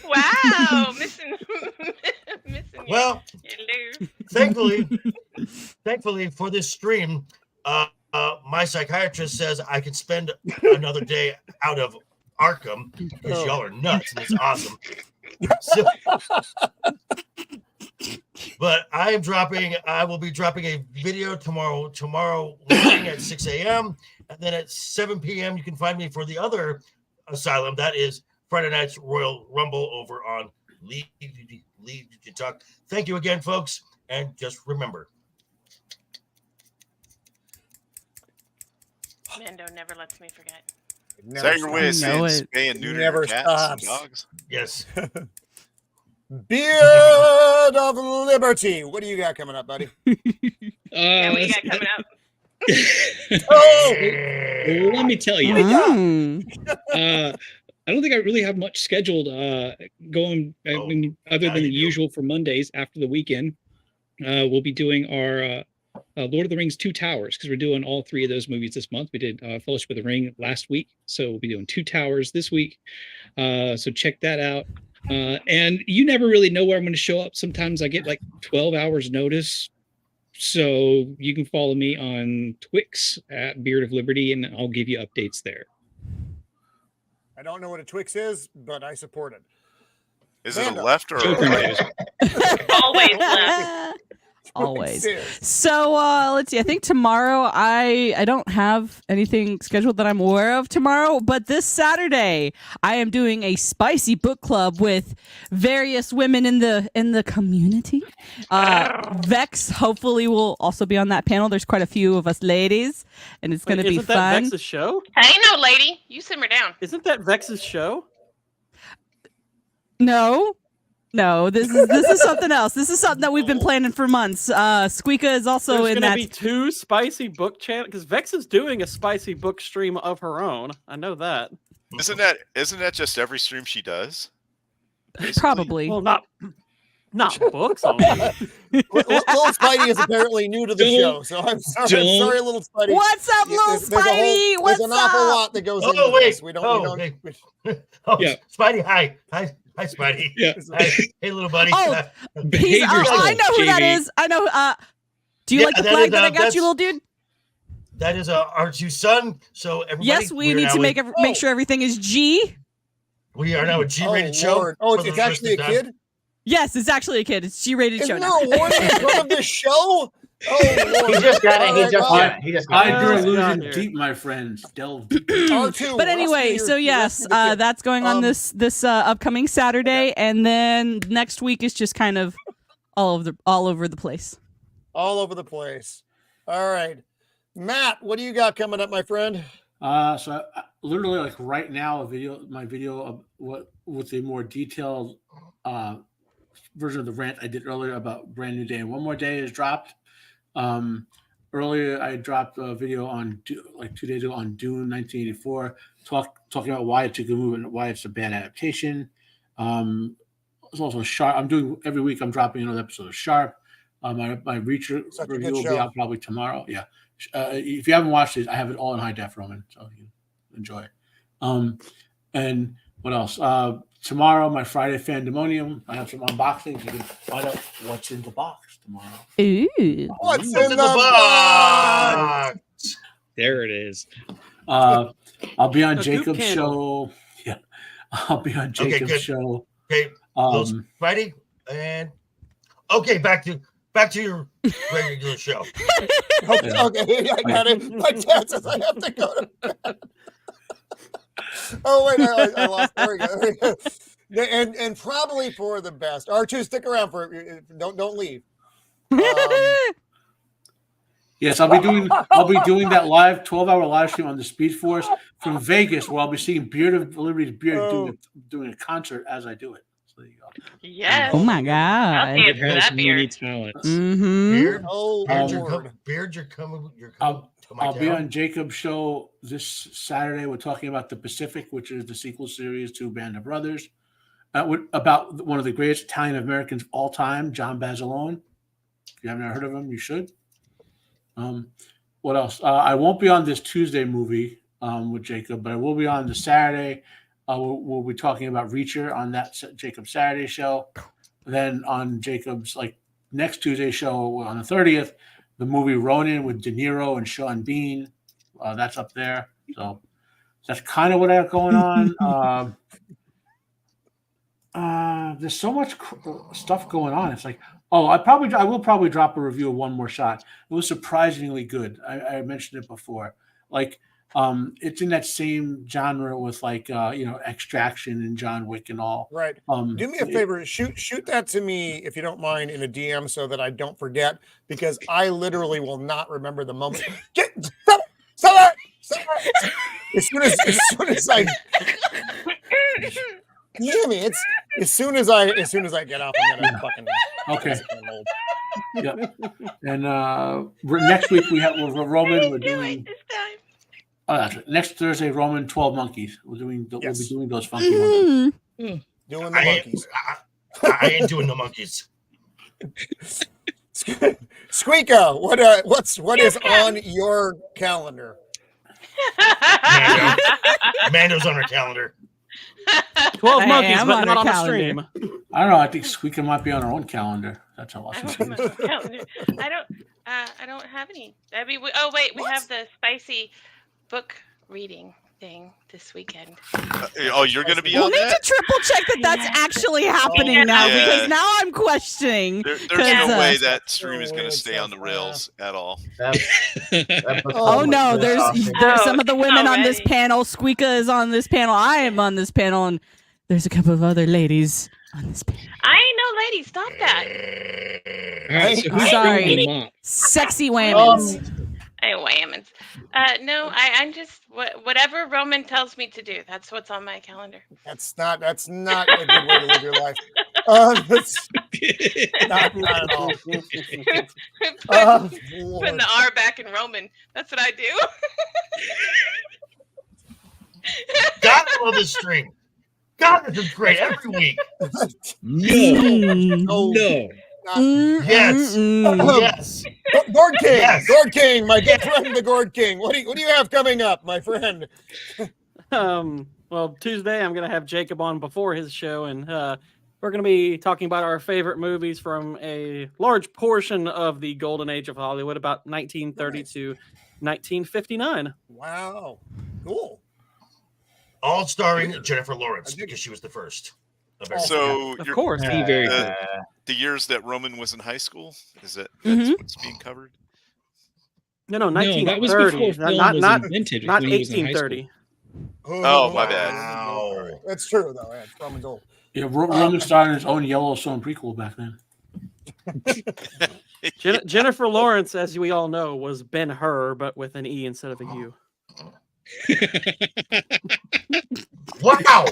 Wow, missing. Well, thankfully for this stream, my psychiatrist says I can spend another day out of Arkham because y'all are nuts and it's awesome. So, but I will be dropping a video tomorrow morning at 6 a.m. And then at 7 p.m. you can find me for the other asylum. That is Friday night's Royal Rumble over on Lead Talk. Thank you again, folks. And just remember, Mando never lets me forget. Is that your way of saying spay and neuter your cats and dogs? Yes. Beard of Liberty. What do you got coming up, buddy? What do you got coming up? Let me tell you. I don't think I really have much scheduled going. I mean, other than the usual for Mondays after the weekend. We'll be doing our Lord of the Rings 2 Towers because we're doing all 3 of those movies this month. We did Fellowship of the Ring last week, so we'll be doing 2 Towers this week. So check that out. And you never really know where I'm going to show up. Sometimes I get like 12 hours notice. So you can follow me on Twix at Beard of Liberty, and I'll give you updates there. I don't know what a Twix is, but I support it. Is it a left or a right? Always left. Always. So let's see. I think tomorrow I don't have anything scheduled that I'm aware of tomorrow, but this Saturday I am doing a spicy book club with various women in the community. Vex hopefully will also be on that panel. There's quite a few of us ladies, and it's going to be fun. Isn't that Vex's show? Hey, no, lady, you simmer down. Isn't that Vex's show? No, this is something else. This is something that we've been planning for months. Squeeka is also in that. There's going to be 2 spicy book channels because Vex is doing a spicy book stream of her own. I know that. Isn't that just every stream she does? Basically? Probably. Well, not books only. Little Spidey is apparently new to the show, so I'm sorry, Little Spidey. What's up, Little Spidey? There's an awful lot that goes into this. We don't. Yeah, Spidey, hi, Spidey. Yeah. Hey, little buddy. Oh, I know who that is. I know. Do you like the flag that I got you, little dude? That is R2's son. So everybody. Yes, we need to make sure everything is G. We are now a G-rated show. Oh, it's actually a kid. Yes, it's actually a kid. It's G-rated show. Isn't there a warning in front of this show? Oh, Lord. He just got it. He just got it. Hide your illusion deep, my friends. Delve deep. But anyway, so yes, that's going on this upcoming Saturday, and then next week is just kind of all over the place. All over the place. All right, Matt, what do you got coming up, my friend? So literally, like right now, my video of what with a more detailed version of the rant I did earlier about Brand New Day and One More Day is dropped. Earlier I dropped a video on 2 days ago on Dune 1984, talking about why it's a good movie and why it's a bad adaptation. It's also Sharp. Every week I'm dropping another episode of Sharp. My Reacher review will be out probably tomorrow. Yeah. If you haven't watched it, I have it all in high def, Roman, so you enjoy it. And what else? Tomorrow, my Friday Fandemonium, I have some unboxings. You can find out what's in the box tomorrow. Ooh. What's in the box? There it is. I'll be on Jacob's show. Yeah, I'll be on Jacob's show. Okay, Spidey, and back to your regular show. Okay, I got it. My dad says I have to go to bed. Oh wait, I lost. There we go. And probably for the best. R2, stick around don't leave. Yes, I'll be doing that live 12-hour live stream on the Speed Force from Vegas, where I'll be seeing Beard of Liberty's Beard doing a concert as I do it. So there you go. Yes. Oh my God. It has many talents. Mm-hmm. Beard, you're coming. I'll be on Jacob's show this Saturday. We're talking about The Pacific, which is the sequel series to Band of Brothers, about one of the greatest Italian Americans of all time, John Basilone. If you haven't heard of him, you should. What else? I won't be on this Tuesday movie with Jacob, but I will be on the Saturday. We'll be talking about Reacher on that Jacob Saturday show. Then on Jacob's next Tuesday show on the 30th, the movie Ronin with De Niro and Sean Bean. That's up there. So that's kind of what I have going on. There's so much stuff going on. It's like, I will probably drop a review of One More Shot. It was surprisingly good. I mentioned it before. It's in that same genre with Extraction and John Wick and all. Right. Do me a favor. Shoot that to me if you don't mind in a DM so that I don't forget, because I literally will not remember the moment. Stop it! as soon as I yeah, me. It's as soon as I get off, I'm gonna fucking okay. Yep. And next week we have Roman. We're doing next Thursday. Roman 12 monkeys. We'll be doing those funky ones. Doing the monkeys. I ain't doing the monkeys. Squeeka, what is on your calendar? Mando's on our calendar. 12 monkeys, but not on the stream. I don't know. I think Squeeka might be on her own calendar. That's how awesome she is. I don't have any. We have the spicy book reading thing this weekend. You're going to be we'll on need that? to triple check that that's actually happening now, because now I'm questioning. There's no way that stream is going to stay on the rails at all. Oh no, there's some of the women on this panel. Squeeka is on this panel. I am on this panel, and there's a couple of other ladies on this panel. I ain't no lady. Stop that. All right, so who's sorry, sexy whammons. Hey, whammons. No, I'm just whatever Roman tells me to do. That's what's on my calendar. That's not a good way to live your life. That's not at all. Putting the R back in Roman. That's what I do. God, I love this stream. God, this is great every week. No. Yes. Yes. Gourd King. Yes. Gourd King, my good friend, the Gourd King. What do you have coming up, my friend? Well, Tuesday I'm gonna have Jacob on before his show, and we're gonna be talking about our favorite movies from a large portion of the golden age of Hollywood, about 1930 to 1959. Wow, cool. All starring Jennifer Lawrence because she was the first. So, of course, the years that Roman was in high school, is that's what's being covered? No, 1930. That was before film was invented. Not when he was in high 1830. Oh, my bad. Wow. That's true, though. Yeah, Roman's old. Yeah, Roman started his own Yellowstone prequel back then. Jennifer Lawrence, as we all know, was Ben-Hur, but with an E instead of a U. Wow.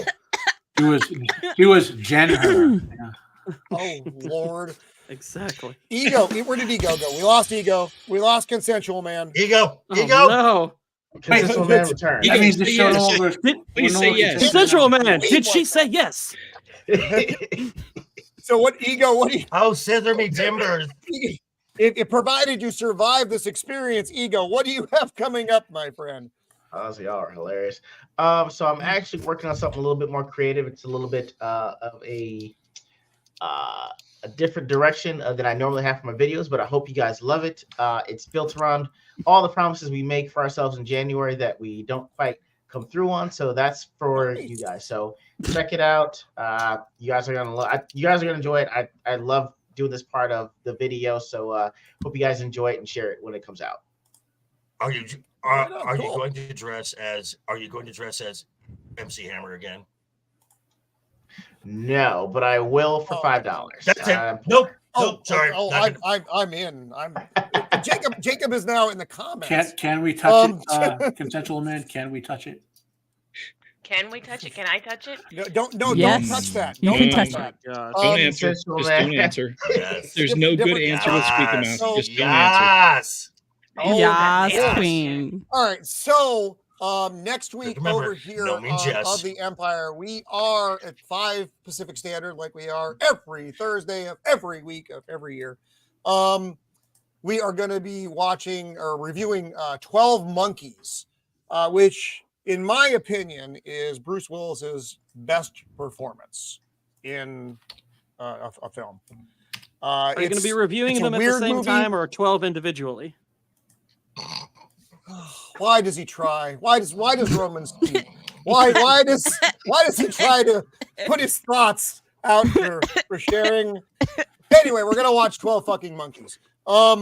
He was Jen-Hur. Yeah. Oh, Lord. Exactly. Ego. Where did Ego go? We lost Ego. We lost Consensual Man. Ego. Oh, no. Consensual Man returned. That means the show no longer. Please say yes. Consensual Man. Did she say yes? So what Ego? Oh, scissor me timbers. It provided you survive this experience, Ego. What do you have coming up, my friend? Honestly, y'all are hilarious. So I'm actually working on something a little bit more creative. It's a little bit of a different direction than I normally have for my videos, but I hope you guys love it. It's built around all the promises we make for ourselves in January that we don't quite come through on. So that's for you guys. So check it out. You guys are gonna enjoy it. I love doing this part of the video. So hope you guys enjoy it and share it when it comes out. Are you going to dress as MC Hammer again? No, but I will for $5. That's it. Nope. Sorry. I'm in. Jacob is now in the comments. Can we touch it? Consensual Man, can we touch it? Can we touch it? Can I touch it? No, don't touch that. You don't can touch touch that. Don't answer. Just don't answer. Yes. There's no good answer with Squeeka Mouse. Just don't answer. Yes. Yes, Queen. All right, so next week remember, over here no means yes. of the Empire, we are at 5 Pacific Standard, like we are every Thursday of every week of every year. We are going to be watching or reviewing 12 Monkeys, which, in my opinion, is Bruce Willis's best performance in a film. Are you going to be reviewing them at the same time or 12 individually? Why does he try? Why does Roman speak? Why does he try to put his thoughts out for sharing? Anyway, we're gonna watch 12 fucking monkeys. Whoa!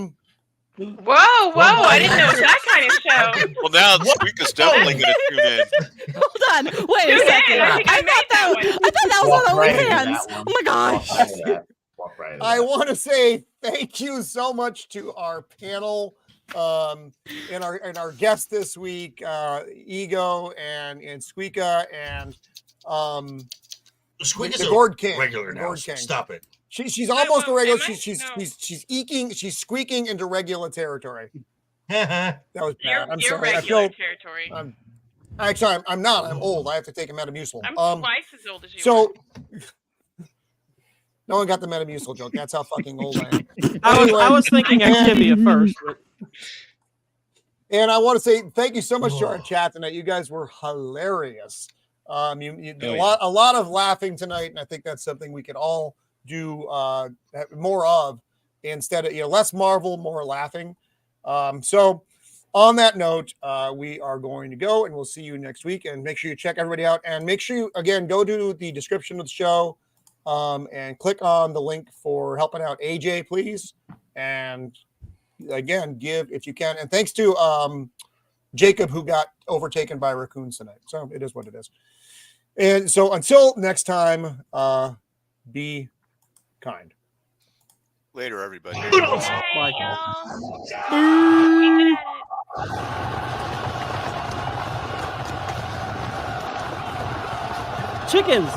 I didn't know it was that kind of show. Well, now Squeeka's definitely going to tune in. Hold on. Wait a second. I thought that was on OnlyFans. Oh my gosh. I want to say thank you so much to our panel And our guests this week, Ego and Squeeka and Squeeka's the Gourd King. Regular now. Gourd King. Stop it. She's almost a regular. Am I? She's squeaking into regular territory. That was bad. I'm you're sorry. regular territory. Actually, I'm not. I'm old. I have to take a Metamucil. I'm twice as old as you. So, no one got the Metamucil joke. That's how fucking old I am. I was thinking Activia first. But... And I want to say thank you so much to our chat tonight. You guys were hilarious. A lot of laughing tonight, and I think that's something we could all do more of instead of less Marvel, more laughing. So on that note, we are going to go, and we'll see you next week. And make sure you check everybody out, and make sure you again go to the description of the show and click on the link for helping out AJ, please. And again, give if you can. And thanks to Jacob, who got overtaken by raccoons tonight. So it is what it is. And so until next time, be kind. Later, everybody. Bye, Chickens.